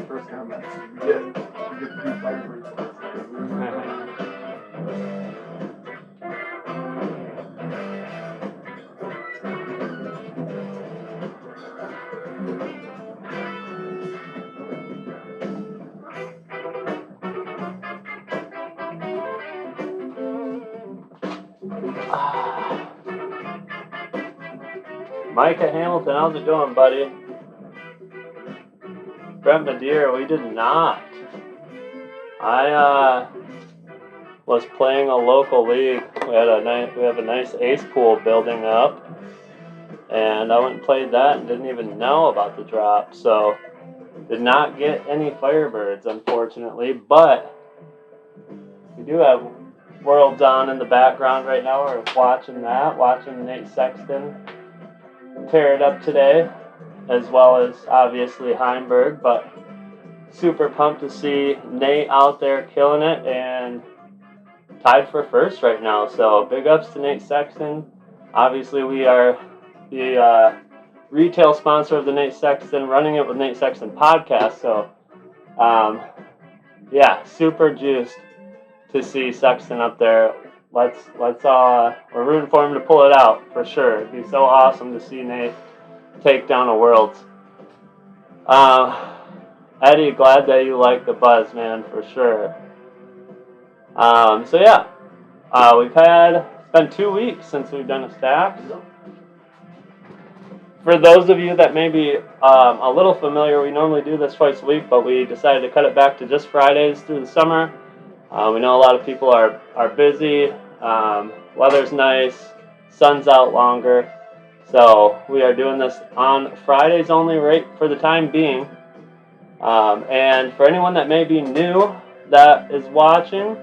First comments. We get 2 Firebirds. Micah Hamilton, how's it going, buddy? Brent Madeira, we did not. I was playing a local league. We have a nice ace pool building up, and I went and played that and didn't even know about the drop. So did not get any Firebirds, unfortunately. But we do have Worlds on in the background right now. We're watching Nate Sexton tear it up today, as well as obviously Heimberg. But super pumped to see Nate out there killing it and tied for first right now. So big ups to Nate Sexton. Obviously we are the retail sponsor of the Nate Sexton Running It with Nate Sexton podcast. So yeah, super juiced to see Sexton up there. We're rooting for him to pull it out for sure. It'd be so awesome to see Nate take down a Worlds. Eddie, glad that you like the buzz, man, for sure. So yeah, it's been 2 weeks since we've done a StaXX. For those of you that may be a little familiar, we normally do this twice a week, but we decided to cut it back to just Fridays through the summer. We know a lot of people are busy, weather's nice, sun's out longer, so we are doing this on Fridays only right for the time being. And for anyone that may be new that is watching,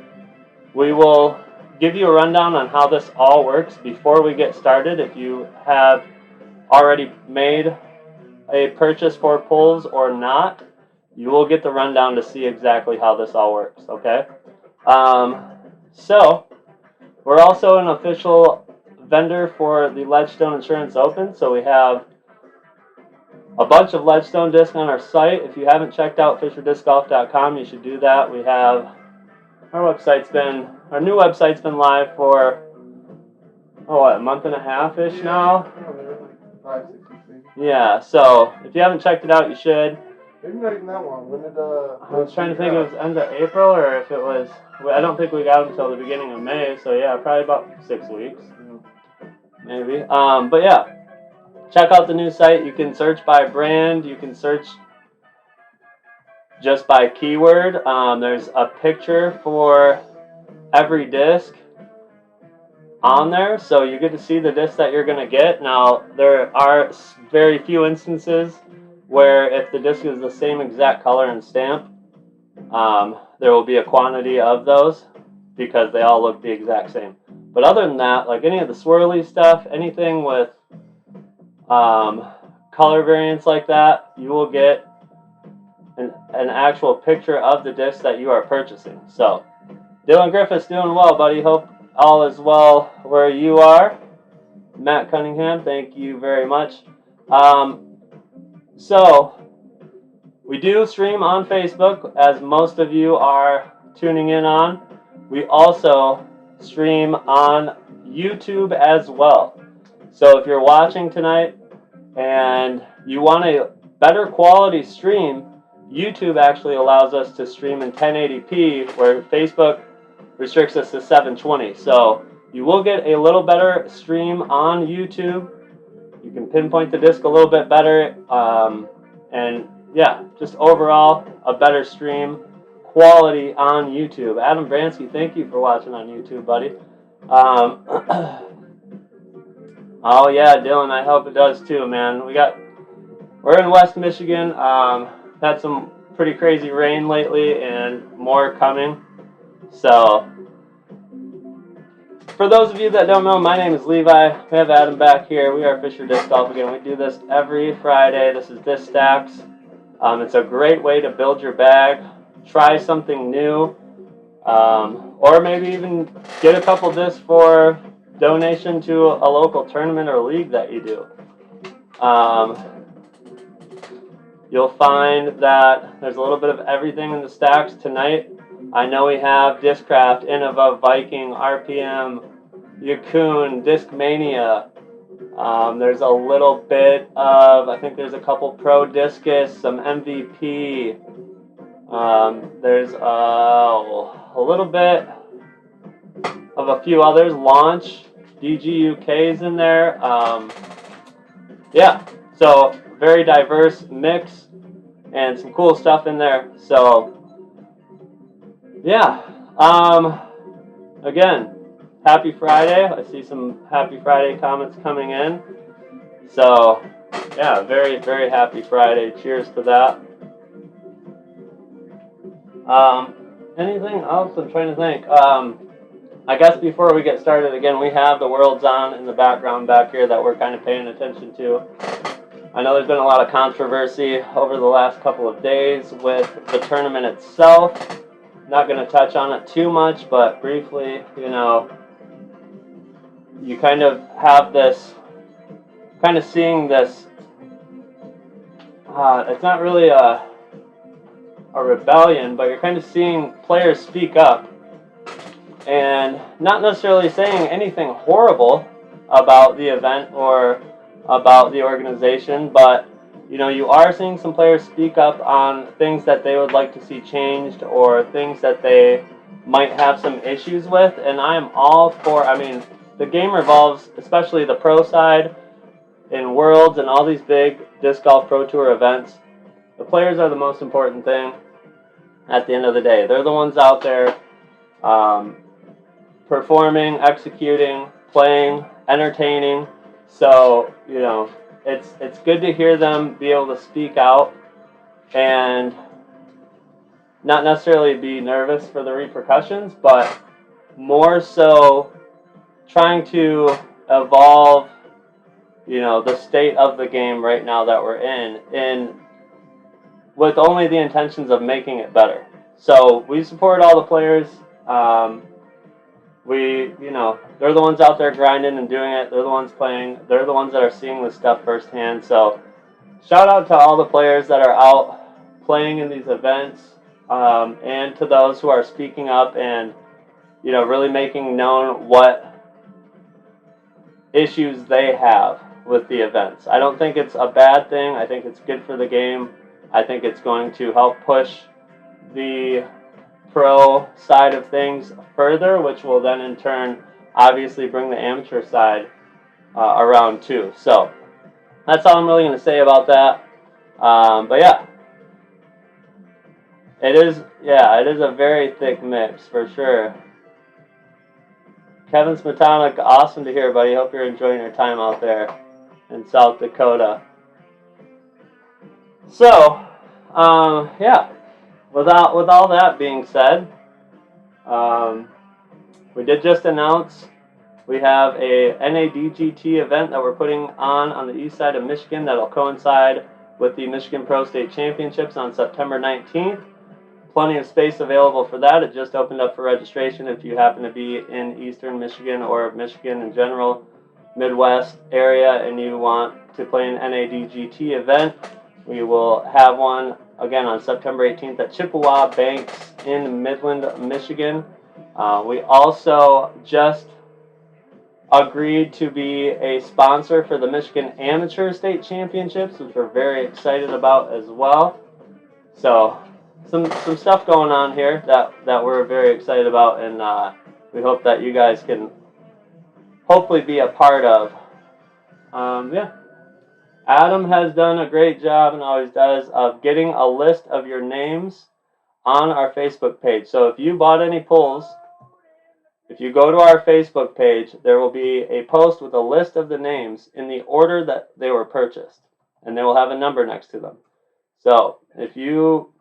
we will give you a rundown on how this all works before we get started. If you have already made a purchase for pulls or not, you will get the rundown to see exactly how this all works, okay? So, we're also an official vendor for the Ledgestone Insurance Open, so we have a bunch of Ledgestone discs on our site. If you haven't checked out FisherDiscGolf.com, you should do that. We have our new website's been live for a month and a half-ish now. 5, 6 weeks. Yeah, so if you haven't checked it out, you should. Maybe not even that long. When did I was trying to think if it was end of April or if it was. I don't think we got them until the beginning of May. So yeah, probably about 6 weeks, maybe. But yeah, check out the new site. You can search by brand. You can search just by keyword. There's a picture for every disc on there, so you get to see the disc that you're going to get. Now, there are very few instances where if the disc is the same exact color and stamp, there will be a quantity of those because they all look the exact same. But other than that, like any of the swirly stuff, anything with color variants like that, you will get an actual picture of the disc that you are purchasing. So, Dylan Griffith's doing well, buddy. Hope all is well where you are. Matt Cunningham, thank you very much. So, we do stream on Facebook, as most of you are tuning in on. We also stream on YouTube as well. So if you're watching tonight and you want a better quality stream, YouTube actually allows us to stream in 1080p, where Facebook restricts us to 720. So you will get a little better stream on YouTube. You can pinpoint the disc a little bit better, and yeah, just overall a better stream quality on YouTube. Adam Bransky, thank you for watching on YouTube, buddy. Oh yeah, Dylan, I hope it does too, man. We're in West Michigan. Had some pretty crazy rain lately and more coming. So, for those of you that don't know, my name is Levi. We have Adam back here. We are Fisher Disc Golf again. We do this every Friday. This is Disc StaXX. It's a great way to build your bag, try something new, or maybe even get a couple discs for donation to a local tournament or league that you do. You'll find that there's a little bit of everything in the stacks tonight. I know we have Discraft, Innova, Viking, RPM, Yukun, Discmania. There's a little bit of, I think there's a couple Pro Discus, some MVP. There's a little bit of a few others. Launch, DGUK's in there. Yeah, so very diverse mix and some cool stuff in there. So yeah, again, happy Friday. I see some happy Friday comments coming in. So yeah, very, very happy Friday. Cheers to that. Anything else? I'm trying to think. I guess before we get started, again, we have the Worlds on in the background back here that we're kind of paying attention to. I know there's been a lot of controversy over the last couple of days with the tournament itself. Not going to touch on it too much, but briefly, you know, you kind of have this, kind of seeing this, it's not really a rebellion, but you're kind of seeing players speak up and not necessarily saying anything horrible about the event or about the organization, but you know, you are seeing some players speak up on things that they would like to see changed or things that they might have some issues with, and I am all for, I mean, the game revolves, especially the pro side, in Worlds and all these big Disc Golf Pro Tour events. The players are the most important thing at the end of the day. They're the ones out there performing, executing, playing, entertaining. So, you know, it's good to hear them be able to speak out and not necessarily be nervous for the repercussions, but more so trying to evolve, you know, the state of the game right now that we're in with only the intentions of making it better. So we support all the players. You know, they're the ones out there grinding and doing it. They're the ones playing. They're the ones that are seeing this stuff firsthand. So shout out to all the players that are out playing in these events, and to those who are speaking up and, you know, really making known what issues they have with the events. I don't think it's a bad thing. I think it's good for the game. I think it's going to help push the pro side of things further, which will then in turn obviously bring the amateur side around too. So that's all I'm really going to say about that. But yeah, it is a very thick mix for sure. Kevin Smetana, awesome to hear, buddy. Hope you're enjoying your time out there in South Dakota. So, yeah, with all that being said, we did just announce we have a NADGT event that we're putting on the east side of Michigan that'll coincide with the Michigan Pro State Championships on September 19th. Plenty of space available for that. It just opened up for registration if you happen to be in eastern Michigan or Michigan in general, Midwest area, and you want to play an NADGT event. We will have one again on September 18th at Chippewa Banks in Midland, Michigan. We also just agreed to be a sponsor for the Michigan Amateur State Championships, which we're very excited about as well. So some stuff going on here that we're very excited about, and we hope that you guys can hopefully be a part of. Yeah. Adam has done a great job, and always does, of getting a list of your names on our Facebook page. So if you bought any pulls, If you go to our Facebook page, there will be a post with a list of the names in the order that they were purchased, and they will have a number next to them. So if you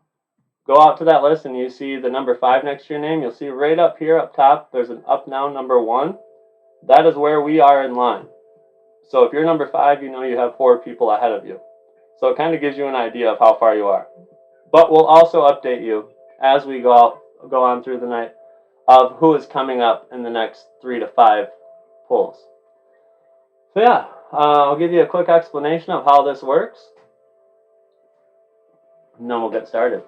go out to that list and you see the number 5 next to your name, you'll see right up here up top, there's an up now number 1. That is where we are in line. So if you're number 5, you know you have 4 people ahead of you. So it kind of gives you an idea of how far you are. But we'll also update you as we go on through the night of who is coming up in the next 3 to 5 pulls. So yeah, I'll give you a quick explanation of how this works, and then we'll get started.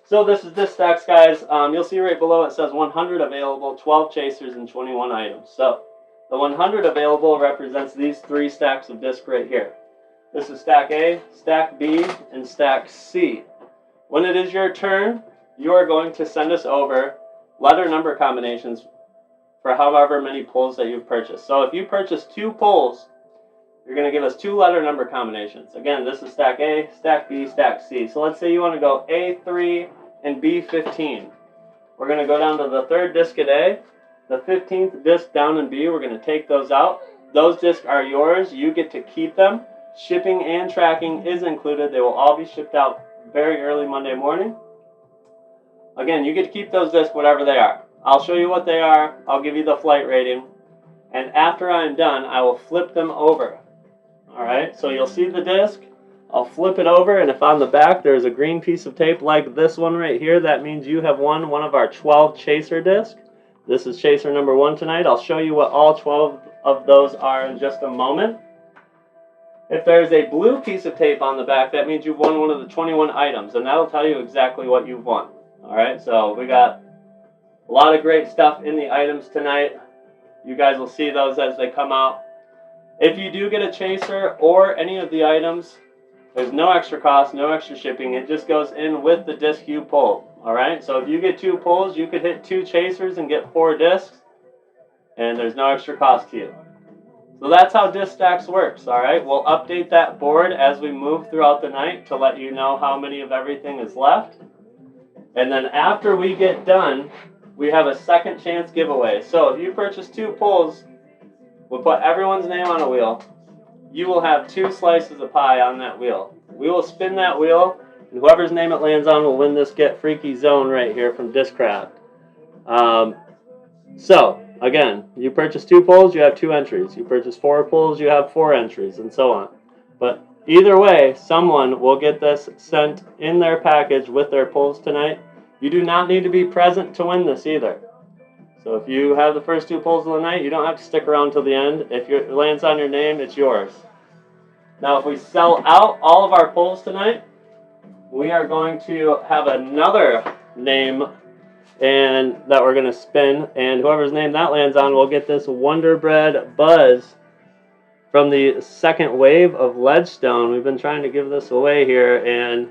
So this is StaXX, guys. You'll see right below it says 100 available, 12 chasers, and 21 items. So the 100 available represents these 3 stacks of disc right here. This is stack A, stack B, and stack C. When it is your turn, you are going to send us over letter number combinations for however many pulls that you've purchased. So if you purchase 2 pulls, you're going to give us 2 letter number combinations. Again, this is stack A, stack B, stack C. So let's say you want to go A3 and B15. We're going to go down to the 3rd disc at A, the 15th disc down in B. We're going to take those out. Those discs are yours. You get to keep them. Shipping and tracking is included. They will all be shipped out very early Monday morning. Again, you get to keep those discs whatever they are. I'll show you what they are. I'll give you the flight rating. And after I'm done, I will flip them over. Alright, so you'll see the disc. I'll flip it over, and if on the back there's a green piece of tape like this one right here, that means you have won one of our 12 chaser discs. This is chaser number 1 tonight. I'll show you what all 12 of those are in just a moment. If there's a blue piece of tape on the back, that means you've won one of the 21 items, and that'll tell you exactly what you've won. Alright, so we got a lot of great stuff in the items tonight. You guys will see those as they come out. If you do get a chaser or any of the items, there's no extra cost, no extra shipping. It just goes in with the disc you pull. Alright, so if you get 2 pulls, you could hit 2 chasers and get 4 discs, and there's no extra cost to you. So that's how StaXX works. Alright, we'll update that board as we move throughout the night to let you know how many of everything is left. And then after we get done, we have a second chance giveaway. So if you purchase 2 pulls, we'll put everyone's name on a wheel. You will have 2 slices of pie on that wheel. We will spin that wheel, and whoever's name it lands on will win this Get Freaky Zone right here from Discraft. So, again, you purchase 2 pulls, you have 2 entries. You purchase 4 pulls, you have 4 entries, and so on. But either way, someone will get this sent in their package with their pulls tonight. You do not need to be present to win this either. So if you have the first 2 pulls of the night, you don't have to stick around till the end. If it lands on your name, it's yours. Now if we sell out all of our pulls tonight, we are going to have another name and that we're going to spin, and whoever's name that lands on will get this Wonder Bread Buzz from the 2nd wave of Ledgestone. We've been trying to give this away here, and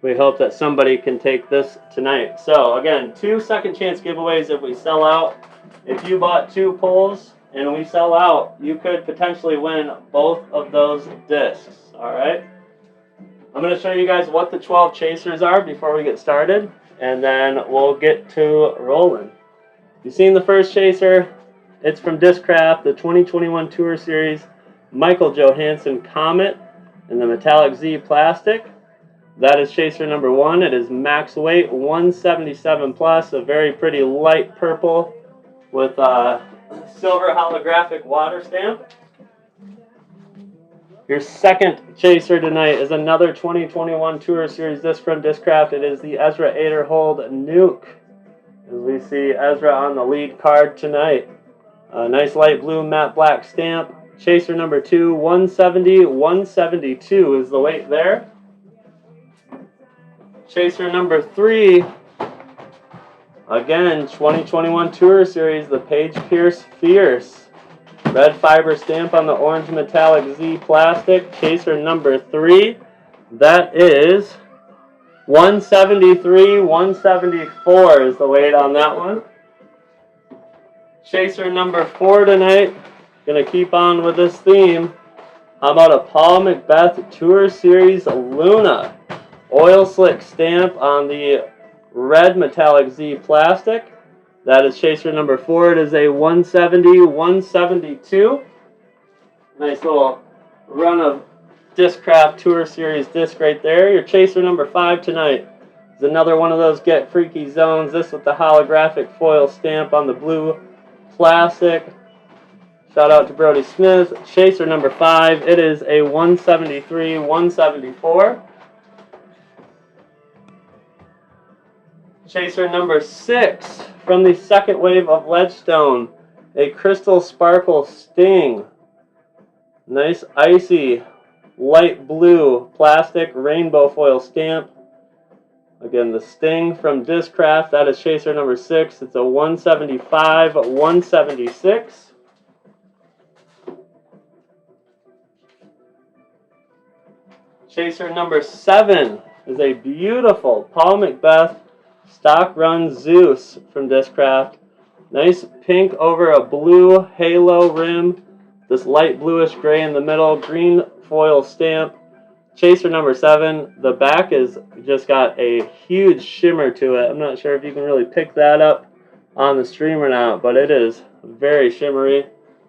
we hope that somebody can take this tonight. So again, 2 second chance giveaways if we sell out. If you bought 2 pulls and we sell out, you could potentially win both of those discs. Alright? I'm going to show you guys what the 12 chasers are before we get started, and then we'll get to rolling. You've seen the first chaser. It's from Discraft, the 2021 Tour Series Michael Johansson Comet in the metallic Z plastic. That is chaser number 1. It is max weight 177 plus, a very pretty light purple with a silver holographic water stamp. Your second chaser tonight is another 2021 Tour Series disc from Discraft. It is the Ezra Aderhold Nuke. As we see Ezra on the lead card tonight. A nice light blue matte black stamp. Chaser number 2, 170, 172 is the weight there. Chaser number 3, again, 2021 Tour Series, the Page Pierce Fierce. Red fiber stamp on the orange metallic Z plastic. Chaser number 3, that is 173, 174 is the weight on that one. Chaser number 4 tonight, gonna keep on with this theme. How about a Paul Macbeth Tour Series Luna? oil slick stamp on the red metallic Z plastic. That is chaser number 4. It is a 170, 172. Nice little run of Discraft Tour Series disc right there. Your chaser number 5 tonight is another one of those Get Freaky zones. This with the holographic foil stamp on the blue plastic. Shout out to Brody Smith. Chaser number 5. It is a 173, 174. Chaser number 6 from the second wave of Ledgestone, a Crystal Sparkle Sting. Nice icy light blue plastic rainbow foil stamp. Again, the Sting from Discraft, that is chaser number 6. It's a 175, 176. Chaser number 7 is a beautiful Paul Macbeth Stock Run Zeus from Discraft. Nice pink over a blue halo rim. This light bluish gray in the middle. Green foil stamp. Chaser number 7. The back is just got a huge shimmer to it. I'm not sure if you can really pick that up on the stream or not, but it is very shimmery.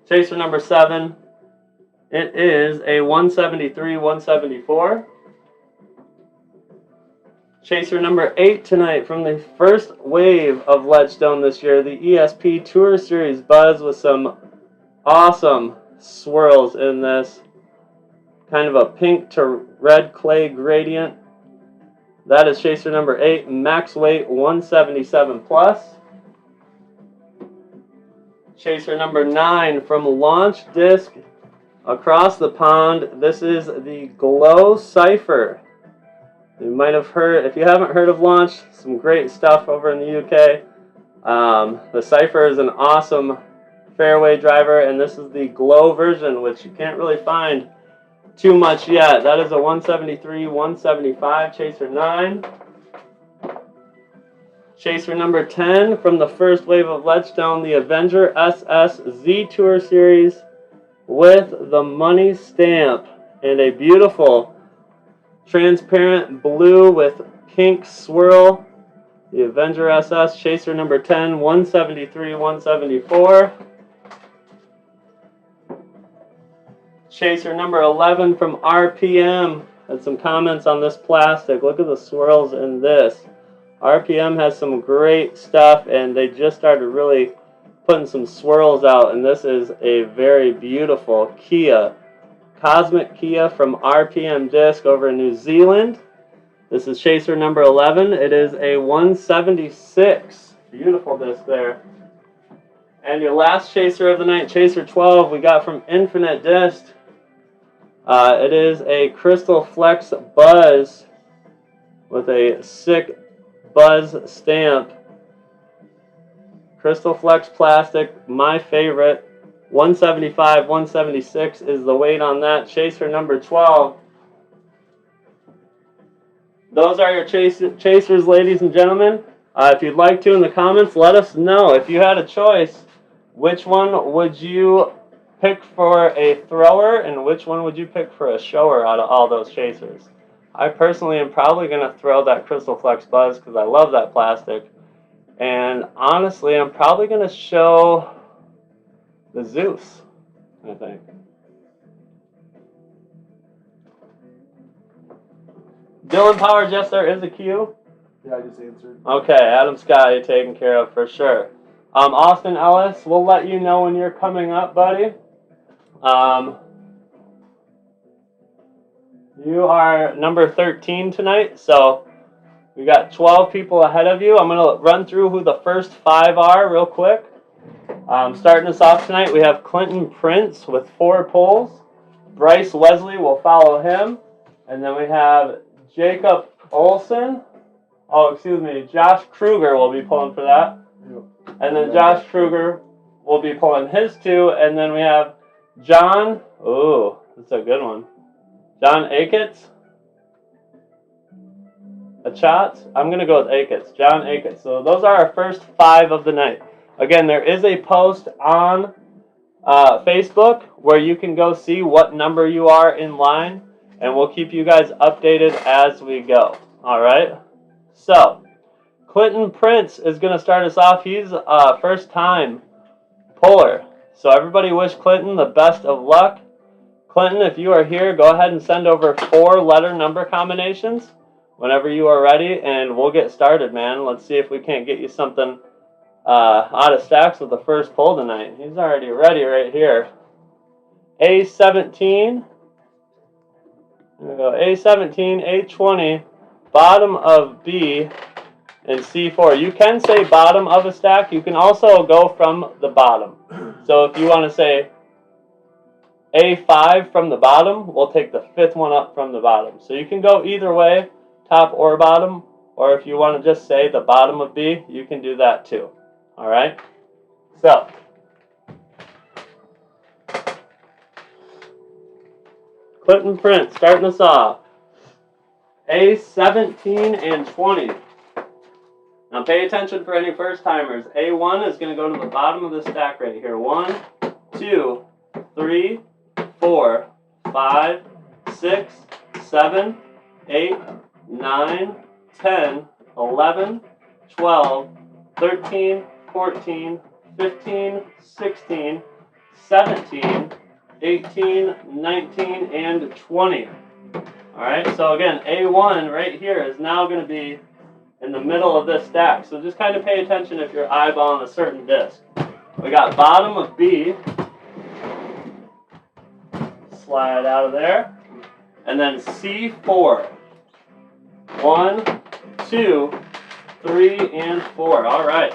Chaser number 7. It is a 173, 174. Chaser number 8 tonight from the first wave of Ledgestone this year, the ESP Tour Series Buzz with some awesome swirls in this. Kind of a pink to red clay gradient. That is chaser number 8, max weight 177 plus. Chaser number 9 from Launch Disc across the pond. This is the Glow Cypher. You might have heard, if you haven't heard of Launch, some great stuff over in the UK. The Cypher is an awesome fairway driver, and this is the Glow version, which you can't really find too much yet. That is a 173, 175, chaser 9. Chaser number 10 from the first wave of Ledgestone, the Avenger SS Z Tour Series with the money stamp and a beautiful transparent blue with pink swirl. The Avenger SS, chaser number 10, 173, 174. Chaser number 11 from RPM. Had some comments on this plastic. Look at the swirls in this. RPM has some great stuff, and they just started really putting some swirls out, and this is a very beautiful Kia. Cosmic Kia from RPM Disc over in New Zealand. This is chaser number 11. It is a 176. Beautiful disc there. And your last chaser of the night, chaser 12, we got from Infinite Disc. It is a Crystal Flex Buzz with a sick Buzz stamp. Crystal Flex plastic, my favorite. 175, 176 is the weight on that. Chaser number 12. Those are your chasers, ladies and gentlemen. If you'd like to, in the comments, let us know. If you had a choice, which one would you pick for a thrower and which one would you pick for a shower out of all those chasers? I personally am probably going to throw that Crystal Flex Buzz because I love that plastic. And honestly, I'm probably going to show the Zeus, I think. Dylan Powers, yes, there is a queue. Yeah, I just answered. Okay, Adam Scott, you're taken care of for sure. Austin Ellis, we'll let you know when you're coming up, buddy. You are number 13 tonight, so we got 12 people ahead of you. I'm going to run through who the first 5 are real quick. Starting us off tonight, we have Clinton Prince with 4 pulls. Bryce Wesley will follow him. And then we have Jacob Olson. Oh, excuse me, Josh Kruger will be pulling for that. Yep. And then Josh Kruger will be pulling his 2. And then we have John. Ooh, that's a good one. John Akitz. Achatz. I'm going to go with Akitz. John Akitz. So those are our first 5 of the night. Again, there is a post on Facebook where you can go see what number you are in line, and we'll keep you guys updated as we go. All right. So, Clinton Prince is going to start us off. He's a first-time puller. So everybody wish Clinton the best of luck. Clinton, if you are here, go ahead and send over 4 letter number combinations whenever you are ready, and we'll get started, man. Let's see if we can't get you something out of StaXX with the first pull tonight. He's already ready right here. A17. There we go. A17, A20, bottom of B, and C4. You can say bottom of a stack. You can also go from the bottom. So if you want to say A5 from the bottom, we'll take the 5th one up from the bottom. So you can go either way, top or bottom, or if you want to just say the bottom of B, you can do that too. All right? So, Clinton Prince starting us off. A17 and 20. Now pay attention for any first timers. A1 is going to go to the bottom of the stack right here. 1, 2, 3, 4, 5, 6, 7, 8, 9, 10, 11, 12, 13, 14, 15, 16, 17, 18, 19, and 20. Alright, so again, A1 right here is now going to be in the middle of this stack. So just kind of pay attention if you're eyeballing a certain disc. We got bottom of B. Slide out of there. And then C4. 1, 2, 3, and 4. Alright.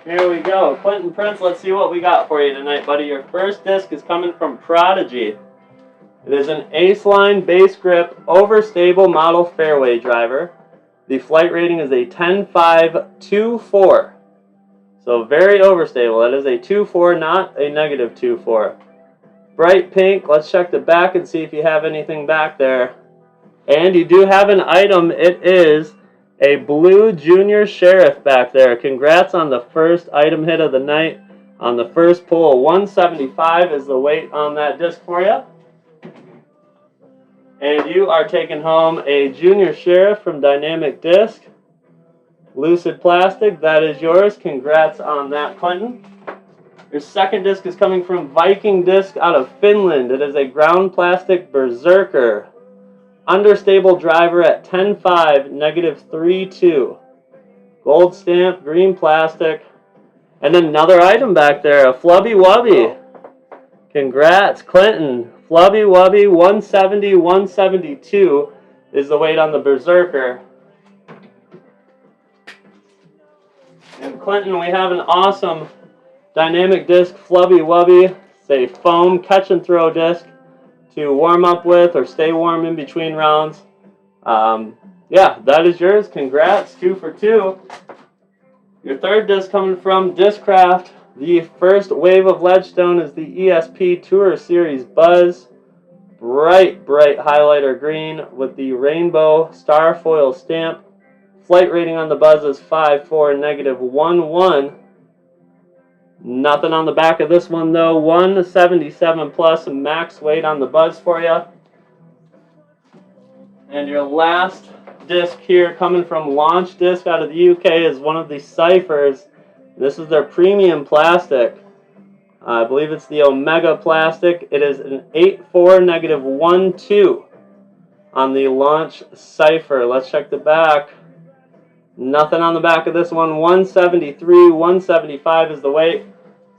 Here we go. Clinton Prince, let's see what we got for you tonight, buddy. Your first disc is coming from Prodigy. It is an Ace-Line base grip, overstable model fairway driver. The flight rating is a 10.524. So very overstable. That is a 2.4, not a negative 2.4. Bright pink. Let's check the back and see if you have anything back there. And you do have an item. It is a blue Junior Sheriff back there. Congrats on the first item hit of the night on the first pull. 175 is the weight on that disc for you. And you are taking home a Junior Sheriff from Dynamic Disc. Lucid plastic, that is yours. Congrats on that, Clinton. Your second disc is coming from Viking Disc out of Finland. It is a ground plastic Berserker. Understable driver at 10.5, negative 3.2. Gold stamp, green plastic. And another item back there, a Flubby Wubby. Congrats, Clinton. Flubby Wubby, 170, 172 is the weight on the Berserker. And Clinton, we have an awesome Dynamic Disc Flubby Wubby. It's a foam catch and throw disc to warm up with or stay warm in between rounds. Yeah, that is yours. Congrats, 2 for 2. Your third disc coming from Discraft. The first wave of Ledgestone is the ESP Tour Series Buzz. Bright, bright highlighter green with the rainbow star foil stamp. Flight rating on the Buzz is 5.4, negative 1.1. Nothing on the back of this one though. 177 plus max weight on the Buzz for you. And your last disc here coming from Launch Disc out of the UK is one of the Ciphers. This is their premium plastic. I believe it's the Omega plastic. It is an 8.4, negative 1.2 on the Launch Cipher. Let's check the back. Nothing on the back of this one. 173, 175 is the weight.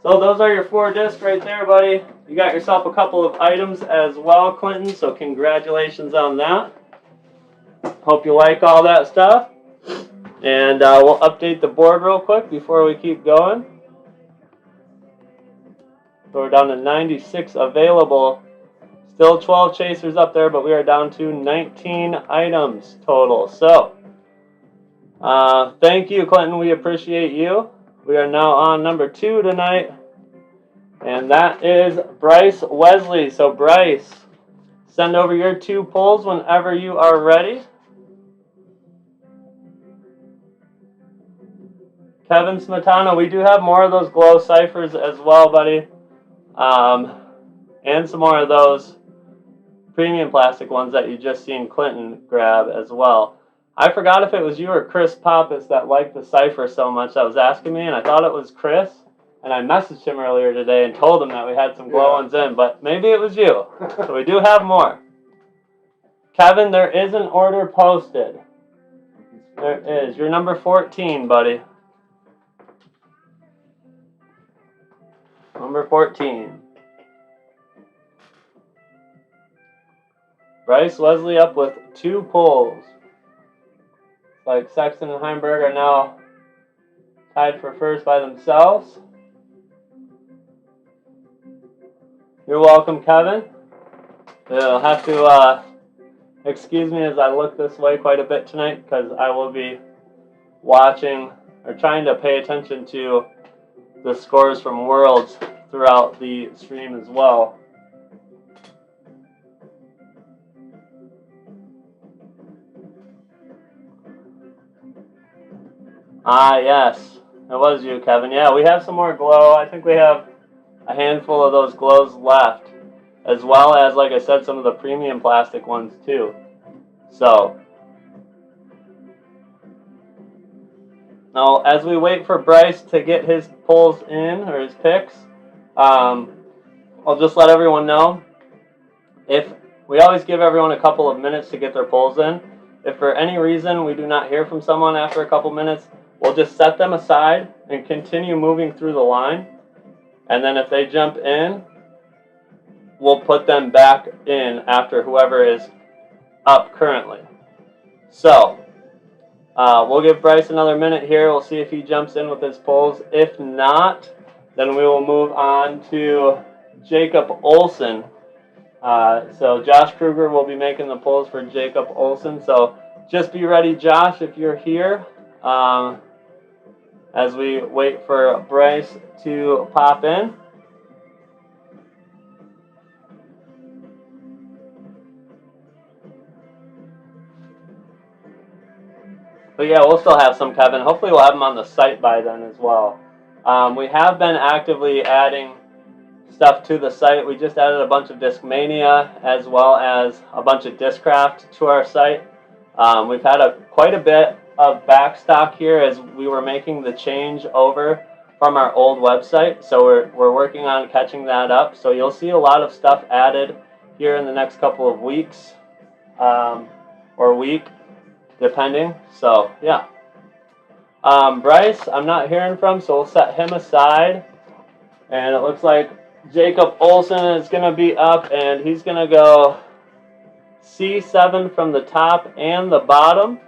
So those are your 4 discs right there, buddy. You got yourself a couple of items as well, Clinton, so congratulations on that. Hope you like all that stuff. And we'll update the board real quick before we keep going. So we're down to 96 available. Still 12 chasers up there, but we are down to 19 items total. So, thank you, Clinton. We appreciate you. We are now on number 2 tonight. And that is Bryce Wesley. So, Bryce, send over your 2 pulls whenever you are ready. Kevin Smetana, we do have more of those glow ciphers as well, buddy. And some more of those premium plastic ones that you just seen Clinton grab as well. I forgot if it was you or Chris Pappas that liked the Cypher so much that was asking me, and I thought it was Chris. And I messaged him earlier today and told him that we had some glow ones in, but maybe it was you. So we do have more. Kevin, there is an order posted. There is. You're number 14, buddy. Number 14. Bryce Leslie up with 2 pulls. Like Sexton and Heimberg are now tied for first by themselves. You're welcome, Kevin. You'll have to excuse me as I look this way quite a bit tonight because I will be watching or trying to pay attention to the scores from Worlds throughout the stream as well. Ah, yes. It was you, Kevin. Yeah, we have some more glow. I think we have a handful of those glows left, as well as, like I said, some of the premium plastic ones too. So, now as we wait for Bryce to get his pulls in, or his picks, I'll just let everyone know, if we always give everyone a couple of minutes to get their pulls in. If for any reason we do not hear from someone after a couple minutes, we'll just set them aside and continue moving through the line. And then if they jump in, we'll put them back in after whoever is up currently. So, we'll give Bryce another minute here. We'll see if he jumps in with his pulls. If not, then we will move on to Jacob Olson. So Josh Kruger will be making the pulls for Jacob Olson. So just be ready, Josh, if you're here, as we wait for Bryce to pop in. But yeah, we'll still have some, Kevin. Hopefully we'll have them on the site by then as well. We have been actively adding stuff to the site. We just added a bunch of Discmania as well as a bunch of Discraft to our site. We've had quite a bit of backstock here as we were making the change over from our old website. So we're working on catching that up. So you'll see a lot of stuff added here in the next couple of weeks or week, depending. So yeah. Bryce, I'm not hearing from, so we'll set him aside. And it looks like Jacob Olson is going to be up, and he's going to go C7 from the top and the bottom.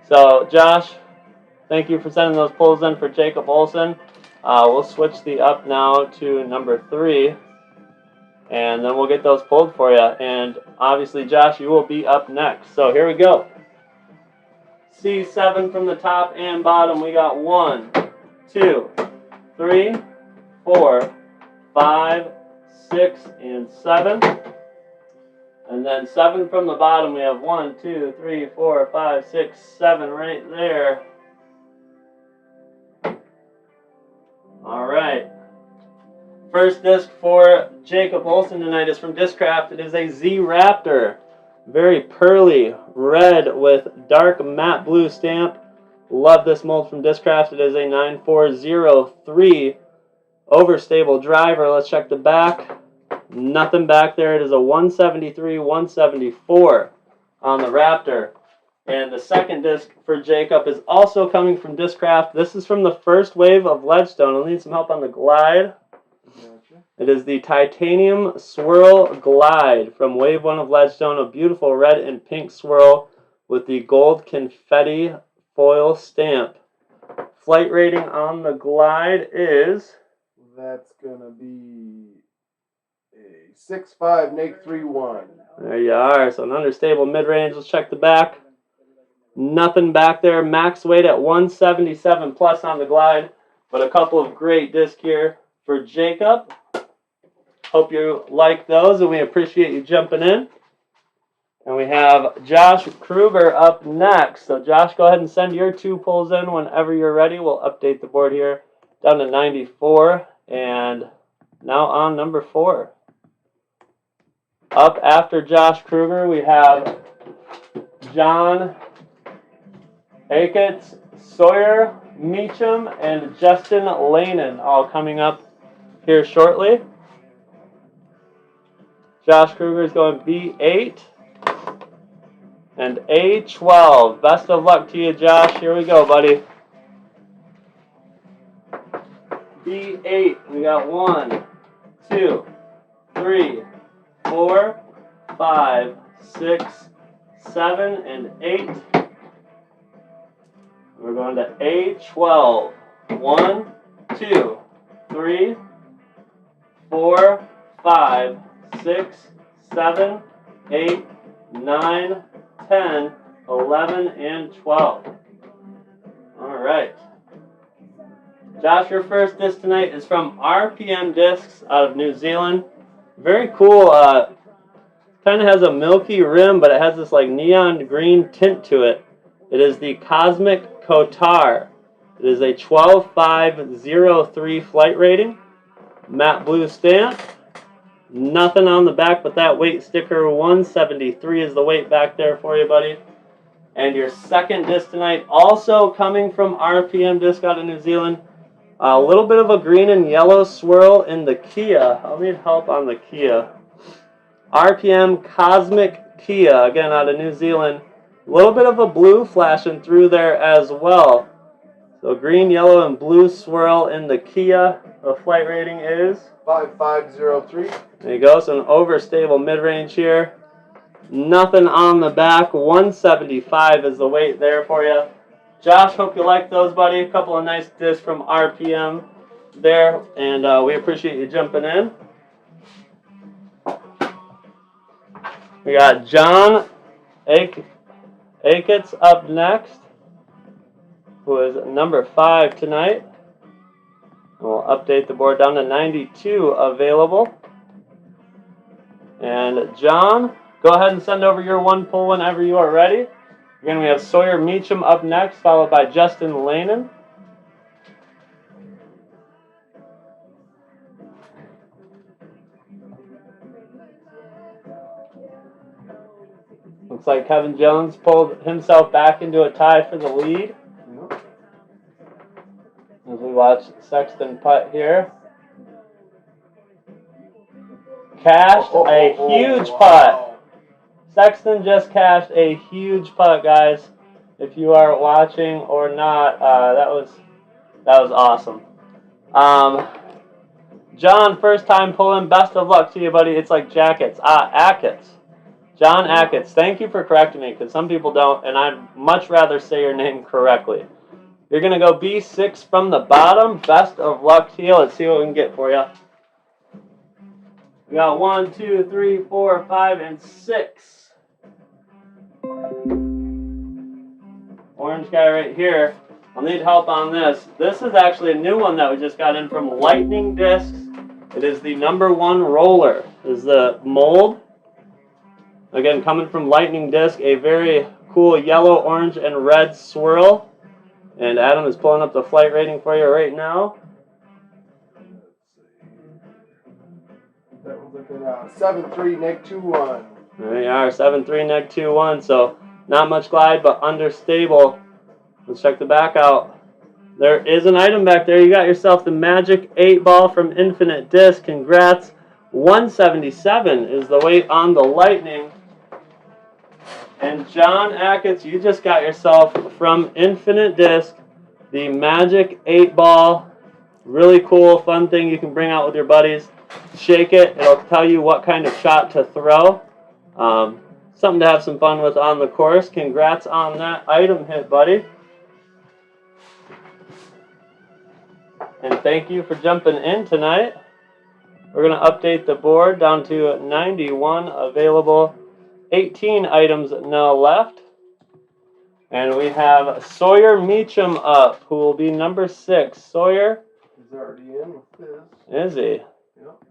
So, Josh, thank you for sending those pulls in for Jacob Olson. We'll switch the up now to number 3, and then we'll get those pulled for you. And obviously, Josh, you will be up next. So here we go. C7 from the top and bottom. We got 1, 2, 3, 4, 5, 6, and 7. And then 7 from the bottom, we have 1, 2, 3, 4, 5, 6, 7 right there. All right. First disc for Jacob Olson tonight is from Discraft. It is a Z Raptor. Very pearly red with dark matte blue stamp. Love this mold from Discraft. It is a 9403 overstable driver. Let's check the back. Nothing back there. It is a 173, 174 on the Raptor. And the second disc for Jacob is also coming from Discraft. This is from the first wave of Ledgestone. I'll need some help on the Glide. Gotcha. It is the Titanium Swirl Glide from Wave 1 of Ledgestone. A beautiful red and pink swirl with the gold confetti foil stamp. Flight rating on the Glide is... That's going to be a 6.5 NAIC 3.1. There you are. So an understable mid-range. Let's check the back. Nothing back there. Max weight at 177 plus on the Glide. But a couple of great discs here for Jacob. Hope you like those, and we appreciate you jumping in. And we have Josh Kruger up next. So Josh, go ahead and send your 2 pulls in whenever you're ready. We'll update the board here down to 94. And now on number 4. Up after Josh Kruger, we have John StaXX, Sawyer Meacham, and Justin Lanen, all coming up here shortly. Josh Kruger is going B8 and A12. Best of luck to you, Josh. Here we go, buddy. B8. We got 1, 2, 3, 4, 5, 6, 7, and 8. We're going to A12. 1, 2, 3, 4, 5, 6, 7, 8, 9, 10, 11, and 12. All right. Josh, your first disc tonight is from RPM Discs out of New Zealand. Very cool. Kind of has a milky rim, but it has this like neon green tint to it. It is the Cosmic Kotar. It is a 12.503 flight rating. Matte blue stamp. Nothing on the back but that weight sticker. 173 is the weight back there for you, buddy. And your second disc tonight, also coming from RPM Disc out of New Zealand. A little bit of a green and yellow swirl in the Kia. I'll need help on the Kia. RPM Cosmic Kia, again out of New Zealand. A little bit of a blue flashing through there as well. So green, yellow, and blue swirl in the Kia. The flight rating is 5503. There you go. So an overstable mid-range here. Nothing on the back. 175 is the weight there for you. Josh, hope you like those, buddy. A couple of nice discs from RPM there, and we appreciate you jumping in. We got John StaXX up next, who is number 5 tonight. And we'll update the board down to 92 available. And John, go ahead and send over your one pull whenever you are ready. Again, we have Sawyer Meacham up next, followed by Justin Lanen. Looks like Kevin Jones pulled himself back into a tie for the lead. As we watch Sexton putt here. Cashed a huge putt. Sexton just cashed a huge putt, guys. If you are watching or not, that was awesome. John, first time pulling. Best of luck to you, buddy. It's like jackets. StaXX. John StaXX. Thank you for correcting me, because some people don't, and I'd much rather say your name correctly. You're going to go B6 from the bottom. Best of luck to you. Let's see what we can get for you. We got 1, 2, 3, 4, 5, and 6. Orange guy right here. I'll need help on this. This is actually a new one that we just got in from Lightning Discs. It is the #1 roller. This is the mold. Again, coming from Lightning Disc, a very cool yellow, orange, and red swirl. And Adam is pulling up the flight rating for you right now. That one's looking at 7.3 neg 2.1. There you are, 7.3 neg 2.1. So not much glide, but understable. Let's check the back out. There is an item back there. You got yourself the Magic 8 ball from Infinite Disc. Congrats. 177 is the weight on the Lightning. And John StaXX, you just got yourself from Infinite Disc the Magic 8 ball. Really cool, fun thing you can bring out with your buddies. Shake it. It'll tell you what kind of shot to throw. Something to have some fun with on the course. Congrats on that item hit, buddy. And thank you for jumping in tonight. We're going to update the board down to 91 available. 18 items now left. And we have Sawyer Meacham up, who will be number 6. Sawyer? He's already in with this. Is he? Yep.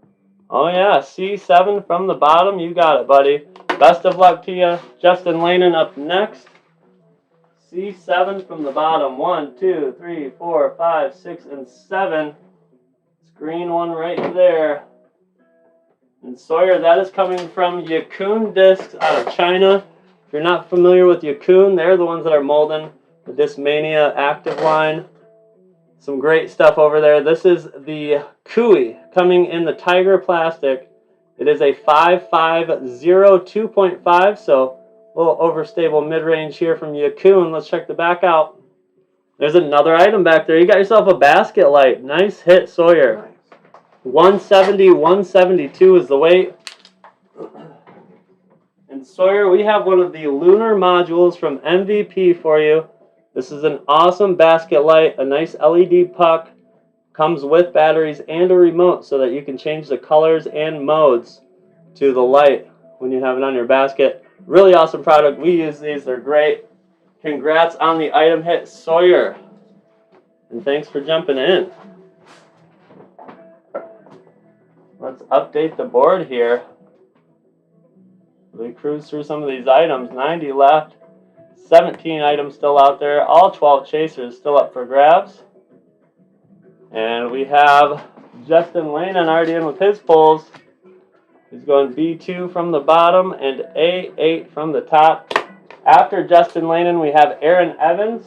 Oh yeah, C7 from the bottom. You got it, buddy. Best of luck to you. Justin Lanen up next. C7 from the bottom. 1, 2, 3, 4, 5, 6, and 7. This green one right there. And Sawyer, that is coming from Yacun Discs out of China. If you're not familiar with Yacun, they're the ones that are molding the Discmania active line. Some great stuff over there. This is the Kui coming in the Tiger plastic. It is a 550 2.5, so a little overstable mid-range here from Yacun. Let's check the back out. There's another item back there. You got yourself a basket light. Nice hit, Sawyer. 170, 172 is the weight. And Sawyer, we have one of the lunar modules from MVP for you. This is an awesome basket light, a nice LED puck. Comes with batteries and a remote so that you can change the colors and modes to the light when you have it on your basket. Really awesome product. We use these. They're great. Congrats on the item hit, Sawyer. And thanks for jumping in. Let's update the board here. We cruise through some of these items. 90 left. 17 items still out there. All 12 chasers still up for grabs. And we have Justin Lanen already in with his pulls. He's going B2 from the bottom and A8 from the top. After Justin Lanen, we have Aaron Evans,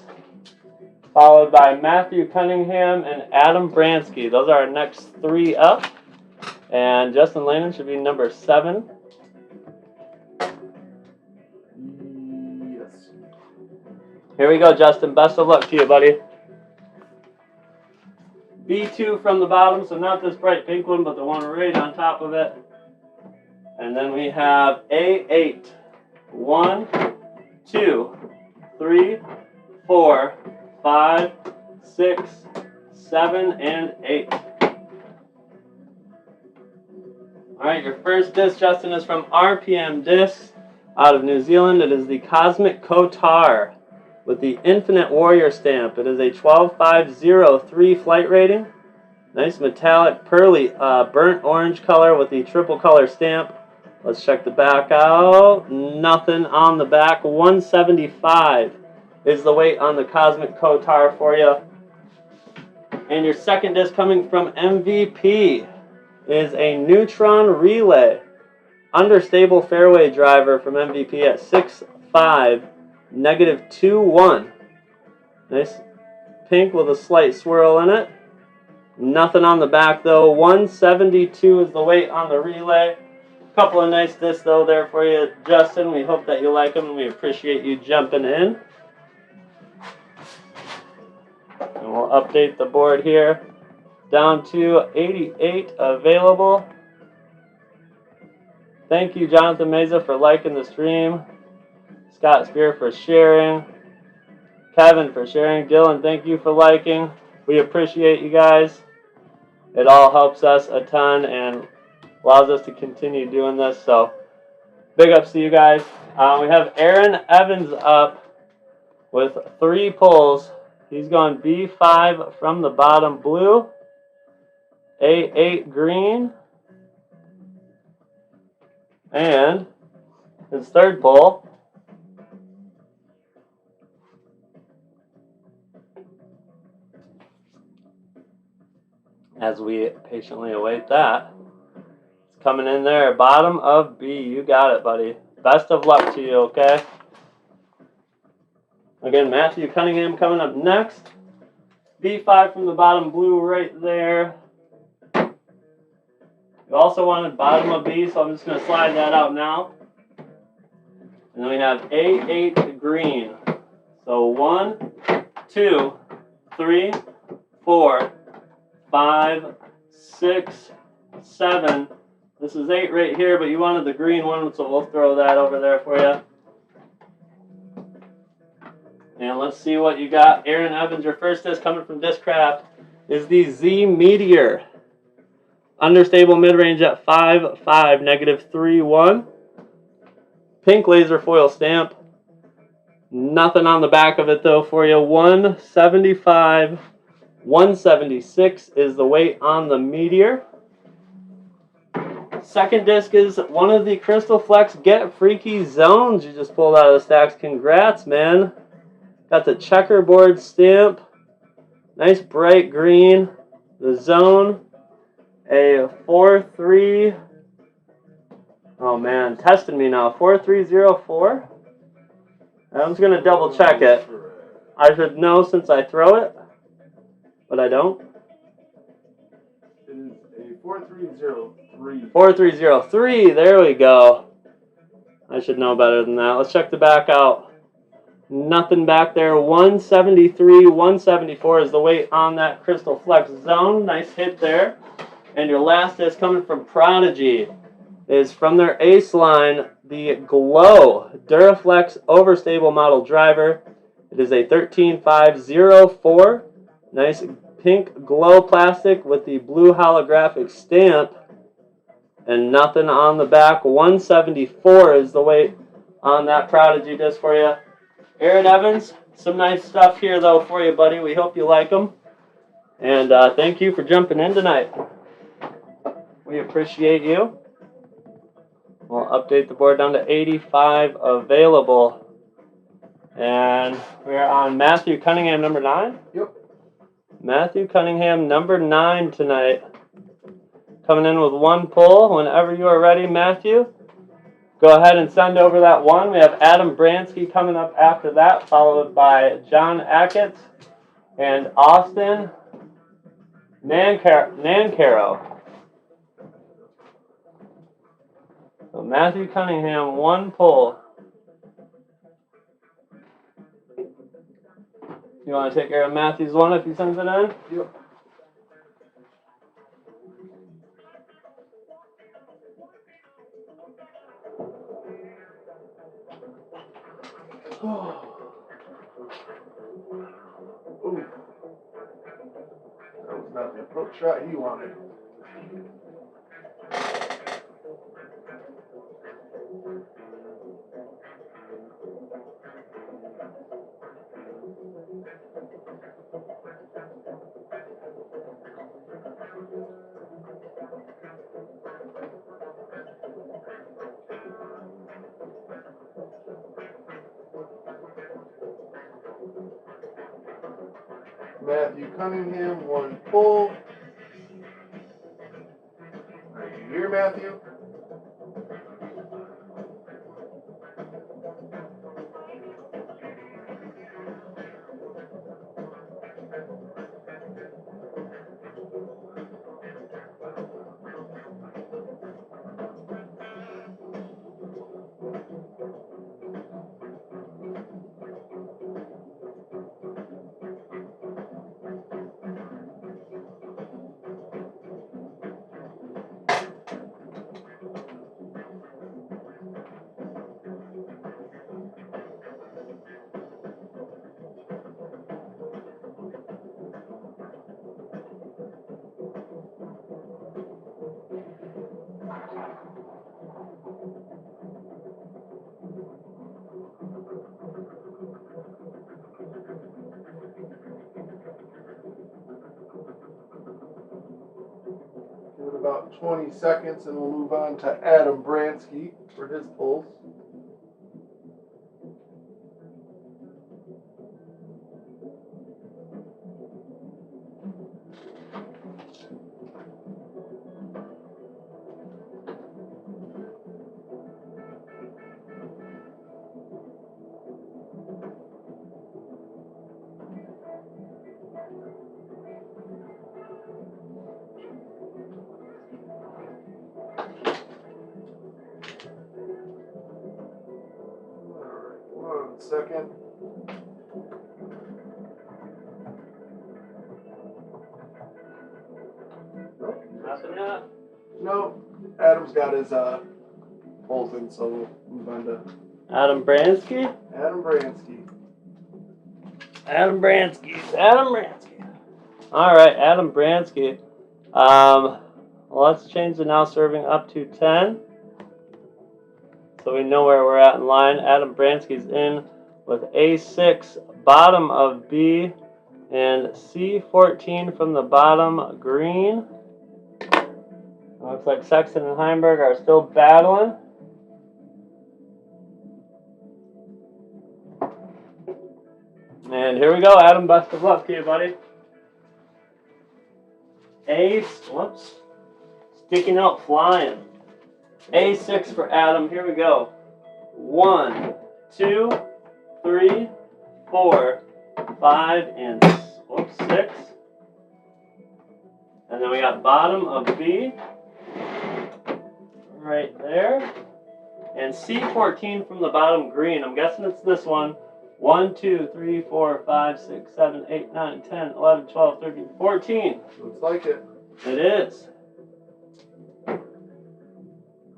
followed by Matthew Cunningham and Adam Bransky. Those are our next three up. And Justin Lanen should be number 7. Yes. Here we go, Justin. Best of luck to you, buddy. B2 from the bottom, so not this bright pink one, but the one right on top of it. And then we have A8. 1, 2, 3, 4, 5, 6, 7, and 8. Alright, your first disc, Justin, is from RPM Discs out of New Zealand. It is the Cosmic Kotar with the Infinite Warrior stamp. It is a 12503 flight rating. Nice metallic, pearly, burnt orange color with the triple color stamp. Let's check the back out. Nothing on the back. 175 is the weight on the Cosmic Kotar for you. And your second disc coming from MVP is a Neutron Relay. Understable fairway driver from MVP at 6'5", -2-1. Nice pink with a slight swirl in it. Nothing on the back though. 172 is the weight on the relay. Couple of nice discs though there for you, Justin. We hope that you like them and we appreciate you jumping in. And we'll update the board here. Down to 88 available. Thank you, Jonathan Meza, for liking the stream. Scott Spear for sharing. Kevin for sharing. Dylan, thank you for liking. We appreciate you guys. It all helps us a ton and allows us to continue doing this. So big ups to you guys. We have Aaron Evans up with 3 pulls. He's going B5 from the bottom blue, A8 green, and his third pull as we patiently await that. It's coming in there, bottom of B. You got it, buddy. Best of luck to you, okay? Again, Matthew Cunningham coming up next. B5 from the bottom blue right there. You also wanted bottom of B, so I'm just going to slide that out now. And then we have A8 green. So 1, 2, 3, 4, 5, 6, 7. This is 8 right here, but you wanted the green one, so we'll throw that over there for you. And let's see what you got. Aaron Evans, your first disc coming from Discraft is the Z Meteor. Understable mid-range at 5'5", -3-1. Pink laser foil stamp. Nothing on the back of it though for you. 175, 176 is the weight on the Meteor. Second disc is one of the Crystal Flex Get Freaky Zones you just pulled out of the StaXX. Congrats, man. Got the checkerboard stamp. Nice bright green. The zone. A 4-3 Oh man, testing me now. 4304. Adam's gonna double check it. I should know since I throw it, but I don't. It is a 4303. 4303. There we go. I should know better than that. Let's check the back out. Nothing back there. 173, 174 is the weight on that Crystal Flex zone. Nice hit there. And your last is coming from Prodigy. Is from their Ace line, the Glow Duraflex Overstable model driver. It is a 13504. Nice pink glow plastic with the blue holographic stamp. And nothing on the back. 174 is the weight on that Prodigy disc for you. Aaron Evans, some nice stuff here though for you, buddy. We hope you like them. And thank you for jumping in tonight. We appreciate you. We'll update the board down to 85 available. And we're on Matthew Cunningham, number 9? Yep. Matthew Cunningham, number 9 tonight. Coming in with one pull. Whenever you are ready, Matthew, go ahead and send over that one. We have Adam Bransky coming up after that, followed by John Ackett and Austin Nancaro. So Matthew Cunningham, one pull. You want to take care of Matthew's one if he sends it in? Yep. Ooh. That was not the approach shot he wanted. Matthew Cunningham, one pull. Are you here, Matthew? Give it about 20 seconds and we'll move on to Adam Bransky for his pulls. Alright, 1 second. Nothing yet. No, Adam's got his pulls in, so we'll move on to Adam Bransky? Adam Bransky. Adam Bransky. All right, Adam Bransky. Let's change the now serving up to 10. So we know where we're at in line. Adam Bransky's in with A6, bottom of B, and C14 from the bottom, green. Looks like Sexton and Heimberg are still battling. And here we go, Adam. Best of luck to you, buddy. Ace, whoops. Sticking out, flying. A6 for Adam. Here we go. 1, 2, 3, 4, 5, and 6. And then we got bottom of B right there. And C14 from the bottom green. I'm guessing it's this one. 1, 2, 3, 4, 5, 6, 7, 8, 9, 10, 11, 12, 13, 14. Looks like it. It is.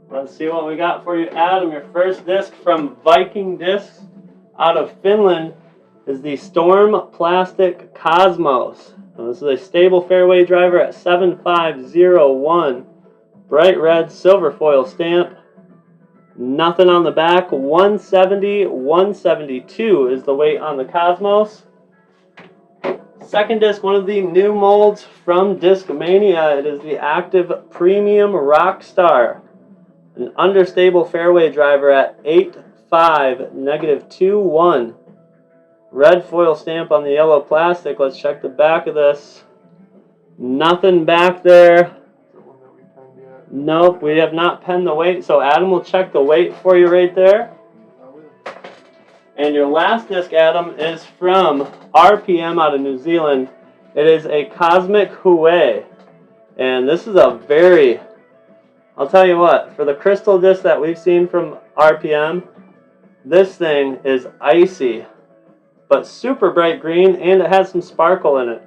Let's see what we got for you, Adam. Your first disc from Viking Discs out of Finland is the Storm Plastic Cosmos. Now, this is a stable fairway driver at 7501. Bright red silver foil stamp. Nothing on the back. 170, 172 is the weight on the Cosmos. Second disc, one of the new molds from Discmania. It is the Active Premium Rockstar. An understable fairway driver at 8.5, -2.1. Red foil stamp on the yellow plastic. Let's check the back of this. Nothing back there. Nope, we have not penned the weight, so Adam will check the weight for you right there. And your last disc, Adam, is from RPM out of New Zealand. It is a Cosmic Hue. And this is a very, I'll tell you what, for the crystal disc that we've seen from RPM, this thing is icy, but super bright green, and it has some sparkle in it.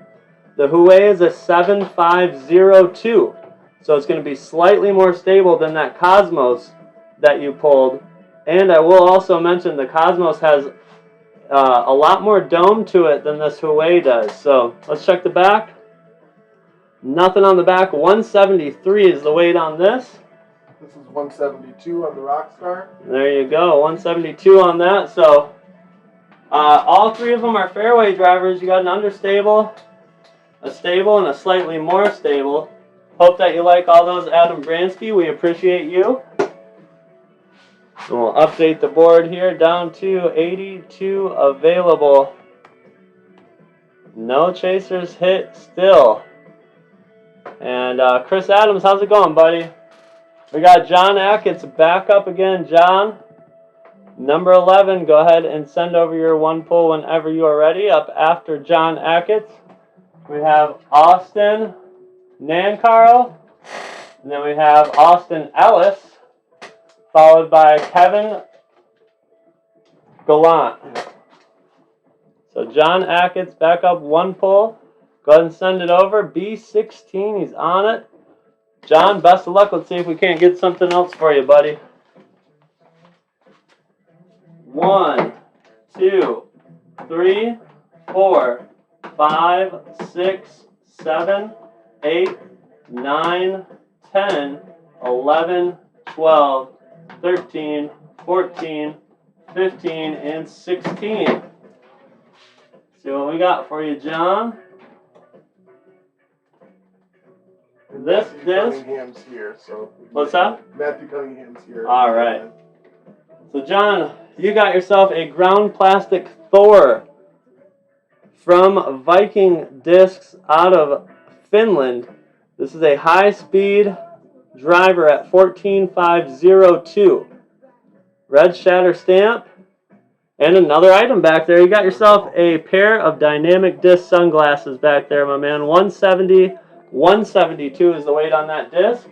The Hue is a 7502. So it's going to be slightly more stable than that Cosmos that you pulled. And I will also mention the Cosmos has a lot more dome to it than this Hue does. So let's check the back. Nothing on the back. 173 is the weight on this. This is 172 on the Rockstar. There you go, 172 on that. So all three of them are fairway drivers. You got an understable, a stable, and a slightly more stable. Hope that you like all those, Adam Bransky. We appreciate you. And we'll update the board here down to 82 available. No chasers hit still. And Chris Adams, how's it going, buddy? We got John Ackett's back up again. John, number 11, go ahead and send over your one pull whenever you are ready. Up after John Ackett's, we have Austin Nancaro, and then we have Austin Ellis, followed by Kevin Gallant. So John Ackett's back up one pull. Go ahead and send it over. B16, he's on it. John, best of luck. Let's see if we can't get something else for you, buddy. 1, 2, 3, 4, 5, 6, 7, 8, 9, 10, 11, 12, 13, 14, 15, and 16. See what we got for you, John. This disc. Cunningham's here, so. What's that? Matthew Cunningham's here. All right. So, John, you got yourself a ground plastic Thor from Viking Discs out of Finland. This is a high-speed driver at 14.502. Red shatter stamp. And another item back there. You got yourself a pair of dynamic disc sunglasses back there, my man. 170, 172 is the weight on that disc.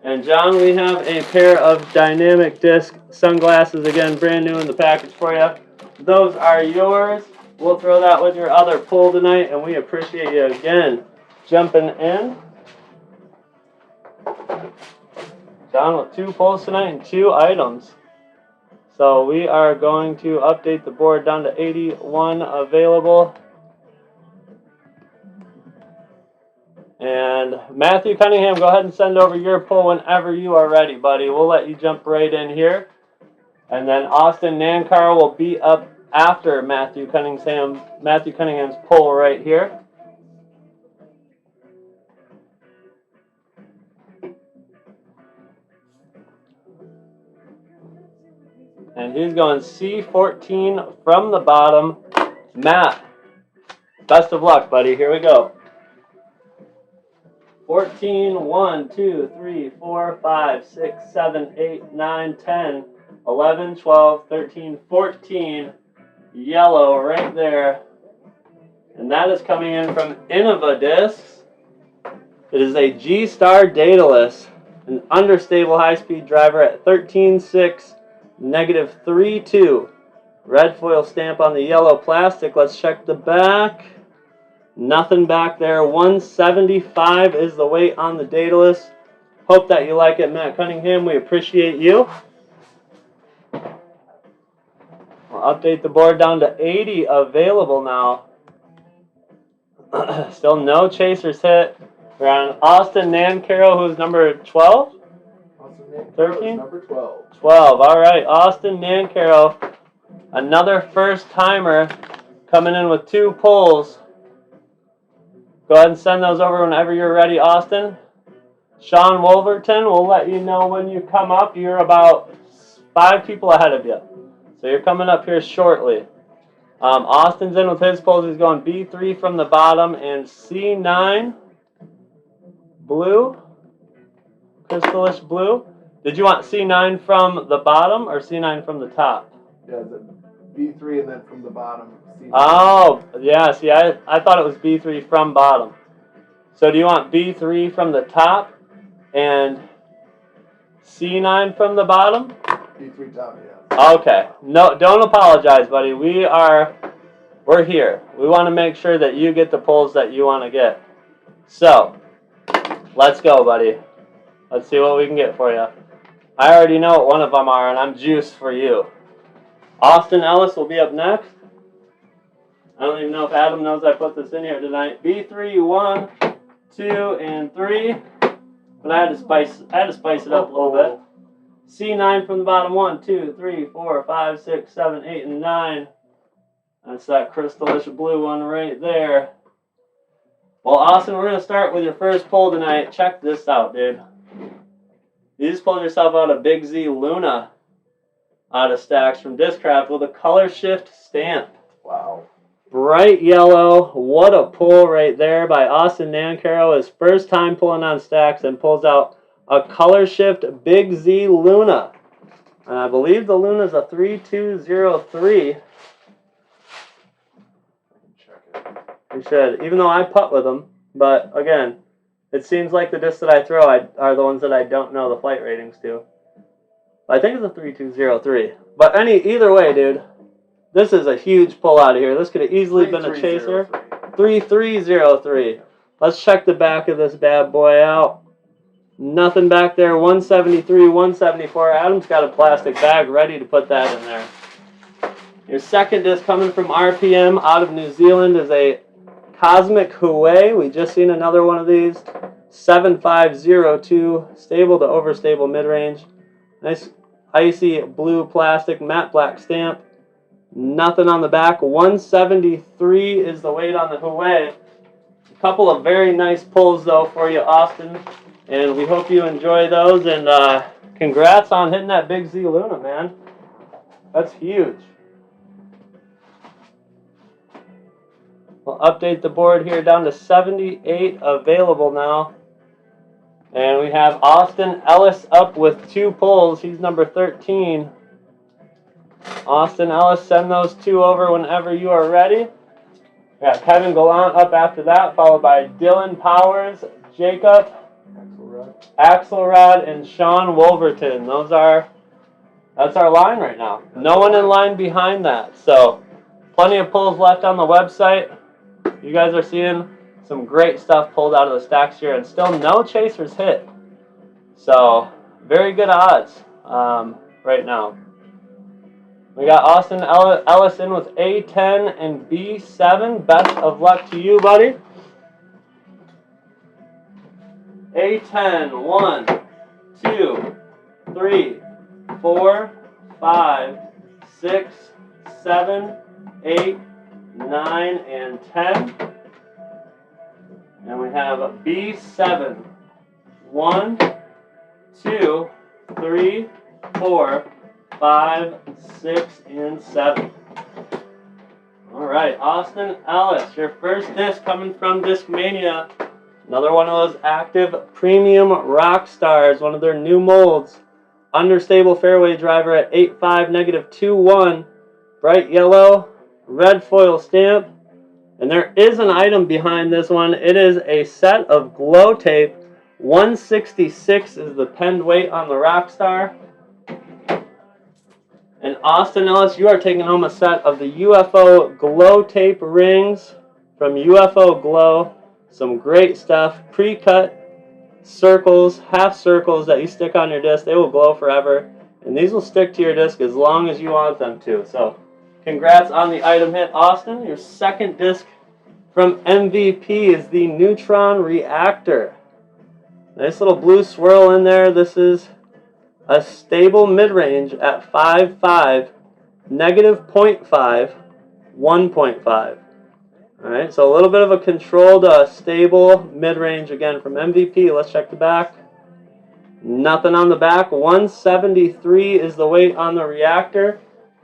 And John, we have a pair of dynamic disc sunglasses, again, brand new in the package for you. Those are yours. We'll throw that with your other pull tonight, and we appreciate you again jumping in. John with 2 pulls tonight and 2 items. So we are going to update the board down to 81 available. And Matthew Cunningham, go ahead and send over your pull whenever you are ready, buddy. We'll let you jump right in here. And then Austin Nankar will be up after Matthew Cunningham's pull right here. And he's going C14 from the bottom. Matt, best of luck, buddy. Here we go. 14, 1, 2, 3, 4, 5, 6, 7, 8, 9, 10, 11, 12, 13, 14. Yellow right there. And that is coming in from Innova Discs. It is a G-Star Daedalus, an understable high-speed driver at 13.6, -3.2. Red foil stamp on the yellow plastic. Let's check the back. Nothing back there. 175 is the weight on the Daedalus. Hope that you like it, Matt Cunningham. We appreciate you. We'll update the board down to 80 available now. Still no chasers hit. We're on Austin Nancaro, who's number 12? Austin Nancaro 13? Number 12. 12. All right, Austin Nancaro. Another first timer coming in with 2 pulls. Go ahead and send those over whenever you're ready, Austin. Sean Wolverton, we'll let you know when you come up. You're about 5 people ahead of you. So you're coming up here shortly. Austin's in with his pulls. He's going B3 from the bottom and C9 blue, crystalish blue. Did you want C9 from the bottom or C9 from the top? Yeah, the B3 and then from the bottom. C9. Oh, yeah, see, I thought it was B3 from bottom. So do you want B3 from the top and C9 from the bottom? B3 top, yeah. Okay. No, don't apologize, buddy. We're here. We want to make sure that you get the pulls that you want to get. So, let's go, buddy. Let's see what we can get for you. I already know what one of them are, and I'm juiced for you. Austin Ellis will be up next. I don't even know if Adam knows I put this in here tonight. B3, 1, 2, and 3. But I had to spice it up a little bit. C9 from the bottom. 1, 2, 3, 4, 5, 6, 7, 8, and 9. That's that crystalish blue one right there. Well, Austin, we're going to start with your first pull tonight. Check this out, dude. You just pulled yourself out a Big Z Luna out of StaXX from Discraft with a color shift stamp. Wow. Bright yellow. What a pull right there by Austin Nancaro. His first time pulling on StaXX, and pulls out a color shift Big Z Luna. And I believe the Luna's a 3203. Check it. You should, even though I putt with them. But again, it seems like the discs that I throw are the ones that I don't know the flight ratings to. I think it's a 3203. But either way, dude, this is a huge pull out of here. This could have easily been a chaser. 3303. Let's check the back of this bad boy out. Nothing back there. 173, 174. Adam's got a plastic bag ready to put that in there. Your second disc coming from RPM out of New Zealand is a Cosmic Huey. We just seen another one of these. 7502. Stable to overstable mid-range. Nice icy blue plastic, matte black stamp. Nothing on the back. 173 is the weight on the Huey. A couple of very nice pulls, though, for you, Austin. And we hope you enjoy those. And congrats on hitting that Big Z Luna, man. That's huge. We'll update the board here down to 78 available now. And we have Austin Ellis up with 2 pulls. He's number 13. Austin Ellis, send those 2 over whenever you are ready. We got Kevin Gallant up after that, followed by Dylan Powers, Jacob Axelrod, and Sean Wolverton. That's our line right now. No one in line behind that. So plenty of pulls left on the website. You guys are seeing some great stuff pulled out of the StaXX here, and still no chasers hit. So very good odds right now. We got Austin Ellis in with A10 and B7. Best of luck to you, buddy. A10, 1, 2, 3, 4, 5, 6, 7, 8, 9, and 10. And we have a B7. 1, 2, 3, 4, 5, 6, and 7. All right, Austin Ellis, your first disc coming from Discmania. Another one of those active premium rock stars, one of their new molds. Understable fairway driver at 8.5, -2.1. Bright yellow, red foil stamp. And there is an item behind this one. It is a set of glow tape. 166 is the penned weight on the Rockstar. And Austin Ellis, you are taking home a set of the UFO glow tape rings from UFO Glow. Some great stuff. Pre-cut circles, half circles that you stick on your disc. They will glow forever. And these will stick to your disc as long as you want them to. So congrats on the item hit, Austin. Your second disc from MVP is the Neutron Reactor. Nice little blue swirl in there. This is a stable mid-range at 5.5, -0.5, 1.5. Alright, so a little bit of a controlled, stable mid-range again from MVP. Let's check the back. Nothing on the back. 173 is the weight on the Reactor.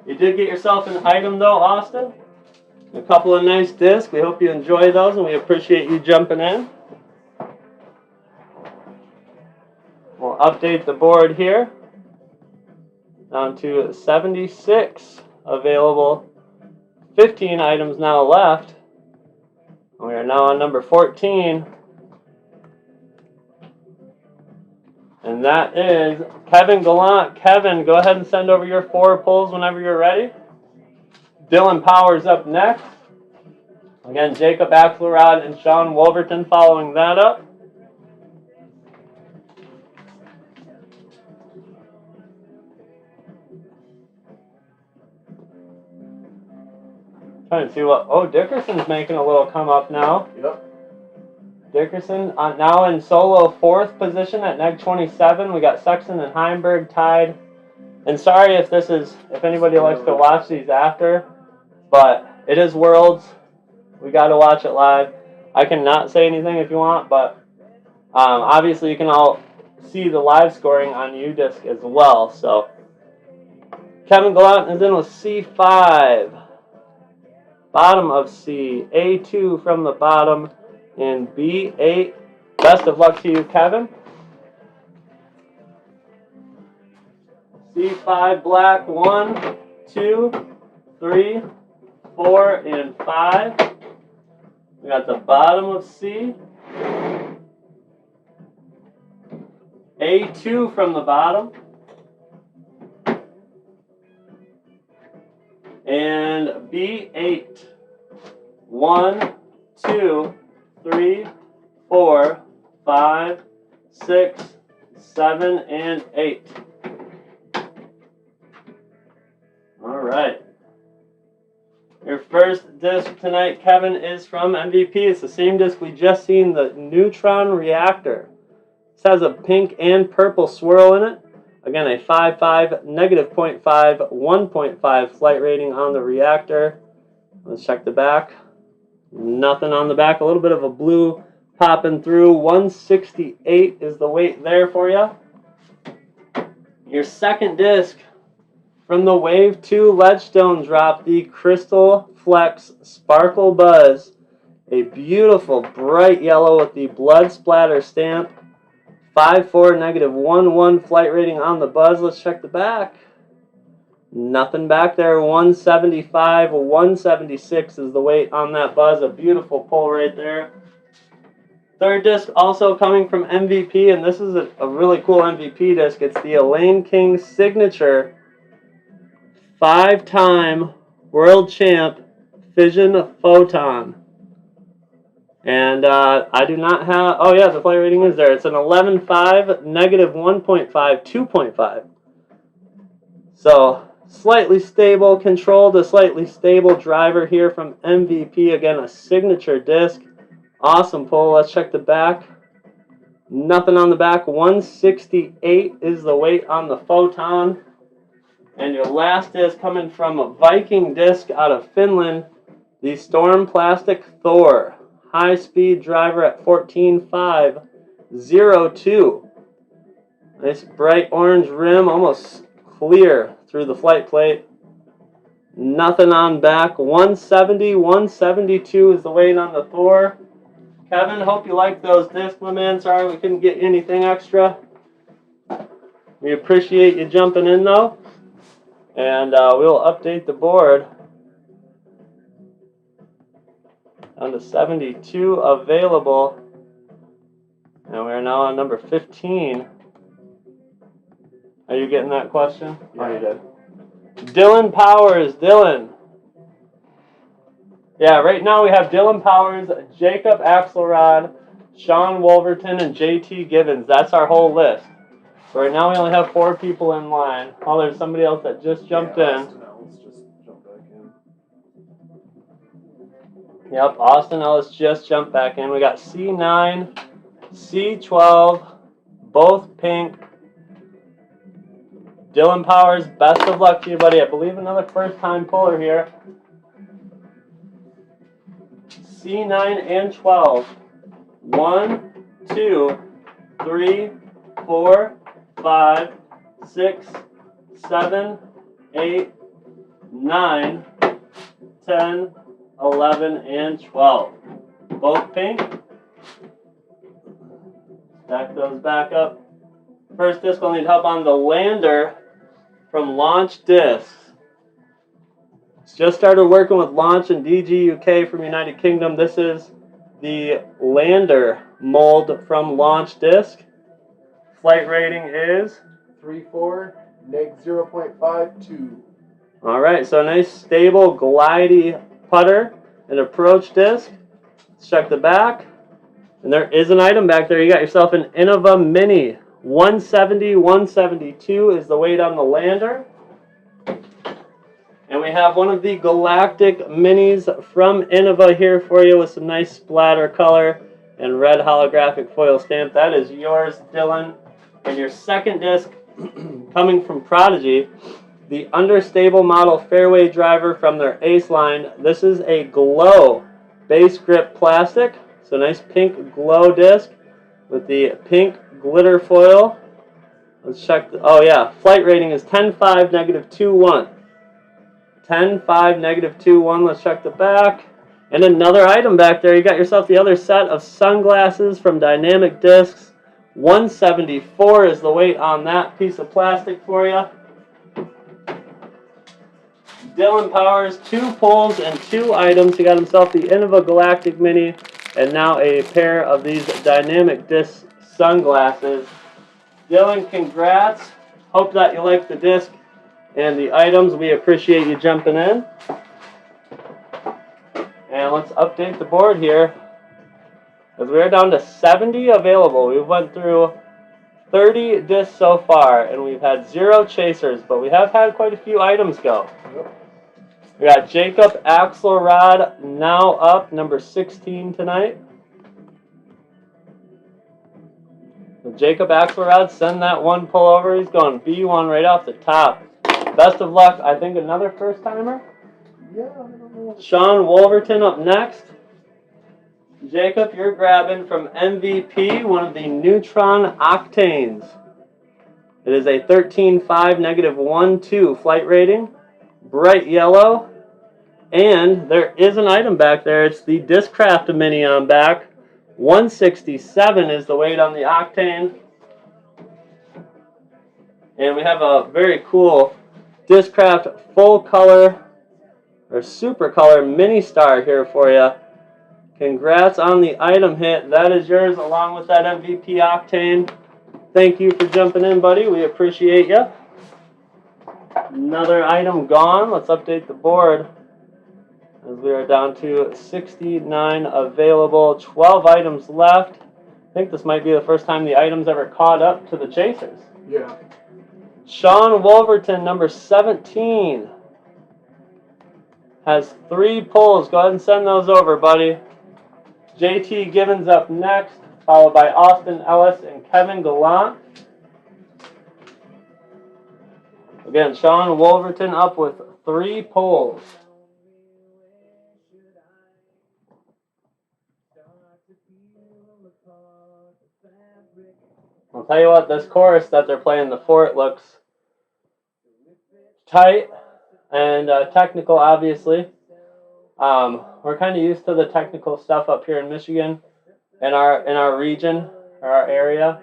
You did get yourself an item though, Austin. A couple of nice discs. We hope you enjoy those and we appreciate you jumping in. We'll update the board here. Down to 76 available. 15 items now left. We are now on number 14. And that is Kevin Gallant. Kevin, go ahead and send over your 4 pulls whenever you're ready. Dylan Powers up next. Again, Jacob Axelrod and Sean Wolverton following that up. Trying to see what. Oh, Dickerson's making a little come up now. Yep. Dickerson now in solo 4th position at neg 27. We got Sexton and Heimberg tied. And sorry if anybody likes to watch these after, but it is Worlds. We got to watch it live. I cannot say anything if you want, but obviously you can all see the live scoring on UDisc as well. So Kevin Gallant is in with C5. Bottom of C, A2 from the bottom, and B8. Best of luck to you, Kevin. C5 black, 1, 2, 3, 4, and 5. We got the bottom of C. A2 from the bottom. And B8. 1, 2, 3, 4, 5, 6, 7, and 8. All right. Your first disc tonight, Kevin, is from MVP. It's the same disc we just seen, the Neutron Reactor. This has a pink and purple swirl in it. Again, a 5.5, -0.5, 1.5 flight rating on the Reactor. Let's check the back. Nothing on the back. A little bit of a blue popping through. 168 is the weight there for you. Your second disc from the Wave 2 Ledgestone drop, the Crystal Flex Sparkle Buzz. A beautiful bright yellow with the blood splatter stamp. 5.4, -1.1 flight rating on the Buzz. Let's check the back. Nothing back there. 175, 176 is the weight on that Buzz. A beautiful pull right there. Third disc also coming from MVP, and this is a really cool MVP disc. It's the Elaine King Signature 5-time World Champ Fission Photon. And I do not have, oh yeah, the flight rating is there. It's an 11.5, -1.5, 2.5. So, slightly stable, controlled, a slightly stable driver here from MVP. Again, a signature disc. Awesome pull. Let's check the back. Nothing on the back. 168 is the weight on the Photon. And your last disc coming from a Viking disc out of Finland, the Storm Plastic Thor. High-speed driver at 14.502. Nice bright orange rim, almost clear through the flight plate. Nothing on back. 170, 172 is the weight on the Thor. Kevin, hope you like those disc, my man. Sorry we couldn't get anything extra. We appreciate you jumping in though. And we'll update the board down to 72 available. And we're now on number 15. Are you getting that question? Yeah. Oh, you did. Dylan Powers. Dylan. Yeah, right now we have Dylan Powers, Jacob Axelrod, Sean Wolverton, and JT Gibbons. That's our whole list. So right now we only have 4 people in line. Oh, there's somebody else that just jumped in. Austin Ellis just jumped back in. Yep, Austin Ellis just jumped back in. We got C9, C12, both pink. Dylan Powers, best of luck to you, buddy. I believe another first-time puller here. C9 and 12. 1, 2, 3, 4, 5, 6, 7, 8, 9, 10, 11, and 12. Both pink. Stack those back up. First disc will need help on the Lander from Launch Discs. Just started working with Launch and DG UK from United Kingdom. This is the Lander mold from Launch Disc. Flight rating is 3.4, neg 0.52. all right. So a nice stable glidey putter and approach disc. Let's check the back, and there is an item back there. You got yourself an Innova Mini. 170, 172 is the weight on the Lander. And we have one of the Galactic Minis from Innova here for you with some nice splatter color and red holographic foil stamp. That is yours, Dylan. And your second disc coming from Prodigy, the Understable model fairway driver from their Ace line. This is a glow base grip plastic. So nice pink glow disc with the pink glitter foil. Let's check. Oh yeah, flight rating is 10.5, -2.1. 10.5, -2.1. Let's check the back. And another item back there. You got yourself the other set of sunglasses from Dynamic Discs. 174 is the weight on that piece of plastic for you. Dylan Powers, 2 pulls and 2 items. He got himself the Innova Galactic Mini and now a pair of these Dynamic Disc sunglasses. Dylan, congrats. Hope that you like the disc and the items. We appreciate you jumping in. And let's update the board here, as we are down to 70 available. We went through 30 discs so far, and we've had 0 chasers, but we have had quite a few items go. Yep. We got Jacob Axelrod now up, number 16 tonight. So Jacob Axelrod, send that one pull over. He's going B1 right off the top. Best of luck. I think another first timer. Yeah, I don't know. Sean Wolverton up next. Jacob, you're grabbing from MVP one of the Neutron Octanes. It is a 13.5, -1.2 flight rating. Bright yellow. And there is an item back there. It's the Discraft Mini on back. 167 is the weight on the Octane. And we have a very cool Discraft full color or super color mini star here for you. Congrats on the item hit. That is yours along with that MVP Octane. Thank you for jumping in, buddy. We appreciate you. Another item gone. Let's update the board, as we are down to 69 available, 12 items left. I think this might be the first time the items ever caught up to the chasers. Yeah. Sean Wolverton, number 17, has 3 pulls. Go ahead and send those over, buddy. JT Gibbons up next, followed by Austin Ellis and Kevin Gallant. Again, Sean Wolverton up with 3 pulls. I'll tell you what, this chorus that they're playing, the fort, looks tight and technical, obviously. We're kind of used to the technical stuff up here in Michigan. in our region or our area,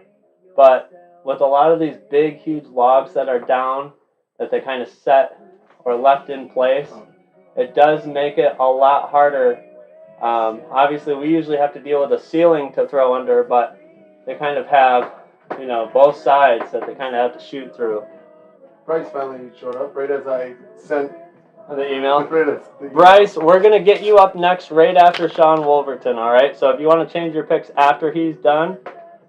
but with a lot of these big, huge logs that are down that they kind of set or left in place, it does make it a lot harder. Obviously, we usually have to deal with a ceiling to throw under, but they kind of have, you know, both sides that they kind of have to shoot through. Bryce finally showed up right as I sent the email. the Bryce, we're going to get you up next right after Sean Wolverton, all right? So if you want to change your picks after he's done,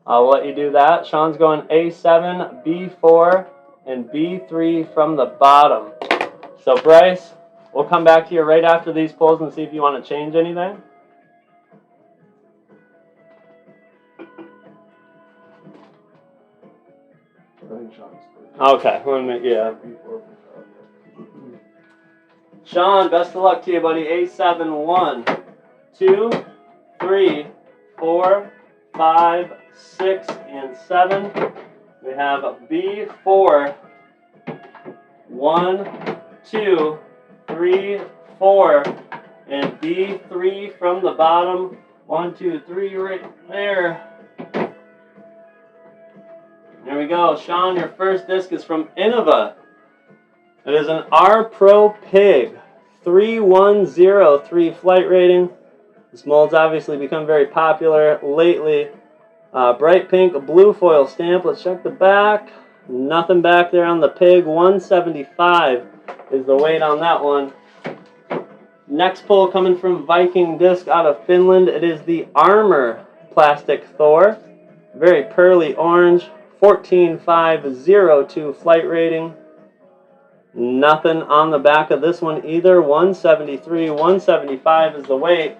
I'll let you do that. Sean's going A7, B4, and B3 from the bottom. So Bryce, we'll come back to you right after these pulls and see if you want to change anything. I think Sean's first. Okay, yeah. Sean, best of luck to you, buddy. A7, 1, 2, 3, 4, 5, 6, and 7. We have B4, 1, 2, 3, 4, and B3 from the bottom. 1, 2, 3 right there. There we go. Sean, your first disc is from Innova. It is an R Pro Pig 3103 flight rating. This mold's obviously become very popular lately. Bright pink, blue foil stamp. Let's check the back. Nothing back there on the Pig. 175 is the weight on that one. Next pull coming from Viking Disc out of Finland. It is the Armor Plastic Thor. Very pearly orange. 14502 flight rating. Nothing on the back of this one either. 173, 175 is the weight.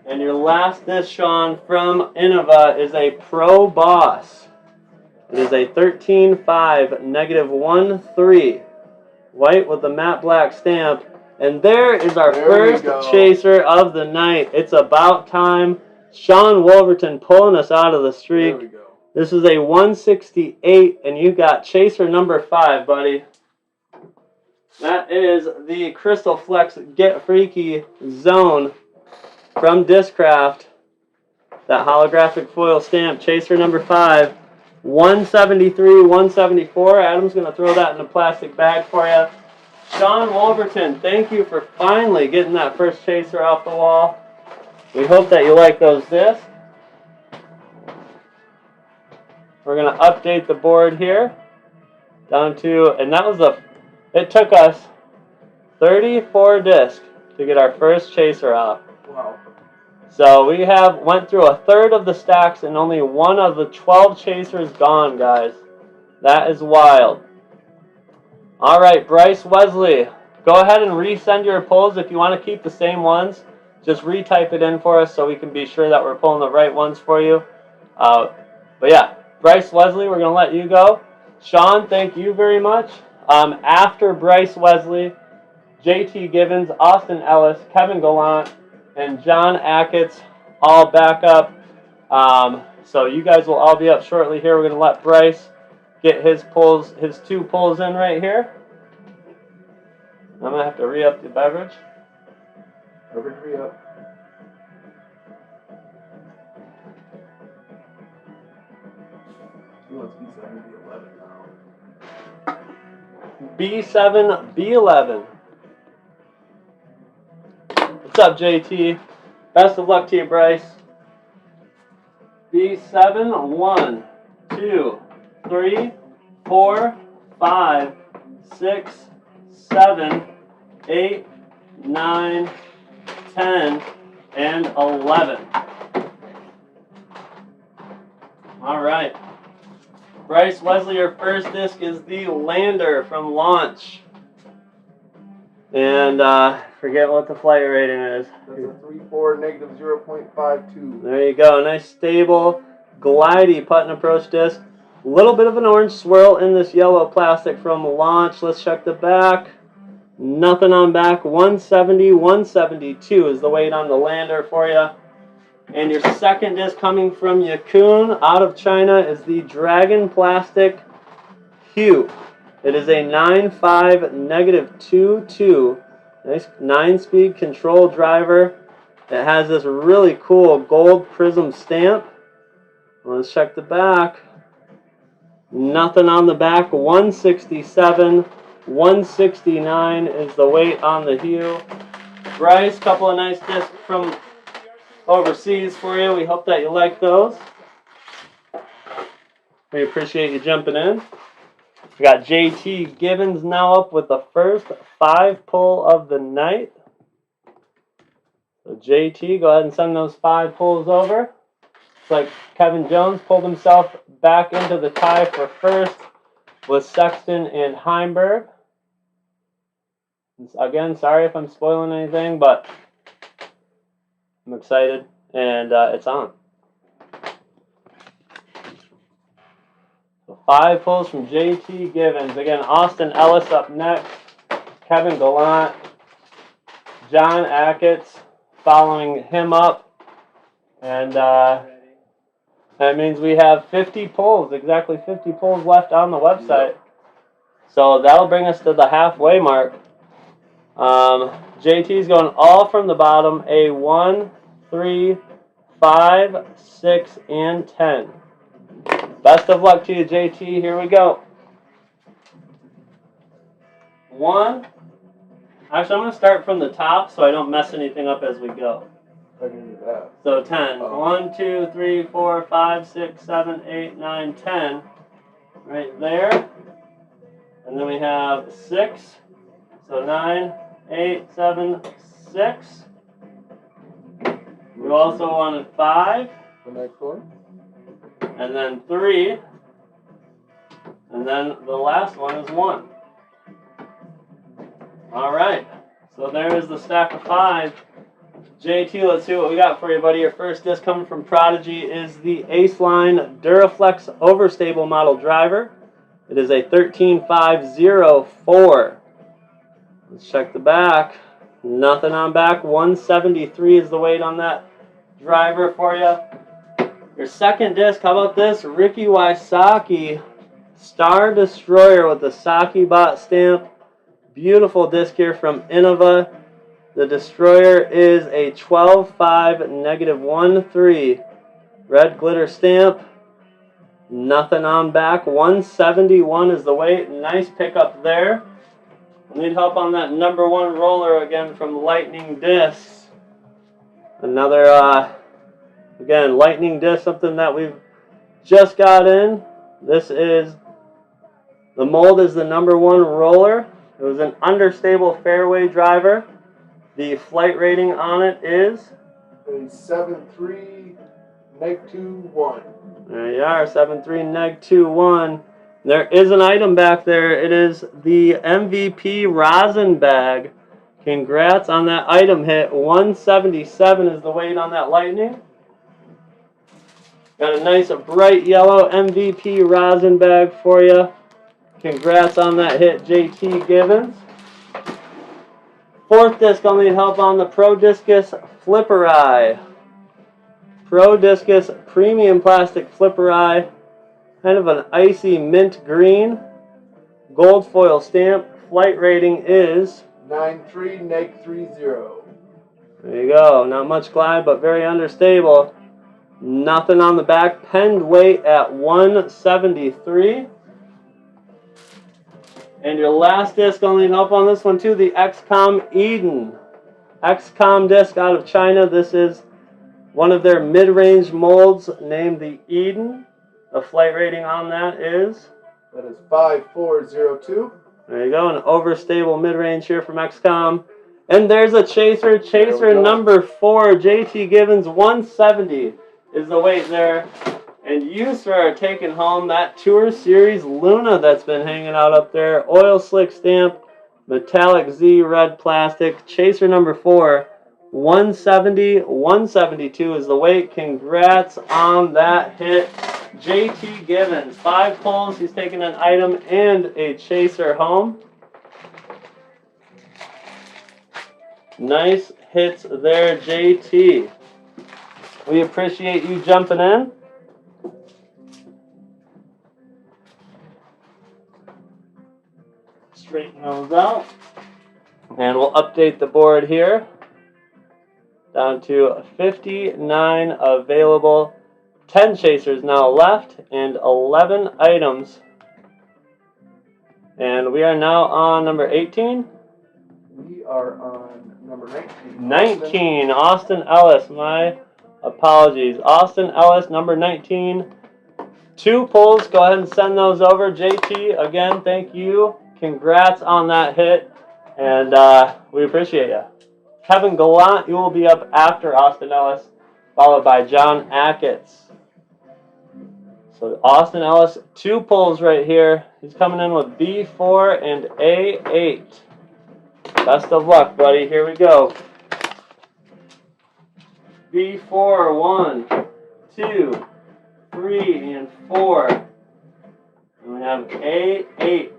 And your last disc, Sean, from Innova is a Pro Boss. It is a 13.5, -13. White with the matte black stamp. And there is our first chaser of the night. It's about time. Sean Wolverton pulling us out of the streak. There we go. This is a 168, and you got chaser number 5, buddy. That is the Crystal Flex Get Freaky Zone from Discraft. That holographic foil stamp, chaser number 5. 173, 174. Adam's going to throw that in a plastic bag for you. Sean Wolverton, thank you for finally getting that first chaser off the wall. We hope that you like those discs. We're going to update the board here down to, and that was it took us 34 discs to get our first chaser off. Wow. So we went through a third of the stacks and only one of the 12 chasers gone, guys. That is wild. All right, Bryce Wesley, go ahead and resend your pulls. If you want to keep the same ones, just retype it in for us so we can be sure that we're pulling the right ones for you. But yeah, Bryce Wesley, we're going to let you go. Sean, thank you very much. After Bryce Wesley, JT Givens, Austin Ellis, Kevin Gallant, and John Ackett's all back up. So you guys will all be up shortly here. We're going to let Bryce get his 2 pulls in right here. I'm going to have to re-up the beverage. Beverage re-up. He wants B7, B11 now. B7, B11. What's up, JT? Best of luck to you, Bryce. B7, 1, 2, 3, 4, 5, 6, 7, 8, 9, 10, and 11. All right. Bryce Wesley, your first disc is the Lander from Launch. And forget what the flight rating is. That's a 3.4, -0.52. There you go. Nice, stable, glidey putt and approach disc. A little bit of an orange swirl in this yellow plastic from Launch. Let's check the back. Nothing on back. 170, 172 is the weight on the Lander for you. And your second disc coming from Yacun out of China is the Dragon Plastic Hue. It is a 9.5, -22. Nice 9-speed control driver. It has this really cool gold prism stamp. Let's check the back. Nothing on the back. 167, 169 is the weight on the hue. Bryce, couple of nice discs from overseas for you. We hope that you like those. We appreciate you jumping in. We got JT Gibbons now up with the first 5 pull of the night. So JT, go ahead and send those 5 pulls over. It's like Kevin Jones pulled himself back into the tie for first with Sexton and Heimberg. Again, sorry if I'm spoiling anything, but I'm excited, and it's on. So 5 pulls from JT Givens. Again, Austin Ellis up next, Kevin Gallant, John Achatz following him up, and that means we have 50 pulls, exactly 50 pulls left on the website. So that'll bring us to the halfway mark. JT's going all from the bottom, a 1, 3, 5, 6, and 10. Best of luck to you, JT. Here we go. 1. Actually, I'm going to start from the top so I don't mess anything up as we go. I can do that. So 10. 1, 2, 3, 4, 5, 6, 7, 8, 9, 10. Right there. And then we have 6. So 9, 8, 7, 6. You also wanted 5. The next one. And then 3. And then the last one is 1. All right. So there is the stack of 5. JT, let's see what we got for you, buddy. Your first disc coming from Prodigy is the Ace Line Duraflex Overstable model driver. It is a 13504. Let's check the back. Nothing on back. 173 is the weight on that driver for you. Your second disc, how about this? Ricky Wysocki Star Destroyer with the Saki Bot stamp. Beautiful disc here from Innova. The Destroyer is a 12.5-13 red glitter stamp. Nothing on back. 171 is the weight. Nice pickup there. Need help on that number 1 roller again from Lightning Discs. Another, again, Lightning Disc, something that we've just got in. This is, the mold is the number 1 roller. It was an understable fairway driver. The flight rating on it is A 7.3 neg-2-1. There you are, 7.3 neg-2-1. There is an item back there. It is the MVP rosin bag. Congrats on that item hit. 177 is the weight on that Lightning. Got a nice bright yellow MVP rosin bag for you. Congrats on that hit, JT Givens. Fourth disc, I'll need help on the Pro Discus Flipper Eye. Pro Discus Premium Plastic Flipper Eye. Kind of an icy mint green. Gold foil stamp. Flight rating is 9.3 neg-30. There you go. Not much glide, but very understable. Nothing on the back. Penned weight at 173. And your last disc, I'll need help on this one too, the XCOM Eden. XCOM disc out of China. This is one of their mid-range molds named the Eden. The flight rating on that is? That is 5.402. There you go, an overstable mid-range here from XCOM. And there's a chaser. Chaser number 4, JT Givens, 170 is the weight there. And you, sir, are taking home that Tour Series Luna that's been hanging out up there. Oil slick stamp, metallic Z red plastic. Chaser number 4, 170, 172 is the weight. Congrats on that hit, JT Givens. 5 pulls. He's taking an item and a chaser home. Nice hits there, JT. We appreciate you jumping in. Straighten those out. And we'll update the board here. down to 59 available. 10 chasers now left and 11 items. And we are now on number 18. We are on number 19. 19, Austin Ellis. My apologies. Austin Ellis, number 19. 2 pulls. Go ahead and send those over. JT, again, thank you. Congrats on that hit. And we appreciate you. Kevin Gallant, you will be up after Austin Ellis, followed by John Achatz. So Austin Ellis, 2 pulls right here. He's coming in with B4 and A8. Best of luck, buddy. Here we go. B4, 1, 2, 3, and 4. And we have A8.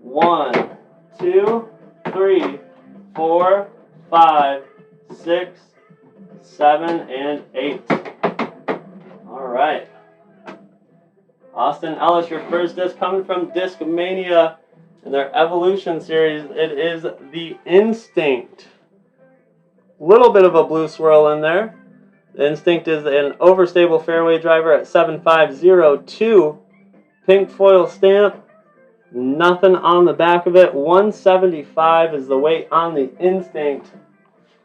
1, 2, 3, 4, 5, 6, 7, and 8. All right. Austin Ellis, your first disc coming from Disc Mania in their Evolution series. It is the Instinct. Little bit of a blue swirl in there. The Instinct is an overstable fairway driver at 7502. Pink foil stamp. Nothing on the back of it. 175 is the weight on the Instinct.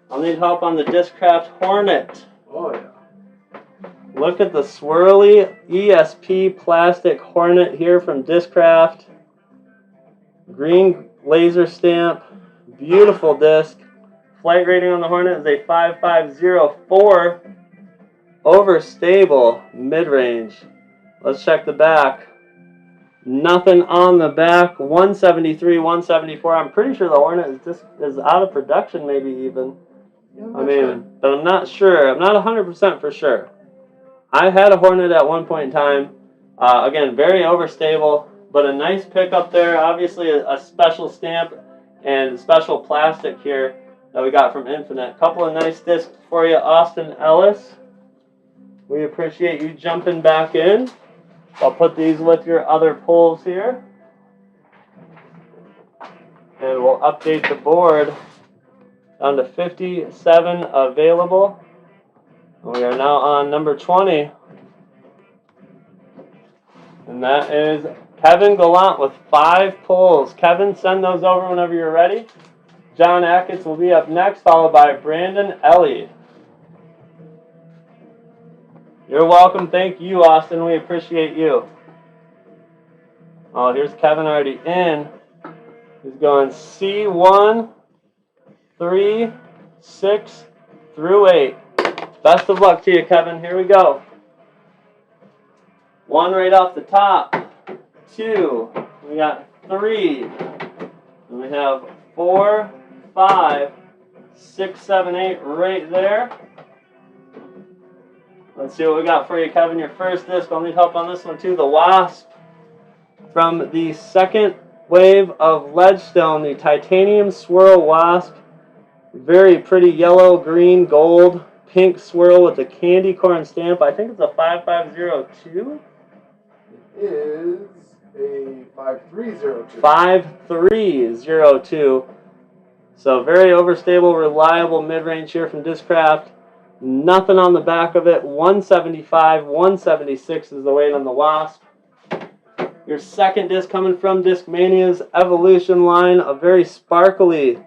I'll need help on the Discraft Hornet. Oh, yeah. Look at the swirly ESP plastic Hornet here from Discraft. Green laser stamp. Beautiful disc. Flight rating on the Hornet is a 5504. Overstable mid-range. Let's check the back. Nothing on the back. 173, 174. I'm pretty sure the Hornet is out of production, maybe even. Yeah, But I'm not sure. I'm not 100% for sure. I had a Hornet at one point in time. Again, very overstable, but a nice pickup there. Obviously, a special stamp and special plastic here that we got from Infinite. Couple of nice discs for you, Austin Ellis. We appreciate you jumping back in. I'll put these with your other pulls here. And we'll update the board down to 57 available. We are now on number 20. And that is Kevin Gallant with 5 pulls. Kevin, send those over whenever you're ready. John Achatz will be up next, followed by Brandon Ellie. You're welcome. Thank you, Austin. We appreciate you. Oh, here's Kevin already in. He's going C1, 3, 6, through 8. Best of luck to you, Kevin. Here we go. 1 right off the top. 2. We got 3. And we have 4, 5, 6, 7, 8 right there. Let's see what we got for you, Kevin. Your first disc. I'll need help on this one too. The Wasp from the second wave of Ledgestone, the Titanium Swirl Wasp. Very pretty yellow, green, gold, pink swirl with the candy corn stamp. I think it's a 5502. It is a 5302. 5302. So very overstable, reliable mid-range here from Discraft. Nothing on the back of it. 175, 176 is the weight on the Wasp. Your second disc coming from Disc Mania's Evolution line, a very sparkly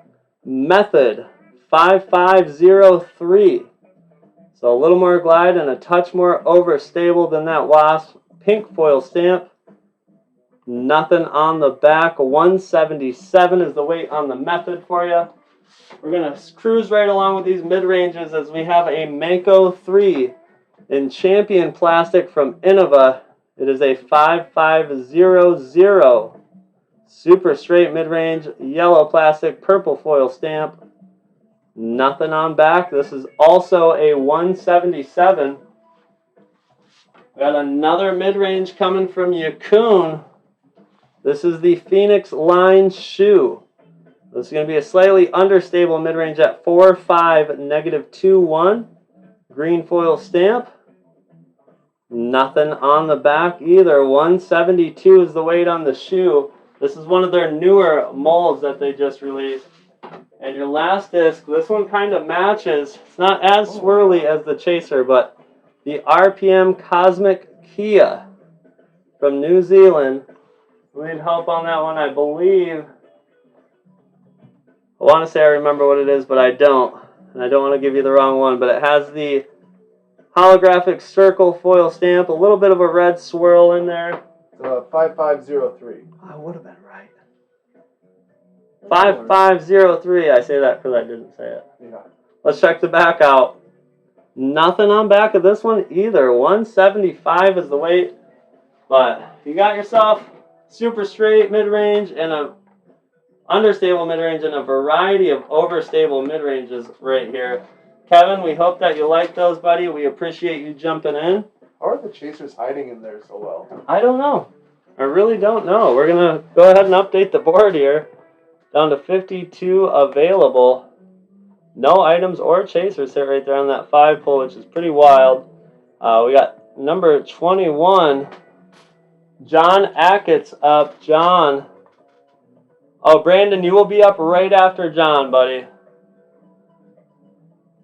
Method 5503. So a little more glide and a touch more overstable than that Wasp. Pink foil stamp. Nothing on the back. 177 is the weight on the Method for you. We're going to cruise right along with these mid-ranges as we have a Mako 3 in Champion Plastic from Innova. It is a 5500. Super straight mid-range, yellow plastic, purple foil stamp. Nothing on back. This is also a 177. We got another mid-range coming from Yakun. This is the Phoenix Line shoe. This is going to be a slightly understable mid-range at 4.5, -2.1. Green foil stamp. Nothing on the back either. 172 is the weight on the shoe. This is one of their newer molds that they just released. And your last disc, this one kind of matches. It's not as swirly as the Chaser, but the RPM Cosmic Kia from New Zealand. We need help on that one, I believe. I want to say I remember what it is, but I don't. And I don't want to give you the wrong one, but it has the holographic circle foil stamp, a little bit of a red swirl in there. 5503. I would have been right. 5503. I say that because I didn't say it. Yeah. Let's check the back out. Nothing on back of this one either. 175 is the weight. But you got yourself super straight mid-range and a understable mid-range and a variety of overstable mid-ranges right here. Kevin, we hope that you like those, buddy. We appreciate you jumping in. How are the Chasers hiding in there so well? I don't know. I really don't know. We're going to go ahead and update the board here. Down to 52 available. No items or chasers sit right there on that 5 pull, which is pretty wild. We got number 21, John Ackett's up. John. Oh, Brandon, you will be up right after John, buddy.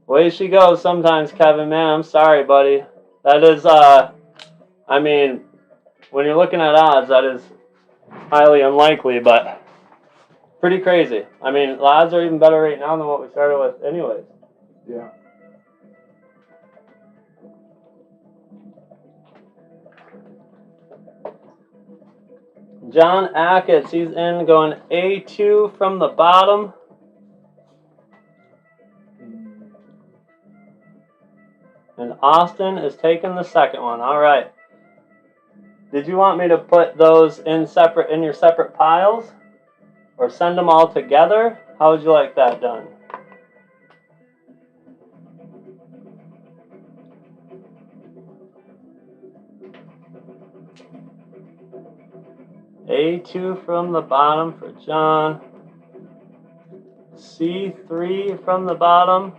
Way she goes sometimes, Kevin, man. I'm sorry, buddy. That is, I mean, when you're looking at odds, that is highly unlikely, but pretty crazy. I mean, the odds are even better right now than what we started with anyways. Yeah. John Ackett's, he's in going A2 from the bottom. And Austin is taking the second one. All right. Did you want me to put those in your separate piles? Or send them all together? How would you like that done? A2 from the bottom for John. C3 from the bottom.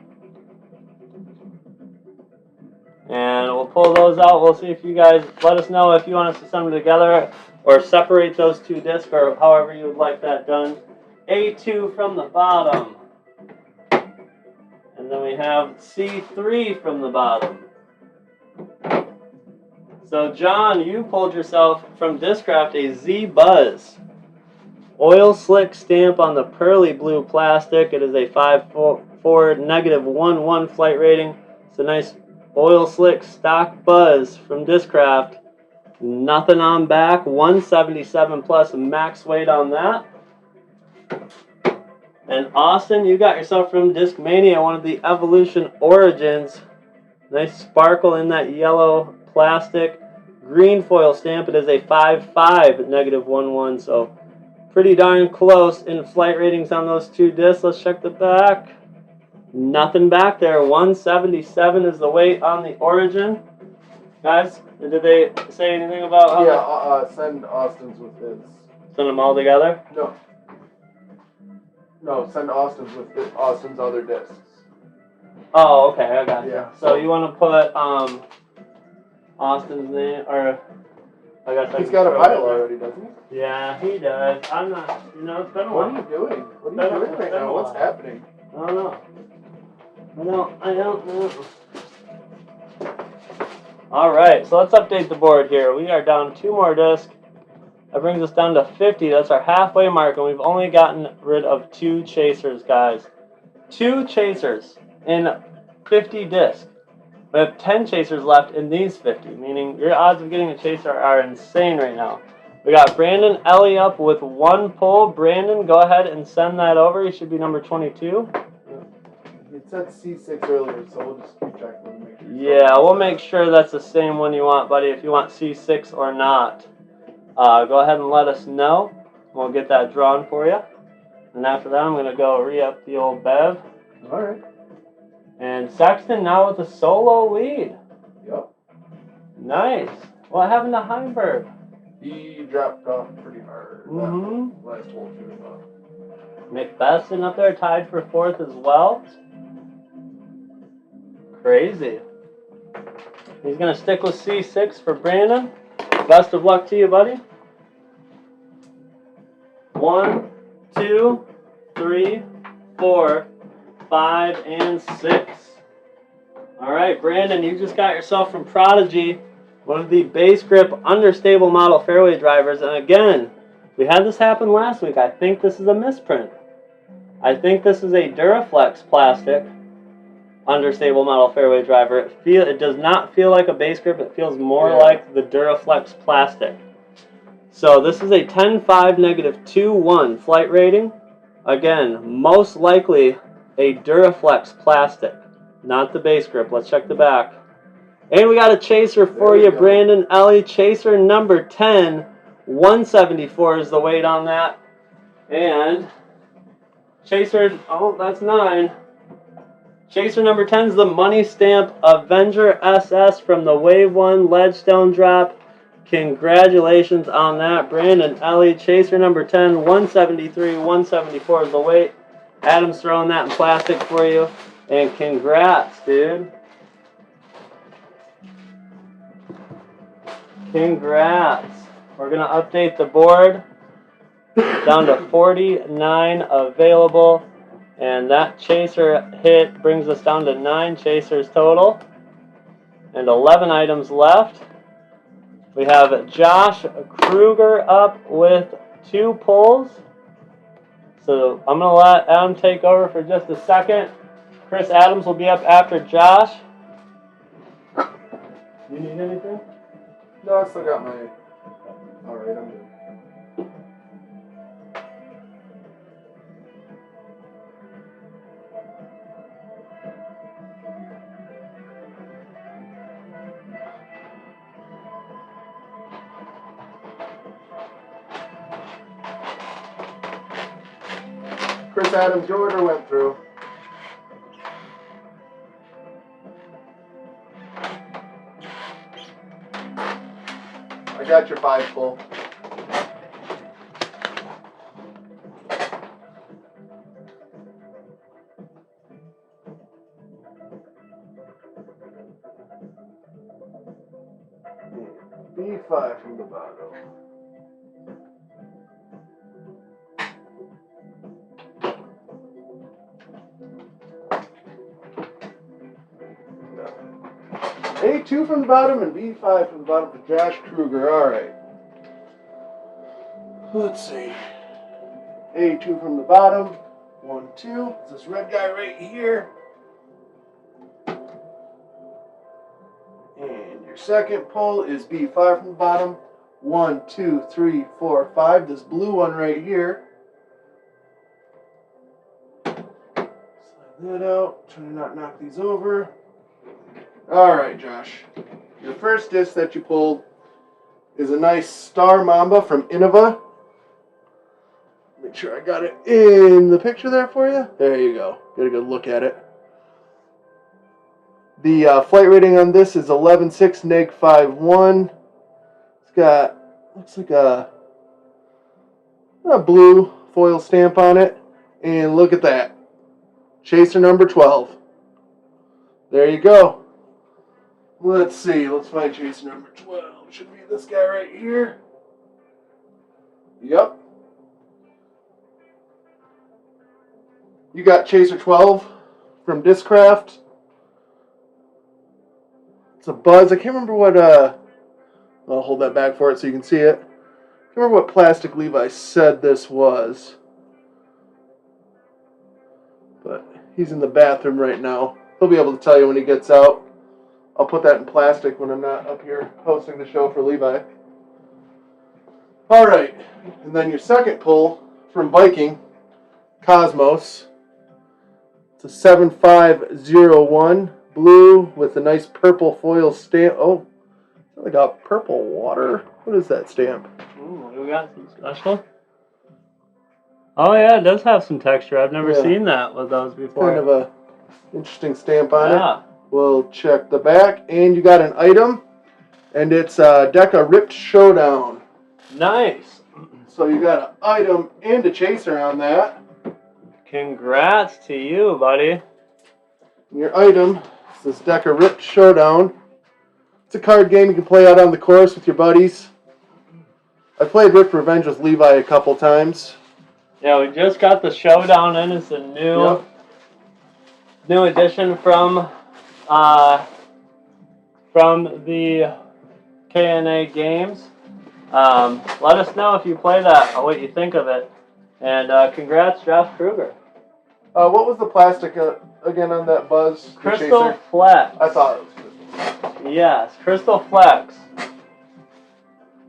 And we'll pull those out. We'll see if you guys, let us know if you want us to send them together or separate those two discs or however you would like that done. A2 from the bottom. And then we have C3 from the bottom. So John, you pulled yourself from Discraft a Z-Buzz. Oil slick stamp on the pearly blue plastic. It is a 5.4 -1.1 flight rating. It's a nice oil slick stock Buzz from Discraft. Nothing on back. 177 plus max weight on that. And Austin, you got yourself from Discmania one of the Evolution Origins. Nice sparkle in that yellow plastic. Green foil stamp. It is a 5.5 -1.1. So pretty darn close in flight ratings on those two discs. Let's check the back. Nothing back there. 177 is the weight on the Origin. Guys, did they say anything about how? Yeah, send Austin's with his. Send them all together? No. No, send Austin's with Austin's other discs. Oh, okay, I got you. Yeah. So you want to put Austin's name, or I guess He's got a pile already, doesn't he? Yeah, he does. I'm not. You know, it's been a while. What are you doing? What are you doing right now? What's happening? I don't know. I don't know. All right, so let's update the board here. We are down 2 more discs. That brings us down to 50. That's our halfway mark, and we've only gotten rid of 2 chasers, guys. 2 chasers in 50 discs. We have 10 chasers left in these 50, meaning your odds of getting a chaser are insane right now. We got Brandon Ellie up with 1 pull. Brandon, go ahead and send that over. He should be number 22. It said C6 earlier, so we'll just keep checking and make sure. Yeah, we'll make sure that's the same one you want, buddy, if you want C6 or not. Go ahead and let us know. We'll get that drawn for you. And after that, I'm going to go re-up the old Bev. All right. And Sexton now with a solo lead. Yep. Nice. What happened to Heimberg? He dropped off pretty hard. Mm-hmm. Last hole too. Macbeth sitting up there tied for 4th as well. Crazy. He's going to stick with C6 for Brandon. Best of luck to you, buddy. 1, 2, 3, 4, 5, and 6. All right, Brandon, you just got yourself from Prodigy, one of the base grip understable model fairway drivers. And again, we had this happen last week. I think this is a misprint. I think this is a Duraflex plastic understable model fairway driver. It does not feel like a base grip. It feels more like the Duraflex plastic. So this is a 10.5 -2.1 flight rating. Again, most likely a Duraflex plastic, not the base grip. Let's check the back. And we got a chaser for you, Brandon Ellie. Chaser number 10. 174 is the weight on that. And chaser, oh, that's 9. Chaser number 10 is the money stamp Avenger SS from the Wave 1 Ledgestone drop. Congratulations on that, Brandon Ellie. Chaser number 10, 173, 174 is the weight. Adam's throwing that in plastic for you. And congrats, dude. Congrats. We're going to update the board down to 49 available. And that chaser hit brings us down to 9 chasers total. And 11 items left. We have Josh Kruger up with 2 pulls. So I'm going to let Adam take over for just a second. Chris Adams will be up after Josh. You need anything? No, I still got my... Alright, I'm good. Chris Adams, your order went through. I got your 5 pull. B5 from the bottom. A2 from the bottom and B5 from the bottom for Josh Kruger. Alright. Let's see. A2 from the bottom. 1, 2. It's this red guy right here. And your second pull is B5 from the bottom. 1, 2, 3, 4, 5. This blue one right here. Slide that out. Try to not knock these over. Alright, Josh. Your first disc that you pulled is a nice Star Mamba from Innova. Make sure I got it in the picture there for you. There you go. Get a good look at it. The flight rating on this is 11.6 -5.1. It's got, looks like a blue foil stamp on it. And look at that. Chaser number 12. There you go. Let's see. Let's find chaser number 12. Should be this guy right here. Yep. You got chaser 12 from Discraft. It's a Buzz. I can't remember what, I'll hold that back for it so you can see it. I can't remember what plastic Levi said this was. But he's in the bathroom right now. He'll be able to tell you when he gets out. I'll put that in plastic when I'm not up here hosting the show for Levi. Alright, and then your second pull from Viking, Cosmos. It's a 7501 blue with a nice purple foil stamp. Oh, I got purple water. What is that stamp? Ooh, we got some special. Oh yeah, it does have some texture. I've never seen that with those before. Kind of a interesting stamp on it. We'll check the back, and you got an item, and it's Deca Ripped Showdown. Nice. So you got an item and a chaser on that. Congrats to you, buddy. Your item is this Deca Ripped Showdown. It's a card game you can play out on the course with your buddies. I played Rip Revenge with Levi a couple times. Yeah, we just got the showdown in. It's a new addition from the K&A games. Let us know if you play that, what you think of it. And congrats, Josh Kruger. What was the plastic again on that Buzz? Crystal Flex. I thought it was Crystal. Yes, Crystal Flex.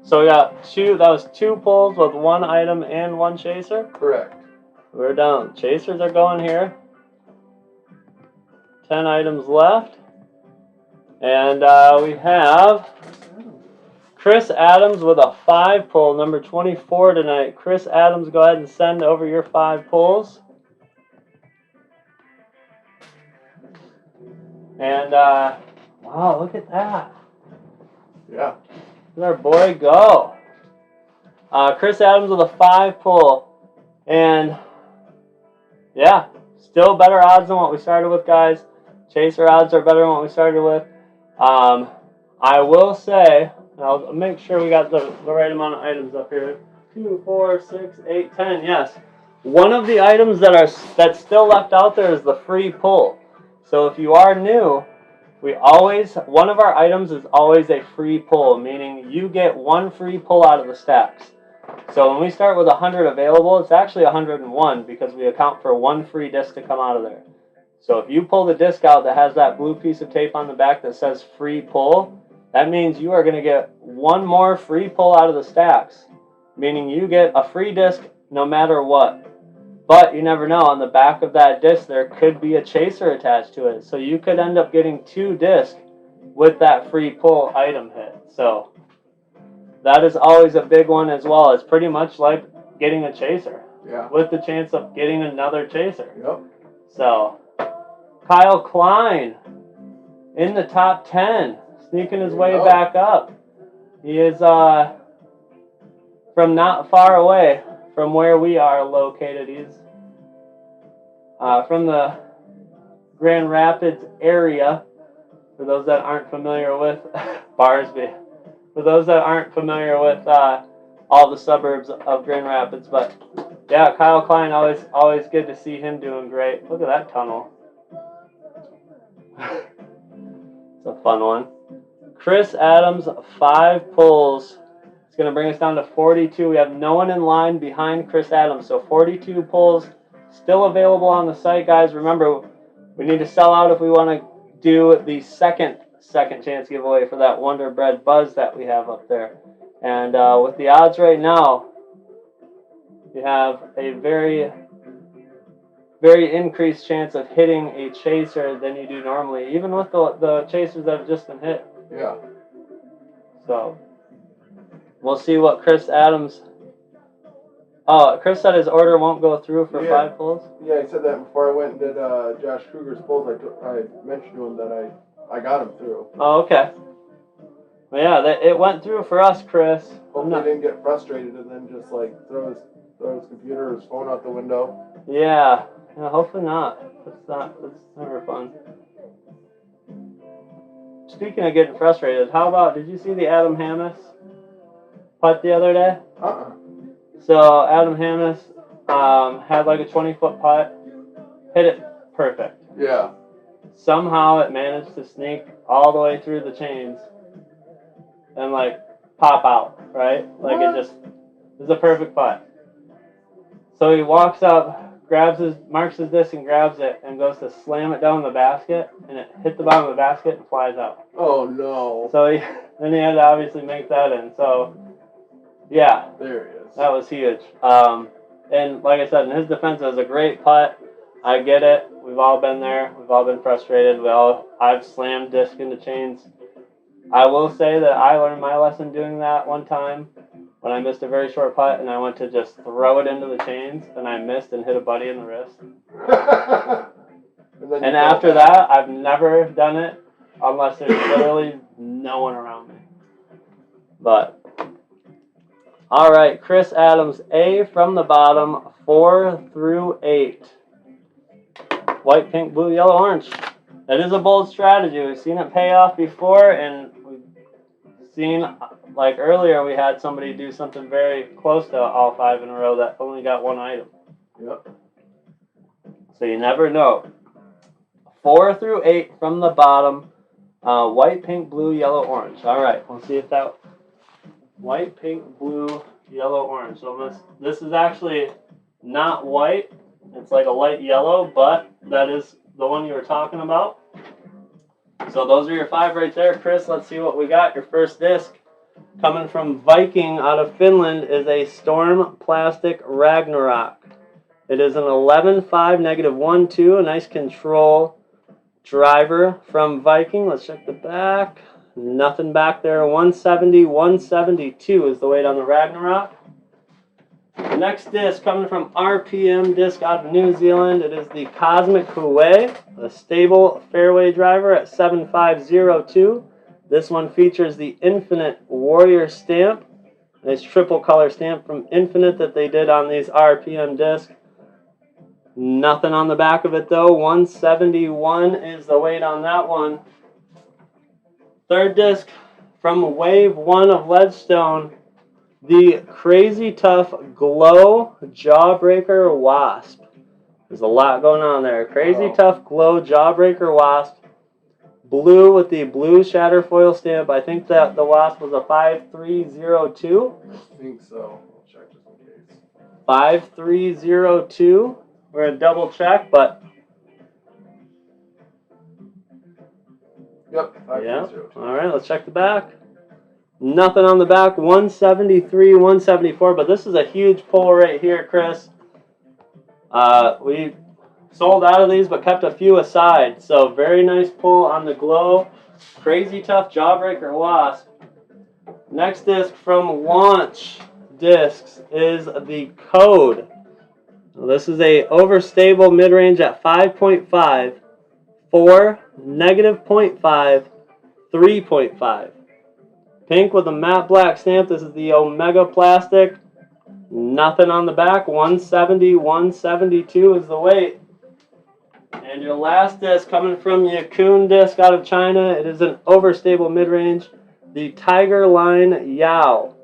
So we got that was 2 pulls with 1 item and 1 chaser? Correct. We're done. Chasers are going here. 10 items left. And we have Chris Adams with a 5 pull, number 24 tonight. Chris Adams, go ahead and send over your 5 pulls. And, wow, look at that. Yeah. Let our boy go. Chris Adams with a 5 pull. And, yeah, still better odds than what we started with, guys. Chaser odds are better than what we started with. I will say, I'll make sure we got the right amount of items up here. 2, 4, 6, 8, 10. Yes. One of the items that's still left out there is the free pull. So if you are new, one of our items is always a free pull, meaning you get 1 free pull out of the stacks. So when we start with 100 available, it's actually 101 because we account for 1 free disc to come out of there. So if you pull the disc out that has that blue piece of tape on the back that says free pull, that means you are going to get 1 more free pull out of the stacks, meaning you get a free disc no matter what. But you never know, on the back of that disc there could be a chaser attached to it. So you could end up getting 2 discs with that free pull item hit. So that is always a big one as well. It's pretty much like getting a chaser. Yeah. With the chance of getting another chaser. Yep. So Kyle Klein in the top 10, sneaking his way back up. He is from not far away from where we are located. He's from the Grand Rapids area, for those that aren't familiar with Barsby. For those that aren't familiar with all the suburbs of Grand Rapids. But yeah, Kyle Klein, always good to see him doing great. Look at that tunnel. It's a fun one. Chris Adams, 5 pulls. It's going to bring us down to 42. We have no one in line behind Chris Adams. So 42 pulls still available on the site, guys. Remember, we need to sell out if we want to do the second chance giveaway for that Wonder Bread Buzz that we have up there. And with the odds right now, you have a very, very increased chance of hitting a chaser than you do normally, even with the chasers that have just been hit. Yeah. So we'll see what Chris Adams. Oh, Chris said his order won't go through for 5 pulls. Yeah, he said that before I went and did Josh Kruger's pulls. I mentioned to him that I got him through. Oh, okay. Well, yeah, it went through for us, Chris. Hopefully he didn't get frustrated and then just like throw his computer or his phone out the window. Yeah, hopefully not. That's never fun. Speaking of getting frustrated, how about, did you see the Adam Hammis putt the other day? So Adam Hammis had like a 20-foot putt, hit it perfect. Yeah. Somehow it managed to sneak all the way through the chains and like pop out, right? Like it was a perfect putt. So he walks up, marks his disc and grabs it and goes to slam it down the basket, and it hit the bottom of the basket and flies out. Oh no. So then he had to obviously make that in. So yeah. There he is. That was huge. And like I said, in his defense, it was a great putt. I get it. We've all been there. We've all been frustrated. I've slammed disc into chains. I will say that I learned my lesson doing that one time when I missed a very short putt and I went to just throw it into the chains and I missed and hit a buddy in the wrist. and after that, I've never done it unless there's literally no one around me. But all right, Chris Adams, A from the bottom, 4 through 8. White, pink, blue, yellow, orange. That is a bold strategy. We've seen it pay off before, and we've seen, like earlier, we had somebody do something very close to all 5 in a row that only got 1 item. Yep. So you never know. 4 through 8 from the bottom. White, pink, blue, yellow, orange. All right, we'll see if that white, pink, blue, yellow, orange. So this is actually not white. It's like a light yellow, but that is the one you were talking about. So those are your 5 right there. Chris, let's see what we got. Your first disc coming from Viking out of Finland is a Storm Plastic Ragnarok. It is an 11.5 -1-2, a nice control driver from Viking. Let's check the back. Nothing back there. 170, 172 is the weight on the Ragnarok. The next disc coming from RPM disc out of New Zealand. It is the Cosmic Huey, a stable fairway driver at 7502. This one features the Infinite Warrior stamp. Nice triple color stamp from Infinite that they did on these RPM discs. Nothing on the back of it though. 171 is the weight on that one. Third disc from Wave 1 of Ledgestone. The Crazy Tough Glow Jawbreaker Wasp. There's a lot going on there. Crazy Tough Glow Jawbreaker Wasp. Blue with the blue Shatterfoil stamp. I think that the Wasp was a 5302. I think so. I'll check just in case. 5302. We're going to double check, but yep, 5302. Yeah. All right, let's check the back. Nothing on the back. 173, 174, but this is a huge pull right here, Chris. We sold out of these, but kept a few aside. So very nice pull on the Glow. Crazy Tough Jawbreaker Wasp. Next disc from Launch Discs is the Code. This is a overstable mid-range at 5.5, 4, -0.5, 3.5. Pink with a matte black stamp. This is the Omega Plastic. Nothing on the back. 170, 172 is the weight. And your last disc coming from Yacun disc out of China. It is an overstable mid-range. The Tiger Line Yao.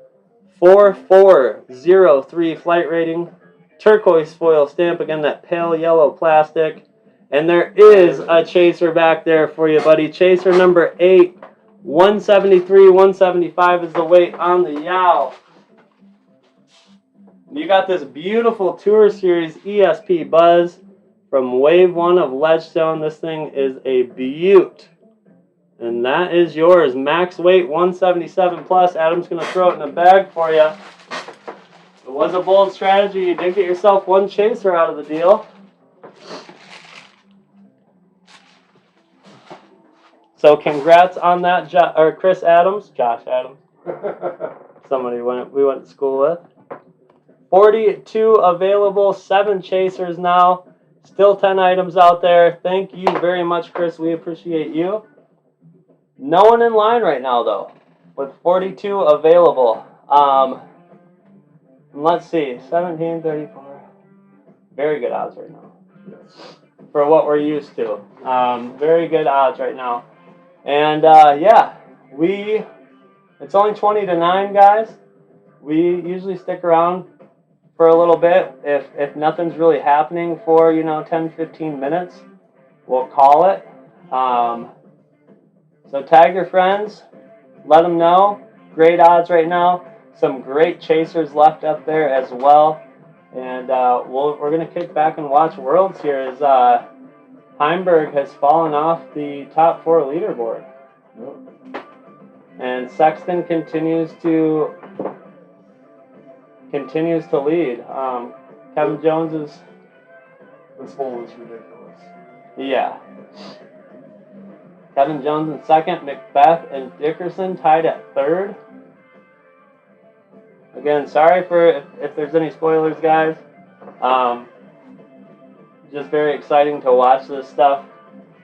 4403 flight rating. Turquoise foil stamp. Again, that pale yellow plastic. And there is a chaser back there for you, buddy. Chaser number 8. 173, 175 is the weight on the Yao. You got this beautiful Tour Series ESP Buzz from Wave 1 of Ledgestone. This thing is a beaut. And that is yours. Max weight 177 plus. Adam's going to throw it in a bag for you. It was a bold strategy. You did get yourself one chaser out of the deal. So congrats on that, Chris Adams. Josh Adams. Somebody we went to school with. 42 available, 7 chasers now. Still 10 items out there. Thank you very much, Chris. We appreciate you. No one in line right now, though, with 42 available. Let's see, 1734. Very good odds right now for what we're used to. Very good odds right now. And yeah, it's only 20 to 9, guys. We usually stick around for a little bit. If nothing's really happening for 10-15 minutes, we'll call it. So tag your friends, let them know. Great odds right now. Some great chasers left up there as well. And we're going to kick back and watch Worlds here as Heimberg has fallen off the top 4 leaderboard. And Sexton continues to lead. Kevin Jones is... This hole is ridiculous. Yeah. Kevin Jones in second. Macbeth and Dickerson tied at third. Again, sorry for if there's any spoilers, guys. Just very exciting to watch this stuff.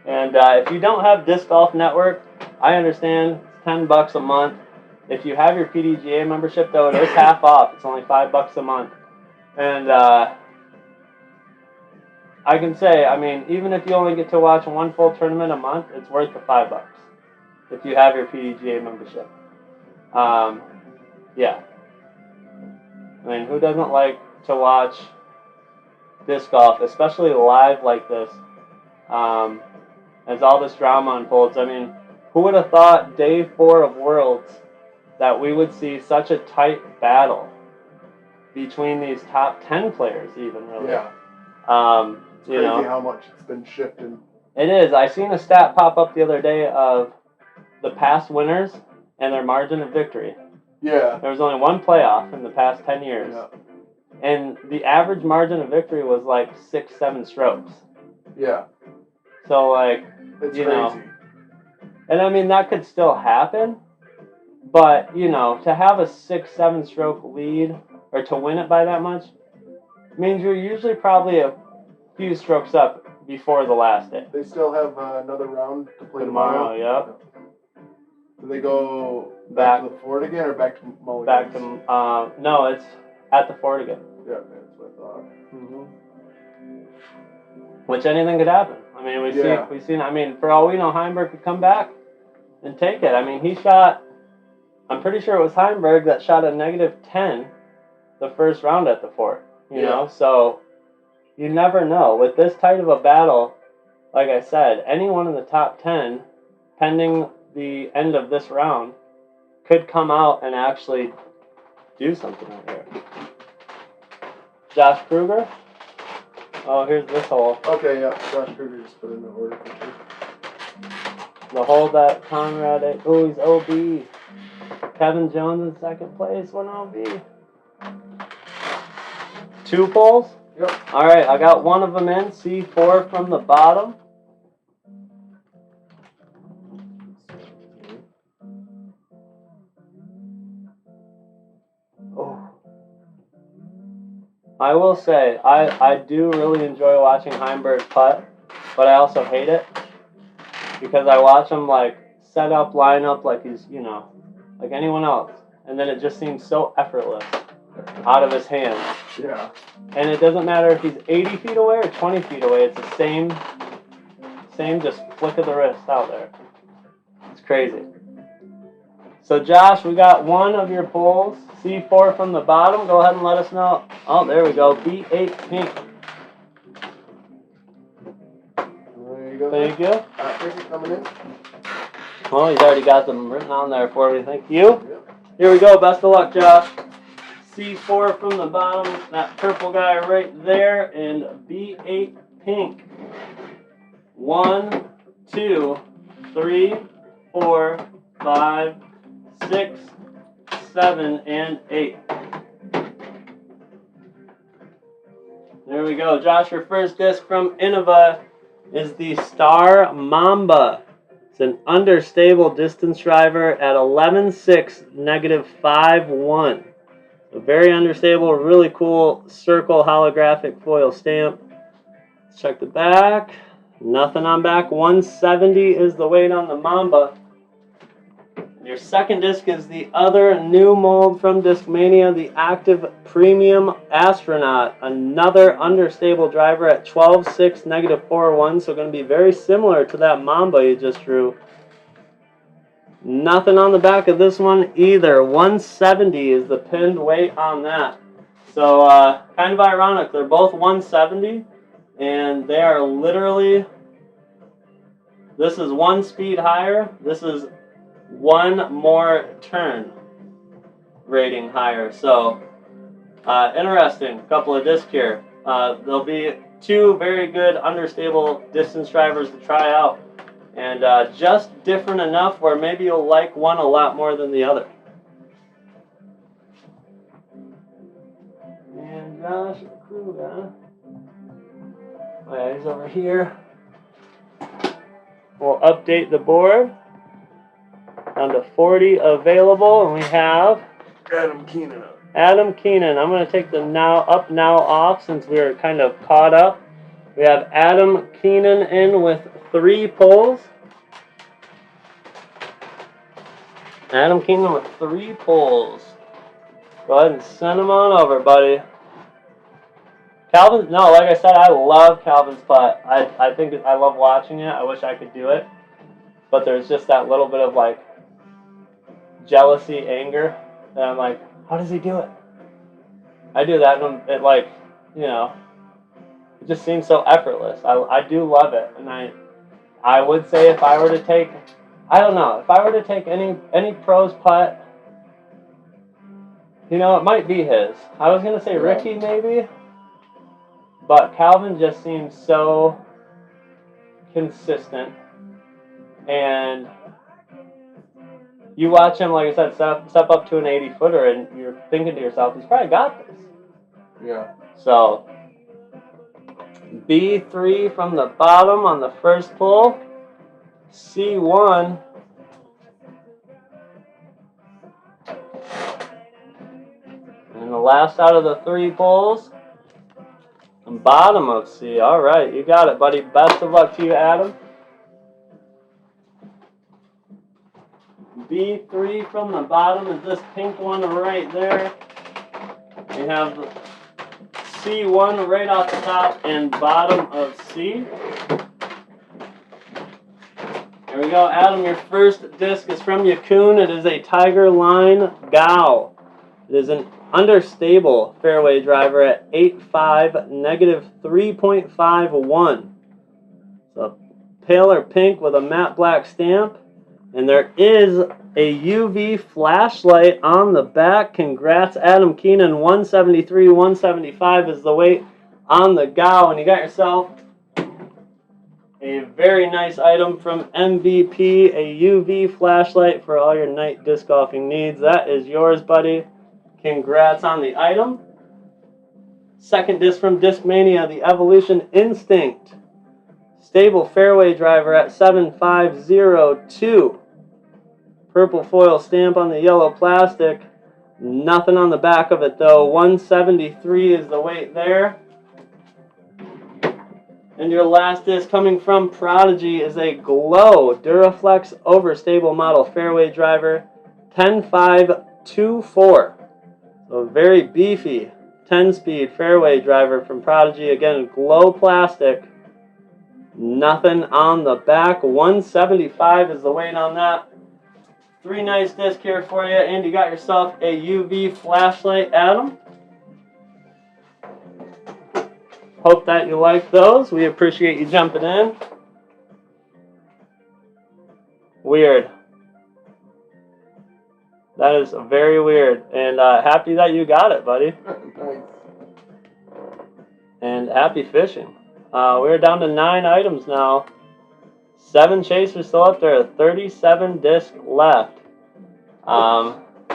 And if you don't have Disc Golf Network, I understand it's $10 a month. If you have your PDGA membership, though, it is half off. It's only $5 a month. And I can say, I mean, even if you only get to watch one full tournament a month, it's worth the $5 if you have your PDGA membership. Yeah. I mean, who doesn't like to watch disc golf, especially live like this, as all this drama unfolds. I mean, who would have thought day 4 of Worlds that we would see such a tight battle between these top 10 players, even really? Yeah. It's you crazy know, how much it's been shifting. it is. I seen a stat pop up the other day of the past winners and their margin of victory. Yeah. There was only one playoff in the past 10 years. Yeah. And the average margin of victory was like 6-7 strokes. Yeah. So, like, It's you crazy. know, and I mean, that could still happen. But, you know, to have a 6-7 stroke lead or to win it by that much means you're usually probably a few strokes up before the last day. They still have another round to play Tomorrow, yep. Do they go back to the fort again or back to Mulligan's? Back to, no, it's at the fort again. Yeah, that's what I thought. Mm-hmm. Which anything could happen. I mean, we've seen. I mean, for all we know, Heimberg could come back and take it. I mean, he shot. I'm pretty sure it was Heimberg that shot a -10 the first round at the fort. You know, so you never know. With this tight of a battle, like I said, anyone in the top 10, pending the end of this round, could come out and actually do something out here. Josh Kruger. Oh, here's this hole. Okay, yeah. Josh Kruger just put in the order for you. The hole that Conrad. Oh, he's OB. Kevin Jones in second place. Went OB. 2 poles? Yep. All right, I got one of them in. C4 from the bottom. Oh. I will say, I do really enjoy watching Heimberg putt, but I also hate it because I watch him like set up, line up like he's, you know, like anyone else, and then it just seems so effortless out of his hands. Yeah. And it doesn't matter if he's 80 feet away or 20 feet away. It's the same just flick of the wrist out there. It's crazy. So Josh, we got one of your poles. C4 from the bottom. Go ahead and let us know. Oh, there we go. B8 pink. There you go. Thank you. Thank you coming in. Well, he's already got them written on there for me. Thank you. Yep. Here we go. Best of luck, Josh. C4 from the bottom. That purple guy right there. And B8 pink. 1, 2, 3, 4, 5, 6, 7, and 8. There we go. Josh, your first disc from Innova is the Star Mamba. It's an understable distance driver at 11.6, -5.1. A very understable, really cool circle holographic foil stamp. Let's check the back. Nothing on back. 170 is the weight on the Mamba. Your second disc is the other new mold from Discmania, the Active Premium Astronaut. Another understable driver at 12.6, -4.1, so going to be very similar to that Mamba you just drew. Nothing on the back of this one either. 170 is the pinned weight on that. So kind of ironic. They're both 170, and they are literally, this is 1 speed higher. This is 1 more turn rating higher. So interesting couple of discs here. There'll be 2 very good understable distance drivers to try out, and just different enough where maybe you'll like one a lot more than the other. And Josh Kruger, oh yeah, he's over here. We'll update the board down to 40 available, and we have Adam Keenan up. Adam Keenan. I'm going to take the now off since we are kind of caught up. We have Adam Keenan in with 3 poles. Adam Keenan with 3 poles. Go ahead and send them on over, buddy. Calvin, no, like I said, I love Calvin's putt. I think I love watching it. I wish I could do it. But there's just that little bit of like jealousy, anger. And I'm like, how does he do it? I do that and it like, you know, It just seems so effortless. I do love it, and I would say if I were to take, I don't know, if I were to take any pro's putt, you know, it might be his. I was gonna say Ricky maybe, but Calvin just seems so consistent, and you watch him, like I said, step up to an 80-footer, and you're thinking to yourself, he's probably got this. Yeah. So, B3 from the bottom on the first pull, C1. And the last out of the 3 pulls, bottom of C. All right, you got it, buddy. Best of luck to you, Adam. B3 from the bottom is this pink one right there. We have the C1 right off the top and bottom of C. Here we go, Adam. Your first disc is from Yaccoon. It is a Tiger Line Gow. It is an understable fairway driver at 8.5, negative 3.51. So paler pink with a matte black stamp. And there is a UV flashlight on the back. Congrats, Adam Keenan. 173, 175 is the weight on the Gow. And you got yourself a very nice item from MVP, a UV flashlight for all your night disc golfing needs. That is yours, buddy. Congrats on the item. Second disc from Discmania, the Evolution Instinct. Stable fairway driver at 7.502. Purple foil stamp on the yellow plastic. Nothing on the back of it though. 173 is the weight there. And your last disc coming from Prodigy is a Glow Duraflex Overstable Model fairway driver. 10.524. So a very beefy 10-speed fairway driver from Prodigy. Again, Glow plastic. Nothing on the back. 175 is the weight on that. 3 nice discs here for you, and you got yourself a UV flashlight, Adam. Hope that you like those. We appreciate you jumping in. Weird. That is very weird, and happy that you got it, buddy. Nice. And happy fishing. We're down to 9 items now. 7 chasers still up there. 37 discs left.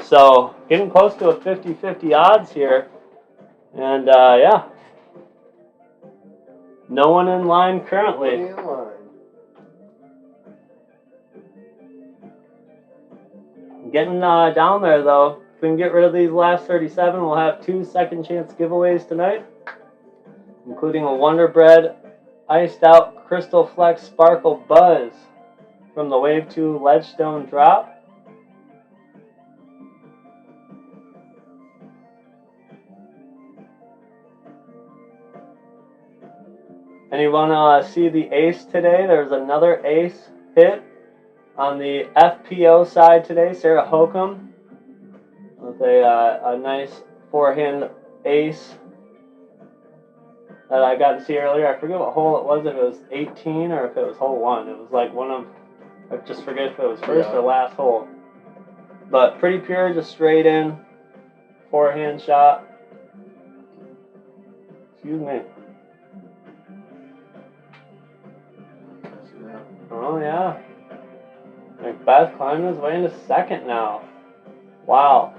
So getting close to a 50-50 odds here. And yeah. No one in line currently. Getting down there though. If we can get rid of these last 37, we'll have 2 second chance giveaways tonight, including a Wonder Bread Iced Out Crystal Flex Sparkle Buzz from the Wave 2 Ledgestone Drop. Anyone see the ace today? There's another ace hit on the FPO side today. Sarah Hokum with a nice forehand ace that I got to see earlier. I forget what hole it was, if it was 18 or if it was hole 1. It was like one of, I just forget if it was first or last hole. But pretty pure, just straight in, forehand shot. Excuse me. Oh yeah. Macbeth climbing his way into second now. Wow.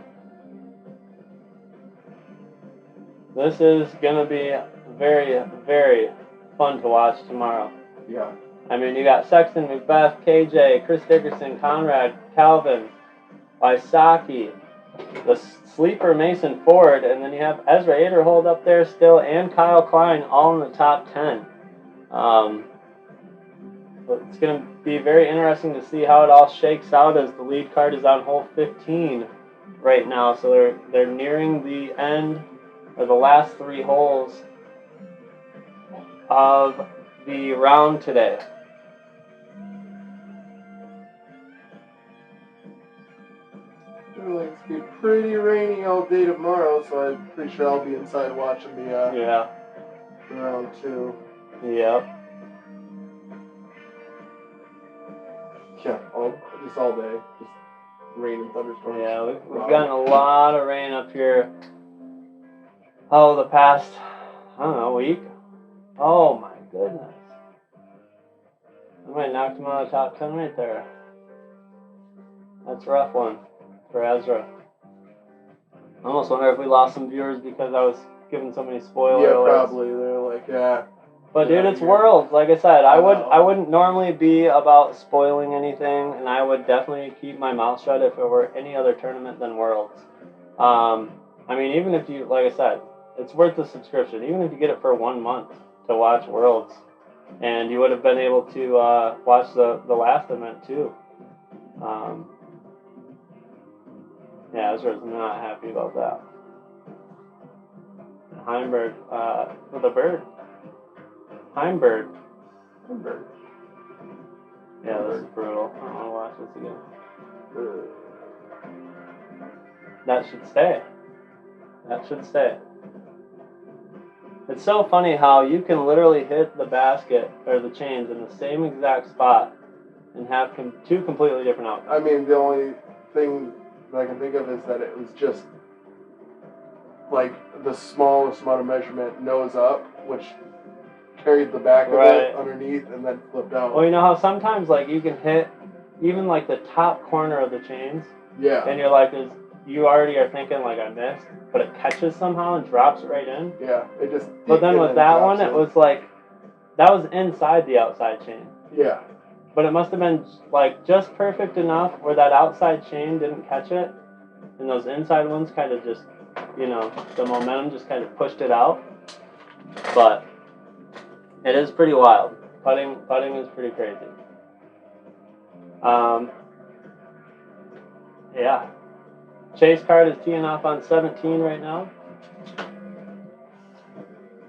This is going to be very, very fun to watch tomorrow. Yeah. I mean, you got Sexton, Macbeth, KJ, Chris Dickerson, Conrad, Calvin, Wysocki, the sleeper Mason Ford, and then you have Ezra Aderhold up there still, and Kyle Klein all in the top 10. It's going to be very interesting to see how it all shakes out, as the lead card is on hole 15 right now. So they're nearing the end, or the last 3 holes of the round today. It's going to be pretty rainy all day tomorrow, so I'm pretty sure I'll be inside watching the around too. Yep. Yeah, just all day. Just rain and thunderstorms. Yeah, we've gotten a lot of rain up here. Oh, the past, I don't know, week? Oh my goodness. I might knock him out of the top 10 right there. That's a rough one for Ezra. I almost wonder if we lost some viewers because I was giving so many spoiler alerts. Yeah, probably. They're like, yeah. But dude, it's Worlds. Like I said, I wouldn't normally be about spoiling anything, and I would definitely keep my mouth shut if it were any other tournament than Worlds. I mean, even if you, like I said, it's worth the subscription. Even if you get it for 1 month to watch Worlds, and you would have been able to watch the last event too. Yeah, Ezra's not happy about that. Heimberg with a bird. Heimberg. Yeah, this is brutal. I don't want to watch this again. That should stay. That should stay. It's so funny how you can literally hit the basket or the chains in the same exact spot and have two completely different outcomes. I mean, the only thing that I can think of is that it was just like the smallest amount of measurement nose up, which carried the back of it underneath and then flipped out. Well, you know how sometimes like you can hit even like the top corner of the chains. Yeah. And you're like, you already are thinking like I missed, but it catches somehow and drops right in. Yeah, it just. But then with that one, it was like that was inside the outside chain. Yeah. But it must have been like just perfect enough where that outside chain didn't catch it, and those inside ones kind of just, you know, the momentum just kind of pushed it out. But it is pretty wild. Putting is pretty crazy. Yeah. Chase card is teeing off on 17 right now.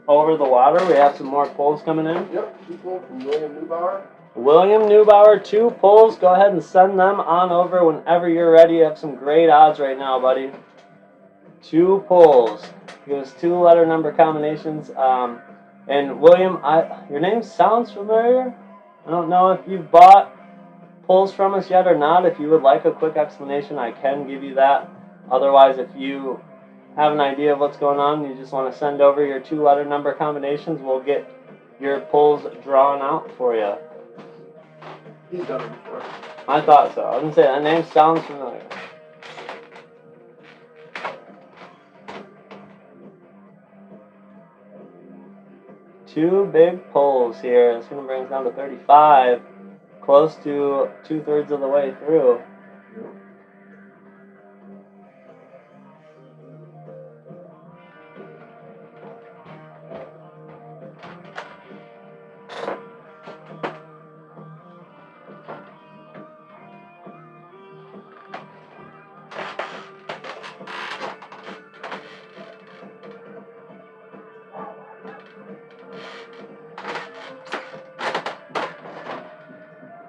Over the water, we have some more pulls coming in. Yep, 2 pulls from William Neubauer. William Neubauer, 2 pulls. Go ahead and send them on over whenever you're ready. You have some great odds right now, buddy. 2 pulls. Give us 2-letter number combinations. And William, your name sounds familiar. I don't know if you've bought pulls from us yet or not. If you would like a quick explanation, I can give you that. Otherwise, if you have an idea of what's going on and you just want to send over your 2-letter number combinations, we'll get your pulls drawn out for you. He's done it before. I thought so. I was going to say, that name sounds familiar. Two big pulls here. This one brings down to 35. Close to 2/3 of the way through.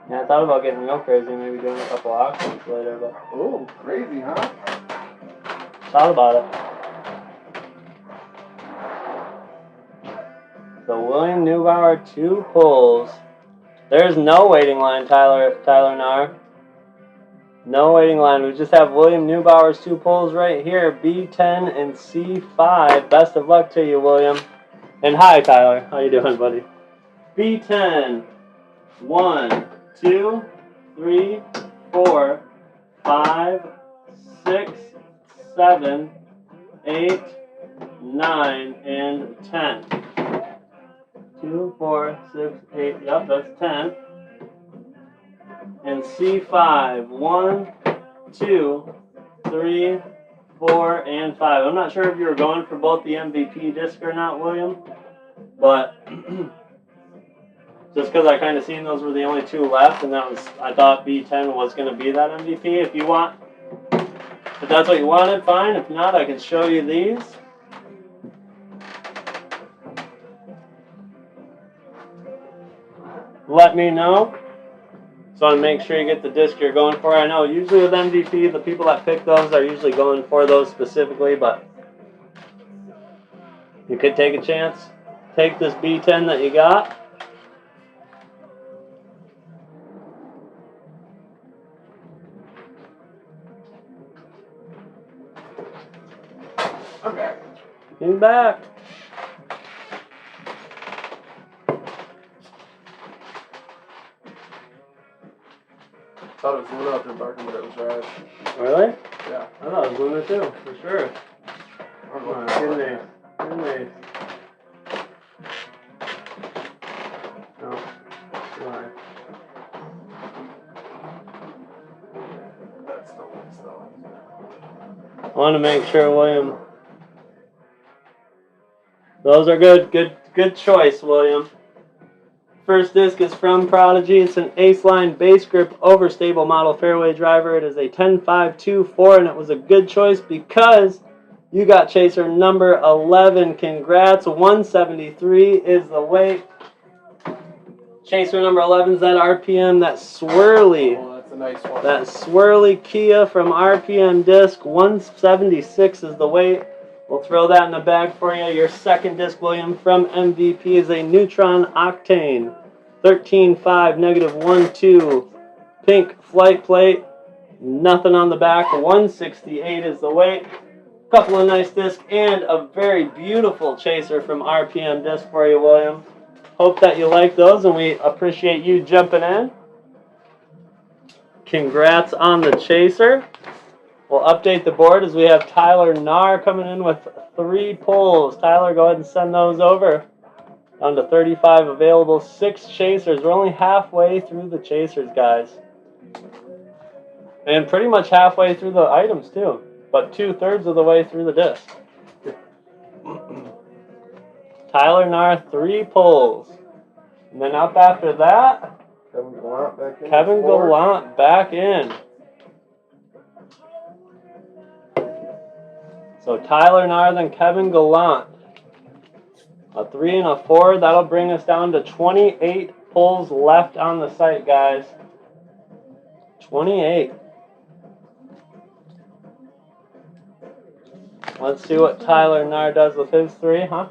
Yeah, I thought about getting real crazy, maybe doing a couple auctions later, but... Oh, crazy, huh? Thought about it. So William Neubauer, 2 pulls. There's no waiting line, Tyler Nar. No waiting line. We just have William Neubauer's 2 pulls right here, B10 and C5. Best of luck to you, William. And hi, Tyler. How you doing, buddy? B10. 1, 2, 3, 4, 5, 6, 7, 8, 9, and 10. 2, 4, 6, 8, yep, that's 10. And C5, 1, 2, 3, 4, and 5. I'm not sure if you were going for both the MVP disc or not, William, but just because I kind of seen those were the only 2 left, and I thought B10 was going to be that MVP. If that's what you wanted, fine. If not, I can show you these. Let me know. So I want to make sure you get the disc you're going for. I know usually with MVP, the people that pick those are usually going for those specifically, but you could take a chance. take this B10 that you got. I'm back. He's back. Thought it was Luna out there barking, but it was Raz. Really? Yeah. I thought it was Luna too, for sure. Come Come on, give me. No. Come on. That's the one, though. I want to make sure, William. Those are good. Good choice, William. First disc is from Prodigy. It's an Ace Line bass grip overstable model fairway driver. It is a 10.524, and it was a good choice because you got chaser number 11. Congrats. 173 is the weight. Chaser number 11 is that RPM, that swirly. Oh, that's a nice one. That swirly Kia from RPM disc. 176 is the weight. We'll throw that in the bag for you. Your second disc, William, from MVP is a Neutron Octane. 13.5, -1.2. Pink flight plate. Nothing on the back. 168 is the weight. Couple of nice discs and a very beautiful chaser from RPM disc for you, William. Hope that you like those, and we appreciate you jumping in. Congrats on the chaser. We'll update the board as we have Tyler Narr coming in with 3 pulls. Tyler, go ahead and send those over. Down to 35 available, 6 chasers. We're only halfway through the chasers, guys. And pretty much halfway through the items, too. But 2/3 of the way through the disc. Tyler Narr, 3 pulls. And then up after that, Kevin Gallant back in. Kevin Gallant back in. So Tyler Narr, then Kevin Gallant. A 3 and a 4. That'll bring us down to 28 pulls left on the site, guys. 28. Let's see what Tyler Narr does with his 3, huh?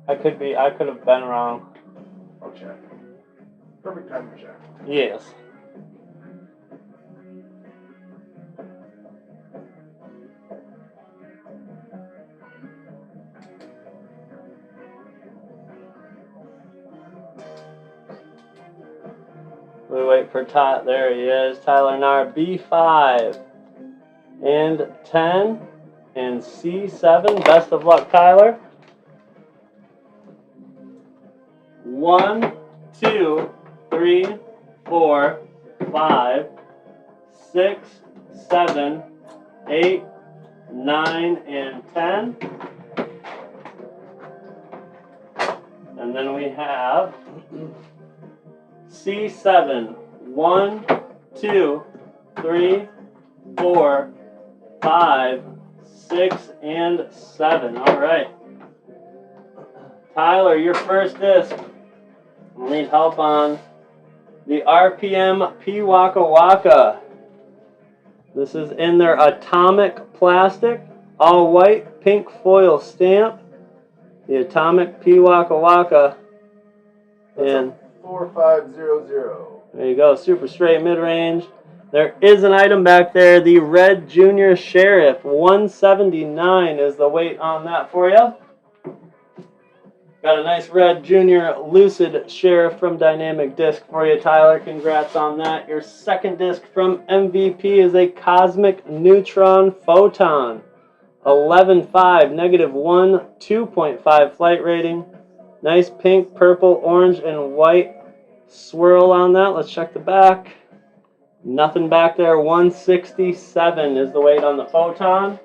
I could have been wrong. I'll check. Perfect time to check. Yes. We wait for Tyler. There he is. Tyler Narr, B5 and 10 and C7. Best of luck, Tyler. 1, 2, 3, 4, 5, 6, 7, 8, 9, and 10. And then we have C7. 1, 2, 3, 4, 5, 6, and 7. All right. Tyler, your first disc. We'll need help on the RPM P Waka Waka. This is in their atomic plastic, all white, pink foil stamp. The atomic P Waka Waka. And 4500. there you go, super straight mid-range. There is an item back there, the Red Junior Sheriff. 179 is the weight on that for you. Got a nice Red Junior Lucid Sheriff from Dynamic Disc for you, Tyler. Congrats on that. Your second disc from MVP is a Cosmic Neutron Photon. 11.5, -1, 2.5 flight rating. Nice pink, purple, orange, and white swirl on that. Let's check the back. Nothing back there. 167 is the weight on the Photon.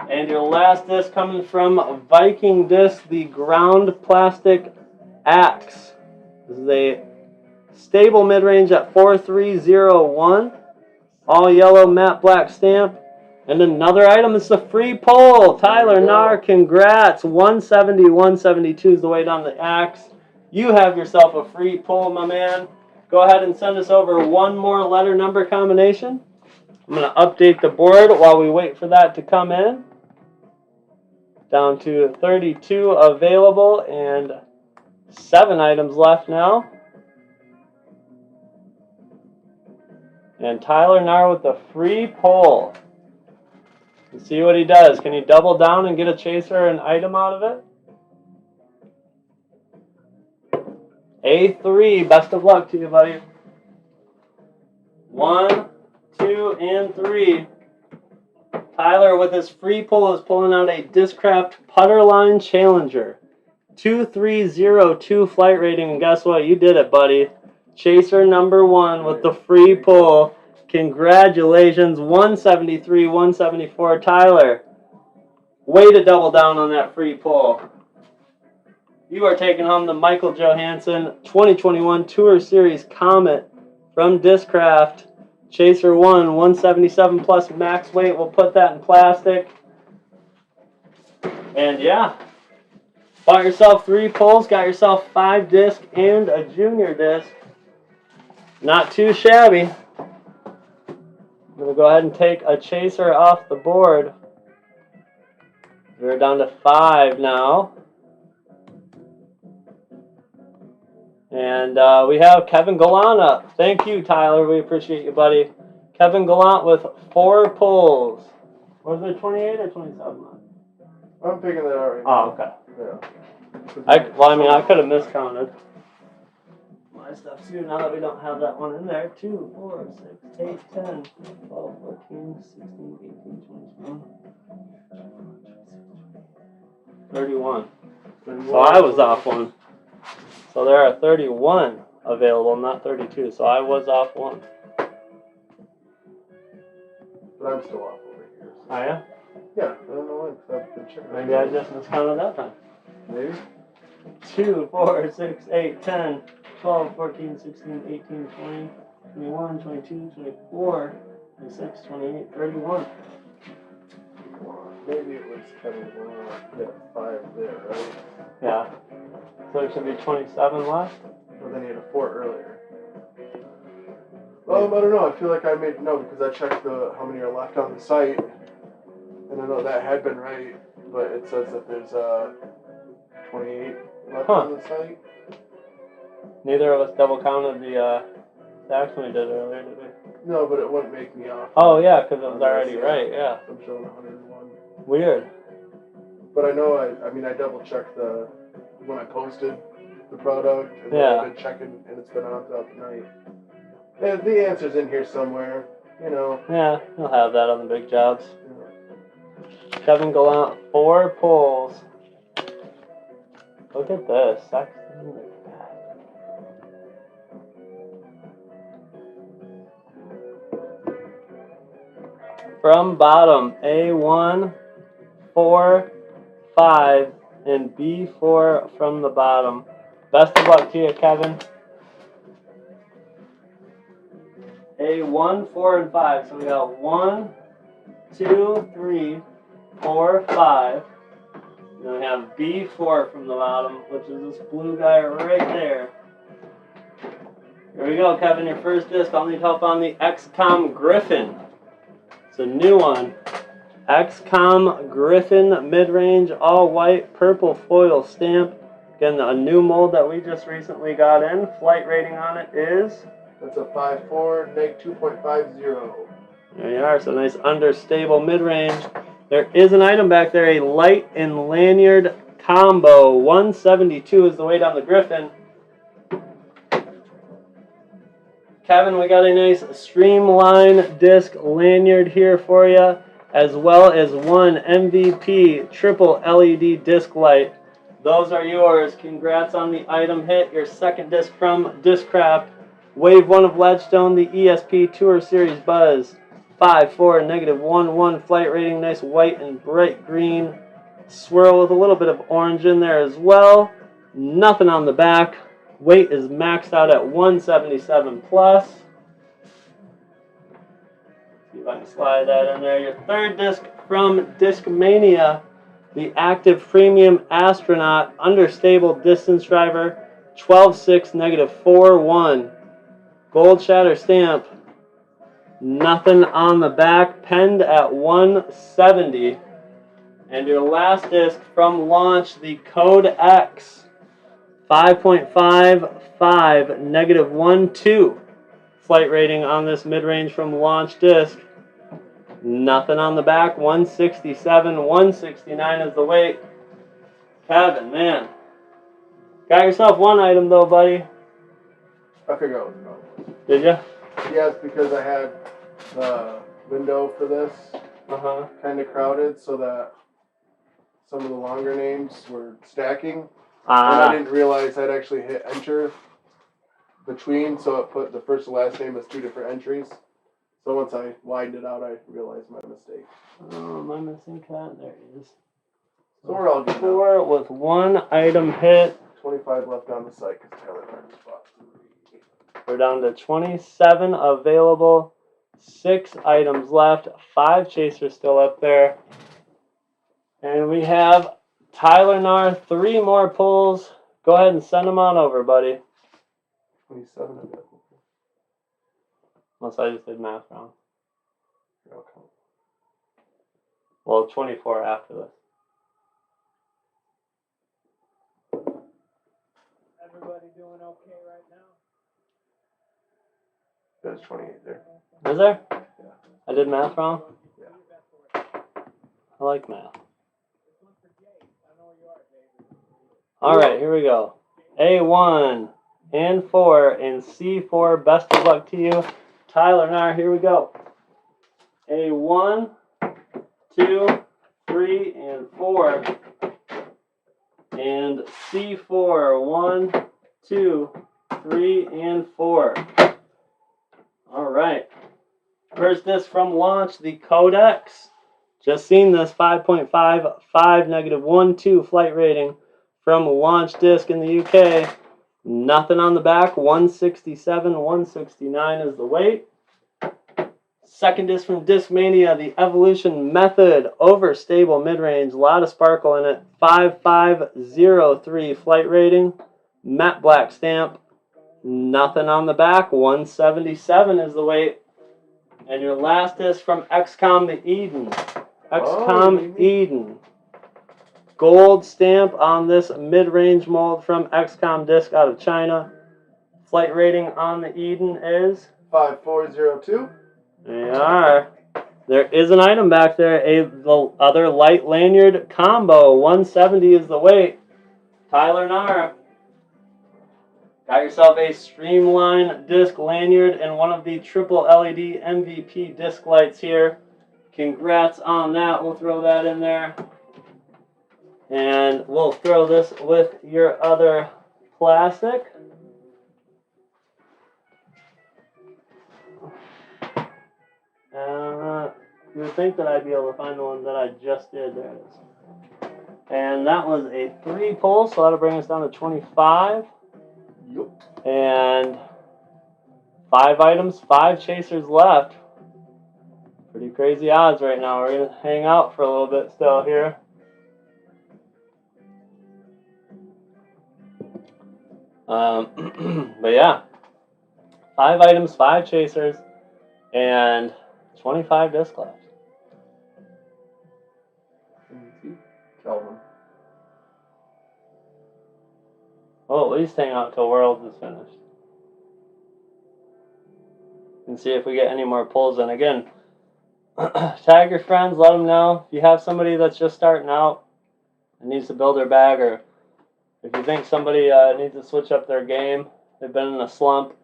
And your last disc coming from Viking Disc, the ground plastic Axe. This is a stable mid-range at 4301. All yellow matte black stamp. And another item is the free pull. Tyler Narr, congrats. 170, 172 is the weight on the Axe. You have yourself a free pull, my man. Go ahead and send us over one more letter number combination. I'm going to update the board while we wait for that to come in. Down to 32 available and 7 items left now. And Tyler Nar with the free pull. Let's see what he does. Can he double down and get a chaser and item out of it? A3, best of luck to you, buddy. 1, 2, and 3. Tyler with his free pull is pulling out a Discraft Putter Line Challenger. 2302 flight rating, and guess what? You did it, buddy. Chaser number 1 with the free pull. Congratulations, 173, 174. Tyler, way to double down on that free pull. You are taking home the Michael Johansson 2021 Tour Series Comet from Discraft. Chaser 1, 177 plus max weight. We'll put that in plastic. And yeah, bought yourself 3 pulls, got yourself 5 disc and a junior disc. Not too shabby. I'm going to go ahead and take a chaser off the board. We're down to 5 now. And we have Kevin Gallant up. Thank you, Tyler. We appreciate you, buddy. Kevin Gallant with 4 pulls. Was it 28 or 27? I'm picking that out right now. Oh, okay. Yeah. I could have miscounted my stuff too, now that we don't have that one in there. 2, 4, 6, 8, 10, 12, 14, 16, 18, 20, 31. So I was off 1. So there are 31 available, not 32. So I was off 1. But I'm still off over here. So. Oh, yeah? Yeah, I don't know when. I've been checking. Maybe I just miscounted that time. Maybe. 2, 4, 6, 8, 10, 12, 14, 16, 18, 20, 21, 22, 24, 26, 28, 31. Maybe it was Kevin Gallant. Yeah, 5 there, right? Yeah. So it should be 27 left? Well, then he had a 4 earlier. I don't know. I feel like I made no because I checked how many are left on the site, and I know that had been right, but it says that there's 28 left on the site. Neither of us double counted the StaXX when we did earlier, did we? No, but it wouldn't make me off. Oh yeah, because it was already right. Yeah. I'm showing 101. Weird. But I know I double checked when I posted the product, and Yeah. I've been checking, and it's been on throughout the night. And the answer's in here somewhere, you know. Yeah, you'll have that on the big jobs. Yeah. Kevin Gallant, 4 pulls. Look at this. From bottom, A1, 4, 5, and B4 from the bottom. Best of luck to you, Kevin. A1, 4, and 5. So we got 1, 2, 3, 4, 5. And then we have B4 from the bottom, which is this blue guy right there. Here we go, Kevin, your first disc. I'll need help on the XCOM Griffin. It's a new one. XCOM Griffin mid-range, all white, purple foil stamp. Again, a new mold that we just recently got in. Flight rating on it is? That's a 5.4, neg 2.50. There you are, so nice understable mid-range. There is an item back there, a light and lanyard combo. 172 is the weight on the Griffin. Kevin, we got a nice Streamline disc lanyard here for you, as well as one MVP triple LED disc light. Those are yours. Congrats on the item hit. Your second disc from Discraft. Wave 1 of Ledgestone, the ESP Tour Series Buzz. 5.4, -1.1 flight rating. Nice white and bright green swirl with a little bit of orange in there as well. Nothing on the back. Weight is maxed out at 177 plus. See if I can slide that in there. Your third disc from Discmania, the Active Premium Astronaut Understable Distance Driver, 12.6, -4.1. Gold shatter stamp. Nothing on the back. Penned at 170. And your last disc from launch, the Code X. 5.55, negative 1.2 flight rating on this mid-range from launch disc. Nothing on the back. 167, 169 is the weight. Kevin, man. Got yourself one item though, buddy. I figured out what the problem was. Did ya? Yes, because I had the window for this kind of crowded so that some of the longer names were stacking. And I didn't realize I'd actually hit enter between, so it put the first and last name as two different entries. So once I widened it out, I realized my mistake. Oh, am I missing cat? There he is. So we're all good now. 4 with 1 item hit. 25 left on the site because Taylor Martin's bought 3. We're down to 27 available. 6 items left. 5 chasers still up there. And we have Tyler Nar, 3 more pulls. Go ahead and send them on over, buddy. 27 of it. Unless I just did math wrong. Okay. Well, 24 after this. Everybody doing okay right now? There's 28 there. Is there? Yeah. I did math wrong? Yeah. I like math. Alright, here we go. A1 and 4 and C4. Best of luck to you. Tyler Nar, here we go. A1, 2, 3, and 4. And C4. 1, 2, 3, and 4. Alright. First disc from launch, the Code X. Just seen this 5.55, negative 1.2 flight rating from launch disc in the UK. Nothing on the back. 167, 169 is the weight. Second disc from Discmania, the Evolution Method, overstable mid-range, a lot of sparkle in it. 5503 flight rating, matte black stamp. Nothing on the back. 177 is the weight. And your last disc from XCOM the Eden. XCOM Eden. Gold stamp on this mid-range mold from XCOM disc out of China. Flight rating on the Eden is 5402. They are. There is an item back there, the other light lanyard combo. 170 is the weight. Tyler Nar. Got yourself a Streamline disc lanyard and one of the triple LED MVP disc lights here. Congrats on that. We'll throw that in there. And we'll throw this with your other plastic. You would think that I'd be able to find the one that I just did. There it is. And that was a 3 pull, so that'll bring us down to 25. Yep. And 5 items, 5 chasers left. Pretty crazy odds right now. We're going to hang out for a little bit still here. But yeah, 5 items, 5 chasers, and 25 disc left. Kelvin. Well, at least hang out till Worlds is finished. And see if we get any more pulls in. Again, tag your friends, let them know. If you have somebody that's just starting out and needs to build their bag, or if you think somebody needs to switch up their game, they've been in a slump,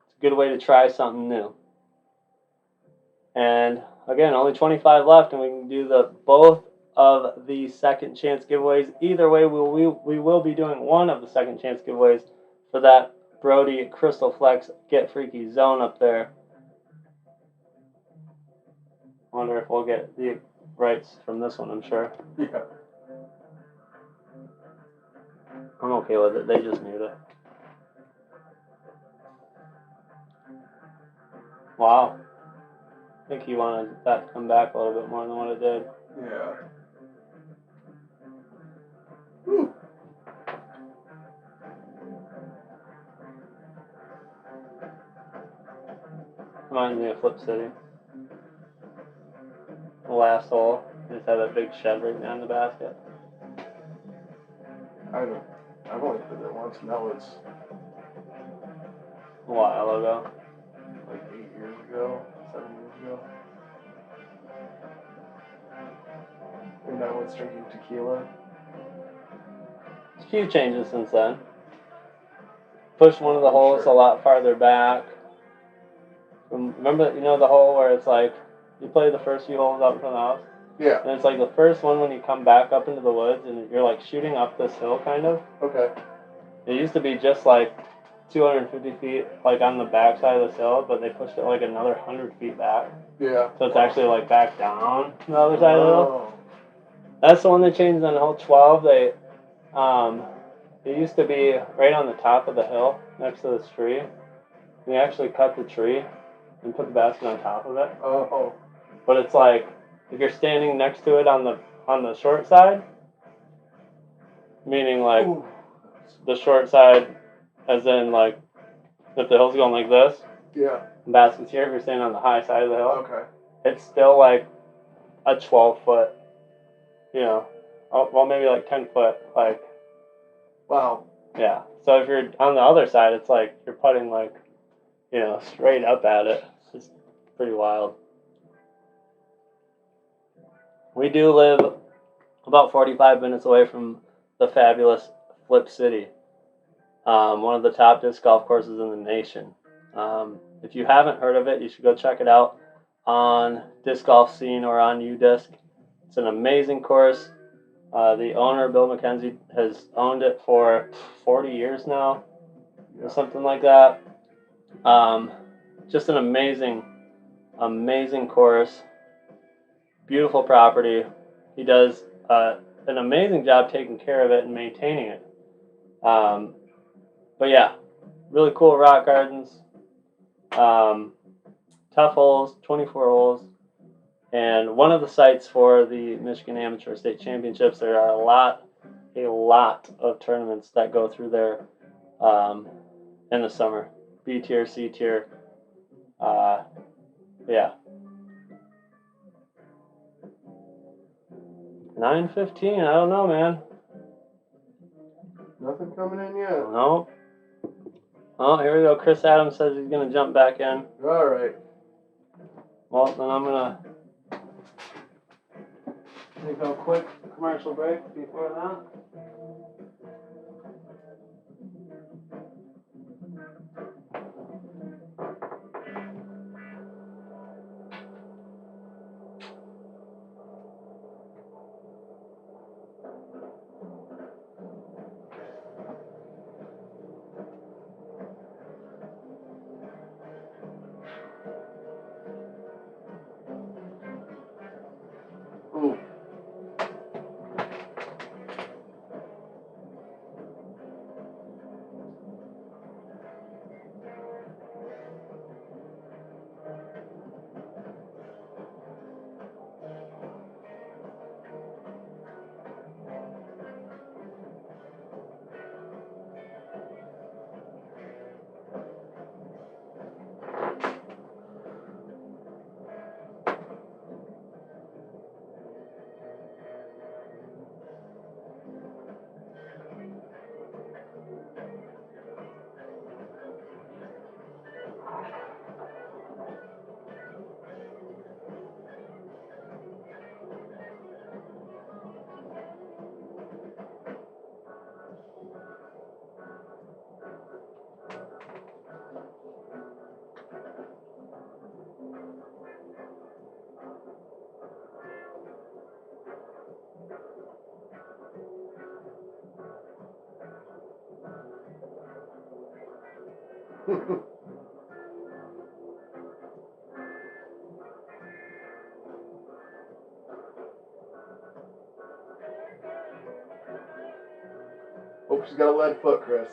it's a good way to try something new. And again, only 25 left, and we can do both of the second chance giveaways. Either way, we will be doing one of the second chance giveaways for that Brody Crystal Flex Get Freaky zone up there. Wonder if we'll get the rights from this one, I'm sure. Yeah. I'm okay with it. They just mute it. Wow. I think he wanted that to come back a little bit more than what it did. Yeah. Whew. Reminds me of Flip City. The last hole. They just have that big shed right behind the basket. I've only played there once, and that was A while ago. like 8 years ago, 7 years ago. And I was drinking tequila. A few changes since then. Pushed one of the I'm holes sure. a lot farther back. Remember, the hole where it's like you play the first few holes up from the house, Yeah. and it's like the first one when you come back up into the woods and you're like shooting up this hill, kind of. Okay. It used to be just like 250 feet, like on the back side of this hill, but they pushed it like another 100 feet back. Yeah. So it's actually like back down the other side of the hill. Oh. That's the one they changed on hole 12. It used to be right on the top of the hill next to this tree. They actually cut the tree and put the basket on top of it. Oh. But it's like if you're standing next to it on the short side, meaning like Ooh. the short side, as in like if the hill's going like this, Yeah. the basket's here. If you're standing on the high side of the hill, Okay. it's still like a 12-foot, well maybe like 10-foot, like. Wow. Yeah. So if you're on the other side, it's like you're putting like, straight up at it. It's pretty wild. We do live about 45 minutes away from the fabulous Flip City, one of the top disc golf courses in the nation. If you haven't heard of it, you should go check it out on Disc Golf Scene or on UDisc. It's an amazing course. The owner, Bill McKenzie, has owned it for 40 years now, or something like that. Just an amazing course. Beautiful property. He does an amazing job taking care of it and maintaining it. But yeah, really cool rock gardens. Tough holes, 24 holes. And one of the sites for the Michigan Amateur State Championships, there are a lot of tournaments that go through there in the summer. B tier, C tier. Yeah. 9:15. I don't know, man. Nothing coming in yet. No. Oh, here we go. Chris Adams says he's gonna jump back in. All right. Well, then I'm gonna take a quick commercial break before that. Ooh. Hope she's got a lead foot, Chris.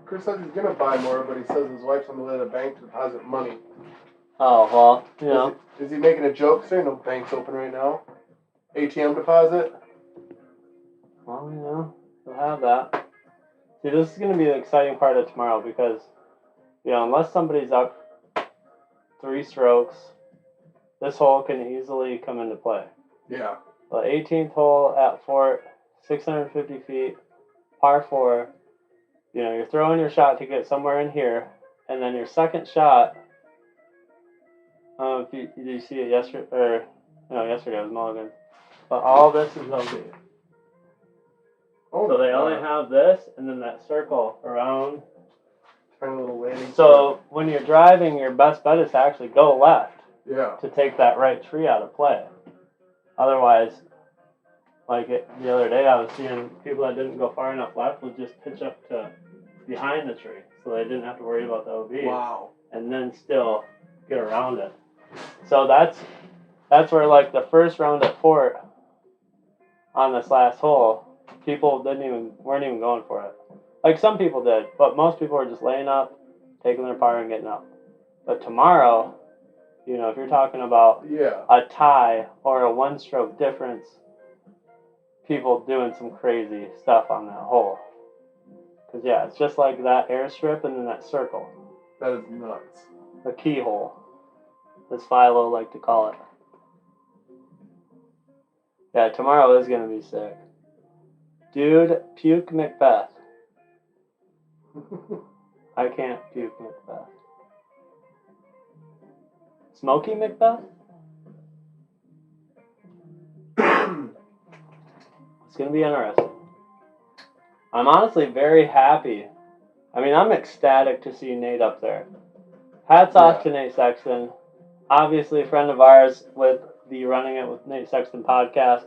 Chris says he's gonna buy more, but he says his wife's on the way to the bank to deposit money. Oh, well, you know. Is he making a joke? Saying no bank's open right now? ATM deposit? Well, you know, he'll have that. See, this is going to be the exciting part of tomorrow because, you know, unless somebody's up 3 strokes, this hole can easily come into play. Yeah. The 18th hole at Fort, 650 feet, par 4. You know, you're throwing your shot to get somewhere in here, and then your second shot. Did you see it yesterday? Or no, yesterday was Mulligan. But all this is OB. Oh, So they only have this, and then that circle around. Tiny little landing. So when you're driving, your best bet is to actually go left. Yeah. To take that right tree out of play. Otherwise, the other day, I was seeing people that didn't go far enough left would just pitch up to behind the tree, so they didn't have to worry about the OB. Wow. And then still get around it. So that's where like the first round at Fort on this last hole, people weren't even going for it. Like some people did, but most people were just laying up, taking their par and getting up. But tomorrow, you know, if you're talking about a tie or a 1-stroke difference, people doing some crazy stuff on that hole. Because, yeah, it's just like that airstrip and then that circle. That is nuts. The keyhole, as Philo like to call it. Yeah, tomorrow is going to be sick. Dude, puke Macbeth. I can't puke Macbeth. Smoky Macbeth? It's going to be interesting. I'm honestly very happy. I mean, I'm ecstatic to see Nate up there. Hats off to Nate Sexton. Obviously a friend of ours with the Running It with Nate Sexton podcast.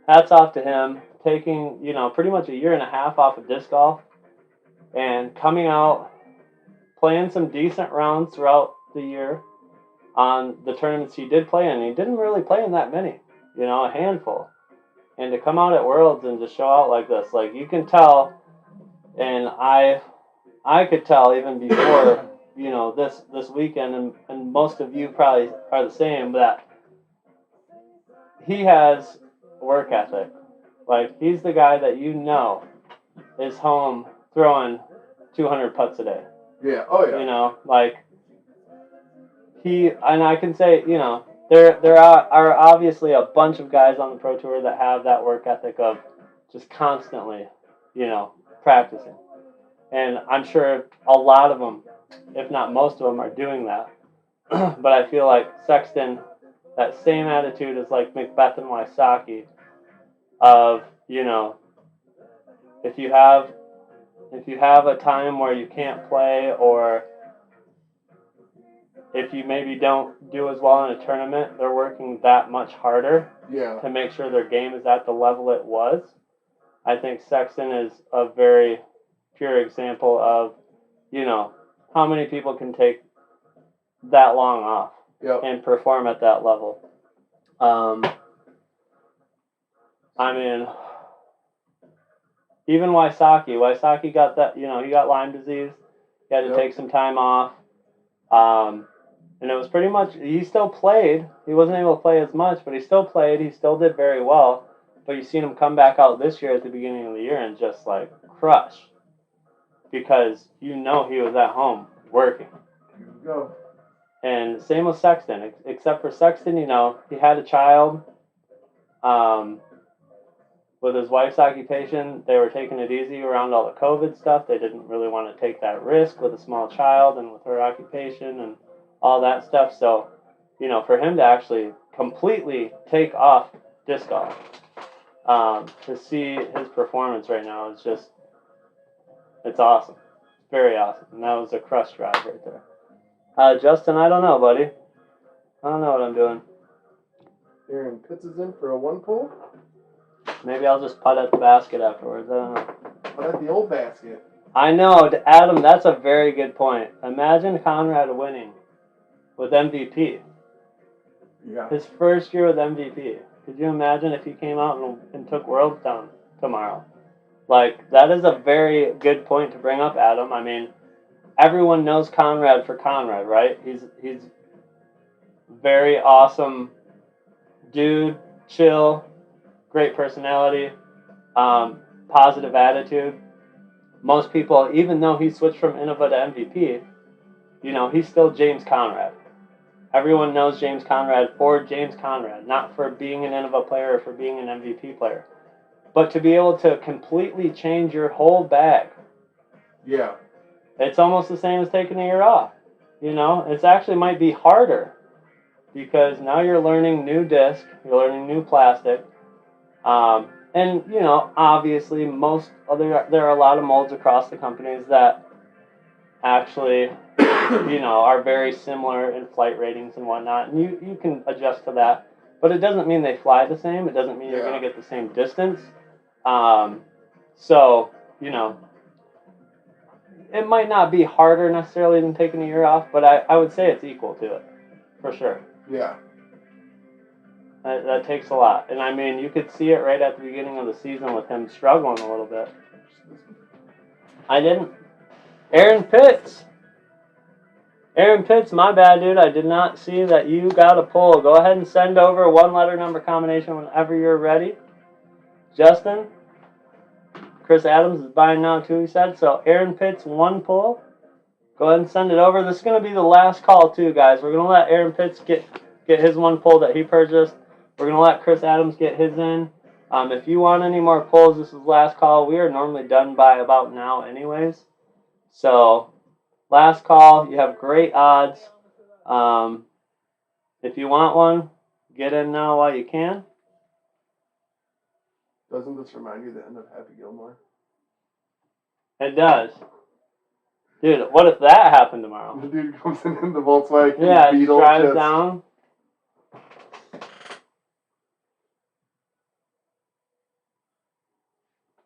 Hats off to him. Taking, you know, pretty much a year and a half off of disc golf. And coming out, playing some decent rounds throughout the year on the tournaments he did play in. He didn't really play in that many, you know, a handful. And to come out at Worlds and just show out like this, like you can tell, and I could tell even before, you know, this weekend, and most of you probably are the same, that he has work ethic. Like, he's the guy that you know is home throwing 200 putts a day. Yeah, oh yeah. You know, like, and I can say, you know, there are obviously a bunch of guys on the Pro Tour that have that work ethic of just constantly, you know, practicing. And I'm sure a lot of them, if not most of them, are doing that. But I feel like Sexton, that same attitude is like Macbeth and Wysocki of, you know, if you have a time where you can't play, or if you maybe don't do as well in a tournament, they're working that much harder to make sure their game is at the level it was. I think Sexton is a very pure example of, you know, how many people can take that long off and perform at that level. I mean, even Wysocki got that, you know, he got Lyme disease. He had to take some time off. And it was pretty much, he still played. He wasn't able to play as much, but he still played. He still did very well. But you've seen him come back out this year at the beginning of the year and just, like, crush. Because you know he was at home working. Here we go. And same with Sexton. Except for Sexton, you know, he had a child. With his wife's occupation, they were taking it easy around all the COVID stuff. They didn't really want to take that risk with a small child and with her occupation and all that stuff. So, you know, for him to actually completely take off disc golf, to see his performance right now is just, it's awesome. It's very awesome. And that was a crush drive right there. Justin, I don't know, buddy. I don't know what I'm doing. Aaron Pitts is in for a 1-pull. Maybe I'll just putt at the basket afterwards. I don't know. Putt at the old basket. I know, Adam, that's a very good point. Imagine Conrad winning with MVP. Yeah. His first year with MVP. Could you imagine if he came out and took Worlds down tomorrow? Like, that is a very good point to bring up, Adam. I mean, everyone knows Conrad for Conrad, right? He's very awesome dude, chill, great personality, positive attitude. Most people, even though he switched from Innova to MVP, you know, he's still James Conrad. Everyone knows James Conrad for James Conrad, not for being an Innova player or for being an MVP player. But to be able to completely change your whole bag, Yeah. it's almost the same as taking a year off. You know, it's actually might be harder because now you're learning new disc, you're learning new plastic, and you know, obviously, there are a lot of molds across the companies that actually, you know, are very similar in flight ratings and whatnot, and you can adjust to that. But it doesn't mean they fly the same. It doesn't mean you're going to get the same distance. So you know, it might not be harder necessarily than taking a year off, but I would say it's equal to it, for sure. Yeah. That takes a lot. And I mean, you could see it right at the beginning of the season with him struggling a little bit. I didn't. Aaron Pitts, my bad, dude. I did not see that you got a pull. Go ahead and send over a one-letter number combination whenever you're ready. Justin, Chris Adams is buying now too, he said. So Aaron Pitts, one pull. Go ahead and send it over. This is going to be the last call too, guys. We're going to let Aaron Pitts get his one pull that he purchased. We're going to let Chris Adams get his in. If you want any more pulls, this is last call. We are normally done by about now anyways. So, last call. You have great odds. If you want one, get in now while you can. Doesn't this remind you of the end of Happy Gilmore? It does. Dude, what if that happened tomorrow? The dude comes in the Volkswagen Yeah, Beetle, drives just down.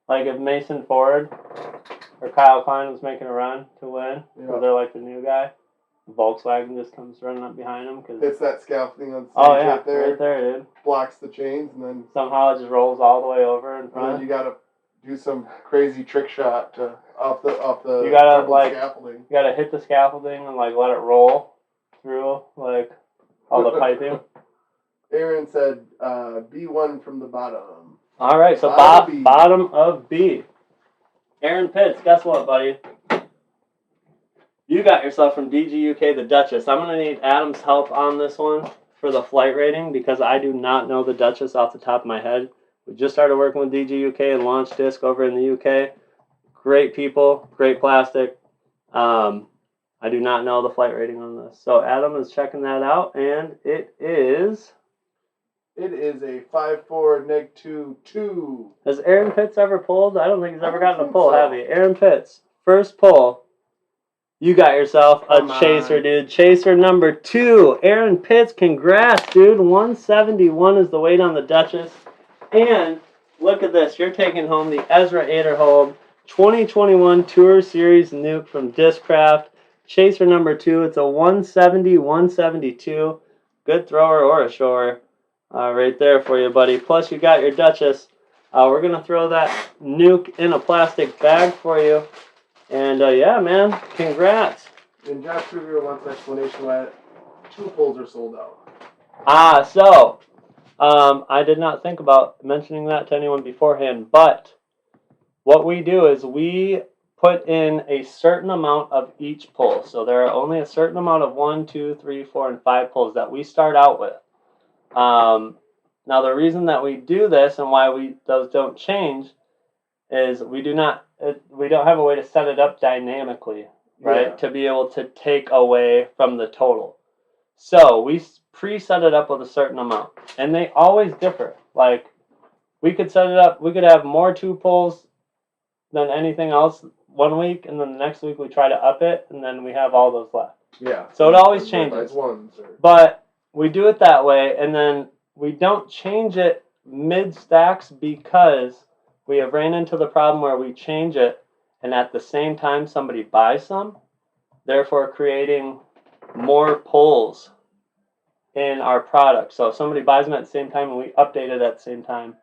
Like if Mason Ford or Kyle Klein was making a run to win, because they're like the new guy, Volkswagen just comes running up behind him. Cause hits that scaffolding on stage right there, dude. blocks the chains, and then Somehow it just rolls all the way over in front. And then you gotta do some crazy trick shot off the You gotta scaffolding. You gotta hit the scaffolding and like let it roll through like all the piping. Aaron said B1 from the bottom. All right, so bottom of B. Aaron Pitts, guess what, buddy? You got yourself from DGUK the Duchess. I'm going to need Adam's help on this one for the flight rating because I do not know the Duchess off the top of my head. We just started working with DGUK and launched disc over in the UK. Great people, great plastic. I do not know the flight rating on this. So Adam is checking that out, and it is... It is a 5.4 -2. Has Aaron Pitts ever pulled? I don't think he's ever gotten a pull, have you? Aaron Pitts, first pull. You got yourself a chaser, dude. Chaser number 2. Aaron Pitts, congrats, dude. 171 is the weight on the Duchess. And look at this. You're taking home the Ezra Aderholm 2021 Tour Series Nuke from Discraft. Chaser number 2. It's a 170, 172. Good thrower or a shower. Right there for you, buddy. Plus, you got your Duchess. We're going to throw that nuke in a plastic bag for you. And, yeah, man, congrats. And Josh Kruger wants an explanation why 2 pulls are sold out. I did not think about mentioning that to anyone beforehand, but what we do is we put in a certain amount of each pull. So there are only a certain amount of 1, 2, 3, 4, and 5 pulls that we start out with. Now the reason that we do this and why those don't change is we don't have a way to set it up dynamically, right? To be able to take away from the total. So we pre-set it up with a certain amount, and they always differ. Like we could set it up, we could have more 2 pulls than anything else one week, and then the next week we try to up it, and then we have all those left. Yeah. So it always changes. But we do it that way, and then we don't change it mid-stacks because we have ran into the problem where we change it, and at the same time somebody buys some, therefore creating more pulls in our product. So if somebody buys them at the same time and we update it at the same time,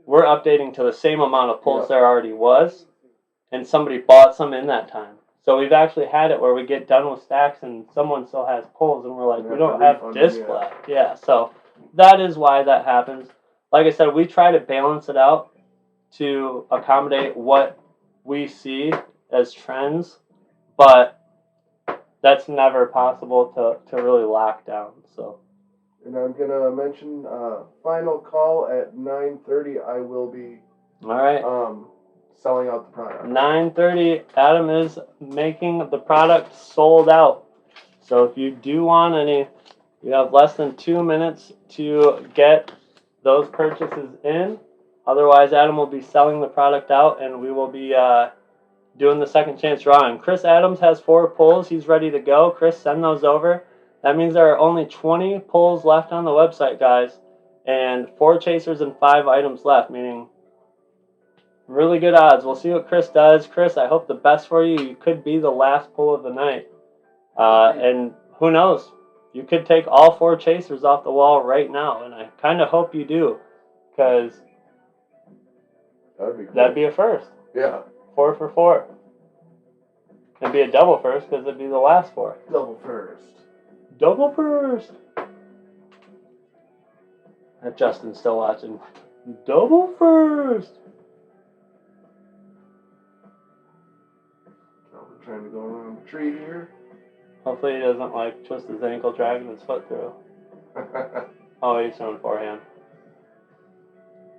we're updating to the same amount of pulls Yep. there already was, and somebody bought some in that time. So we've actually had it where we get done with StaXX and someone still has pulls, and we're like, we don't have disc left. Yeah, so that is why that happens. Like I said, we try to balance it out to accommodate what we see as trends, but that's never possible to really lock down. So. And I'm gonna mention final call at 9:30. I will be All right. selling out the product. 9:30. Adam is making the product sold out. So if you do want any, you have less than 2 minutes to get those purchases in. Otherwise, Adam will be selling the product out, and we will be doing the second chance drawing. Chris Adams has 4 pulls. He's ready to go. Chris, send those over. That means there are only 20 pulls left on the website, guys, and 4 chasers and 5 items left, meaning really good odds. We'll see what Chris does. Chris, I hope the best for you. You could be the last pull of the night. And who knows? You could take all 4 chasers off the wall right now, and I kind of hope you do, because That'd be cool. that'd be a first. Yeah. 4 for 4. It'd be a double first because it'd be the last 4. Double first. Double first. If Justin's still watching. Double first. I'm trying to go around the tree here. Hopefully he doesn't like twist his ankle dragging his foot through. Oh, he's throwing forehand.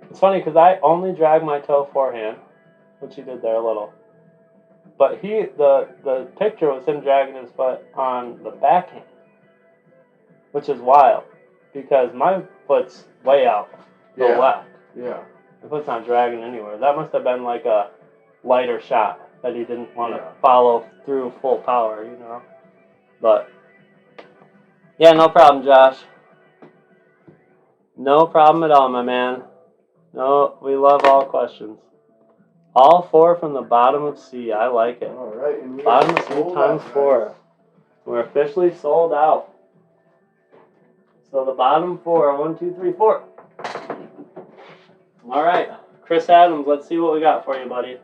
It's funny because I only drag my toe forehand, which he did there a little. But the picture was him dragging his foot on the backhand, which is wild because my foot's way out to the left. Yeah. The foot's not dragging anywhere. That must have been like a lighter shot that he didn't want to follow through full power, you know. But yeah, no problem, Josh. No problem at all, my man. No, we love all questions. All 4 from the bottom of C. I like it. All right. And Bottom of C times 4. We're officially sold out. So the bottom 4, 1, 2, 3, 4. All right, Chris Adams. Let's see what we got for you, buddy.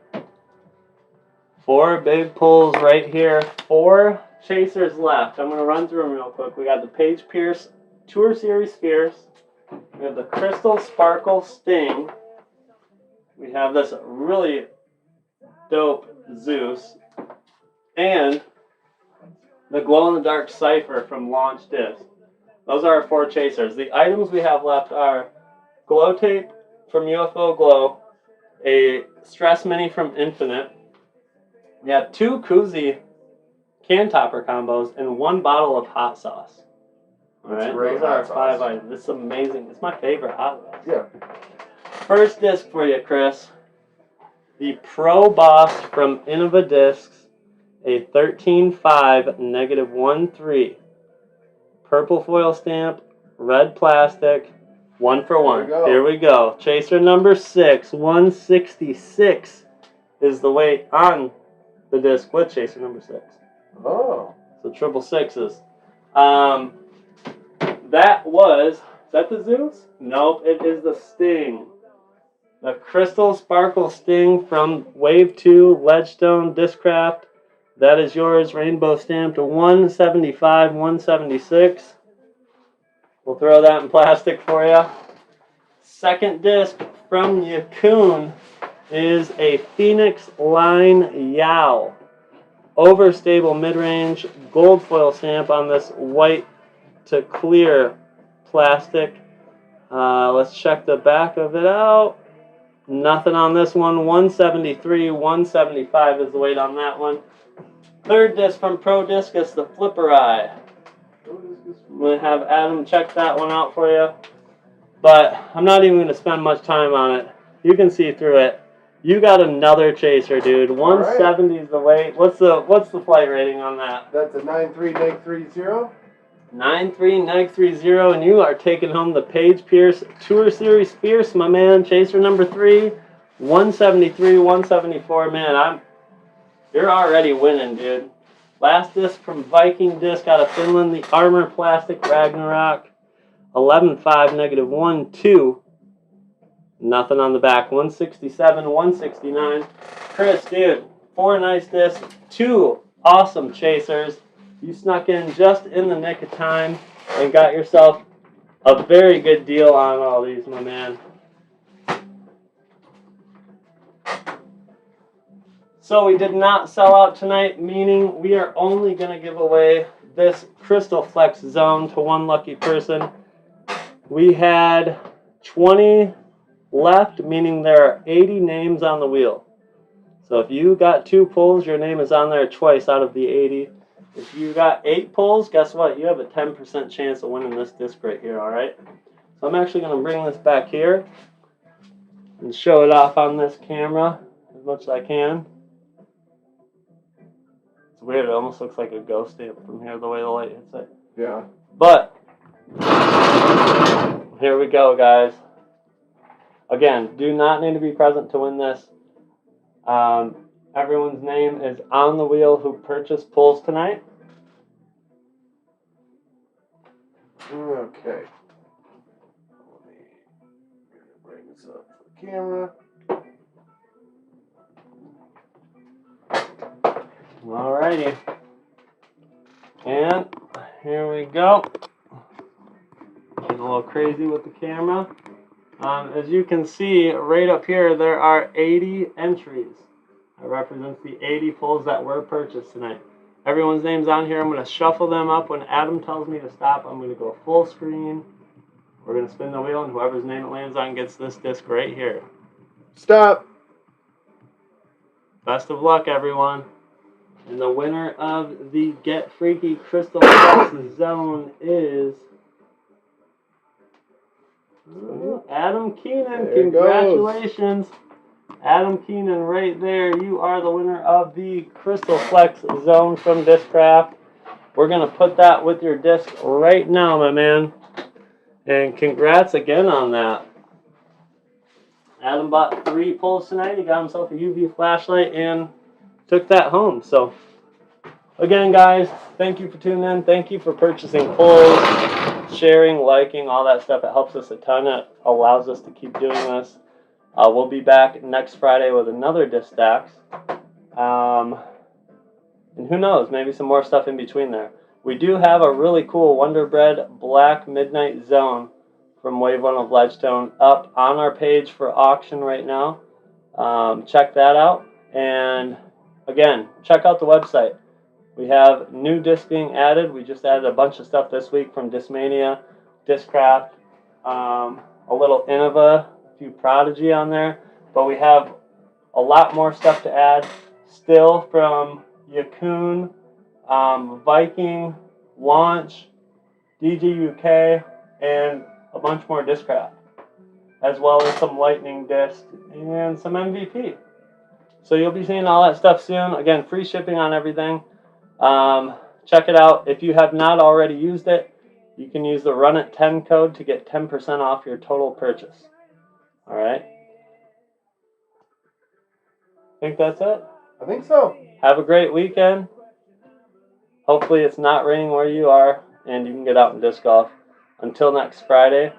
4 big pulls right here. 4 chasers left. I'm gonna run through them real quick. We got the Paige Pierce Tour Series Spheres. We have the Crystal Sparkle Sting. We have this really dope Zeus. And the glow-in-the-dark Cypher from Launch Disc. Those are our 4 chasers. The items we have left are glow tape from UFO Glow, a Stress Mini from Infinite. We have 2 koozie can topper combos and 1 bottle of hot sauce. All right, those are our 5 items. This is amazing. It's my favorite hot sauce. Yeah. First disc for you, Chris. The Pro Boss from Innova Discs, a 13.5 -1.3. Purple foil stamp, red plastic, 1 for 1. Here we go. Chaser number 6, 166 is the weight on the disc with chaser number 6. Oh. So 666s. Is that the Zeus? Nope, it is the Sting. The Crystal Sparkle Sting from Wave 2 Ledgestone Discraft. That is yours, rainbow stamped to 175, 176. We'll throw that in plastic for you. Second disc from Yakun is a Phoenix Line Yow. Overstable mid-range gold foil stamp on this white to clear plastic. Let's check the back of it out. Nothing on this one. 173, 175 is the weight on that one. Third disc from Pro Discus, the Flipper Eye. I'm going to have Adam check that one out for you. But I'm not even going to spend much time on it. You can see through it. You got another chaser, dude. 170 is the weight. What's the flight rating on that? That's a 9.3 neg 30. 9.3 neg 30, and you are taking home the Paige Pierce Tour Series Fierce, my man. Chaser number 3, 173, 174. Man, you're already winning, dude. Last disc from Viking Disc out of Finland, the Armor Plastic Ragnarok, 11.5 -1.2. Nothing on the back. 167, 169. Chris, dude, 4 nice discs, 2 awesome chasers. You snuck in just in the nick of time and got yourself a very good deal on all these, my man. So we did not sell out tonight, meaning we are only going to give away this Crystal Flex Zone to one lucky person. We had 20 left, meaning there are 80 names on the wheel. So if you got 2 pulls, your name is on there twice out of the 80. If you got 8 pulls, guess what? You have a 10% chance of winning this disc right here, alright? So I'm actually going to bring this back here and show it off on this camera as much as I can. It's weird, it almost looks like a ghost stamp from here, the way the light hits it. Yeah. But, here we go, guys. Again, do not need to be present to win this. Everyone's name is on the wheel who purchased pulls tonight. Okay. Let me bring this up for the camera. Alrighty. And here we go. Getting a little crazy with the camera. As you can see, right up here, there are 80 entries. That represents the 80 pulls that were purchased tonight. Everyone's name's on here. I'm going to shuffle them up. When Adam tells me to stop, I'm going to go full screen. We're going to spin the wheel, and whoever's name it lands on gets this disc right here. Stop. Best of luck, everyone. And the winner of the Get Freaky Crystal Flex Zone is Adam Keenan. There it Congratulations. Adam Keenan right there. You are the winner of the Crystal Flex Zone from Discraft. We're going to put that with your disc right now, my man. And congrats again on that. Adam bought 3 pulls tonight. He got himself a UV flashlight and took that home. So, again, guys, thank you for tuning in. Thank you for purchasing pulls, sharing, liking, all that stuff. It helps us a ton. It allows us to keep doing this. We'll be back next Friday with another disc stacks. And who knows, maybe some more stuff in between there. We do have a really cool Wonder Bread Black Midnight Zone from Wave 1 of Ledgestone up on our page for auction right now. Check that out. And again, check out the website. We have new discs being added. We just added a bunch of stuff this week from Discmania, Discraft, a little Innova, a few Prodigy on there. But we have a lot more stuff to add still from Yakun, Viking, Launch, DJUK, and a bunch more Discraft, as well as some Lightning discs and some MVP. So you'll be seeing all that stuff soon. Again, free shipping on everything. Check it out. If you have not already used it, you can use the Run It 10 code to get 10% off your total purchase. All right. Think that's it? I think so. Have a great weekend. Hopefully it's not raining where you are and you can get out and disc golf. Until next Friday,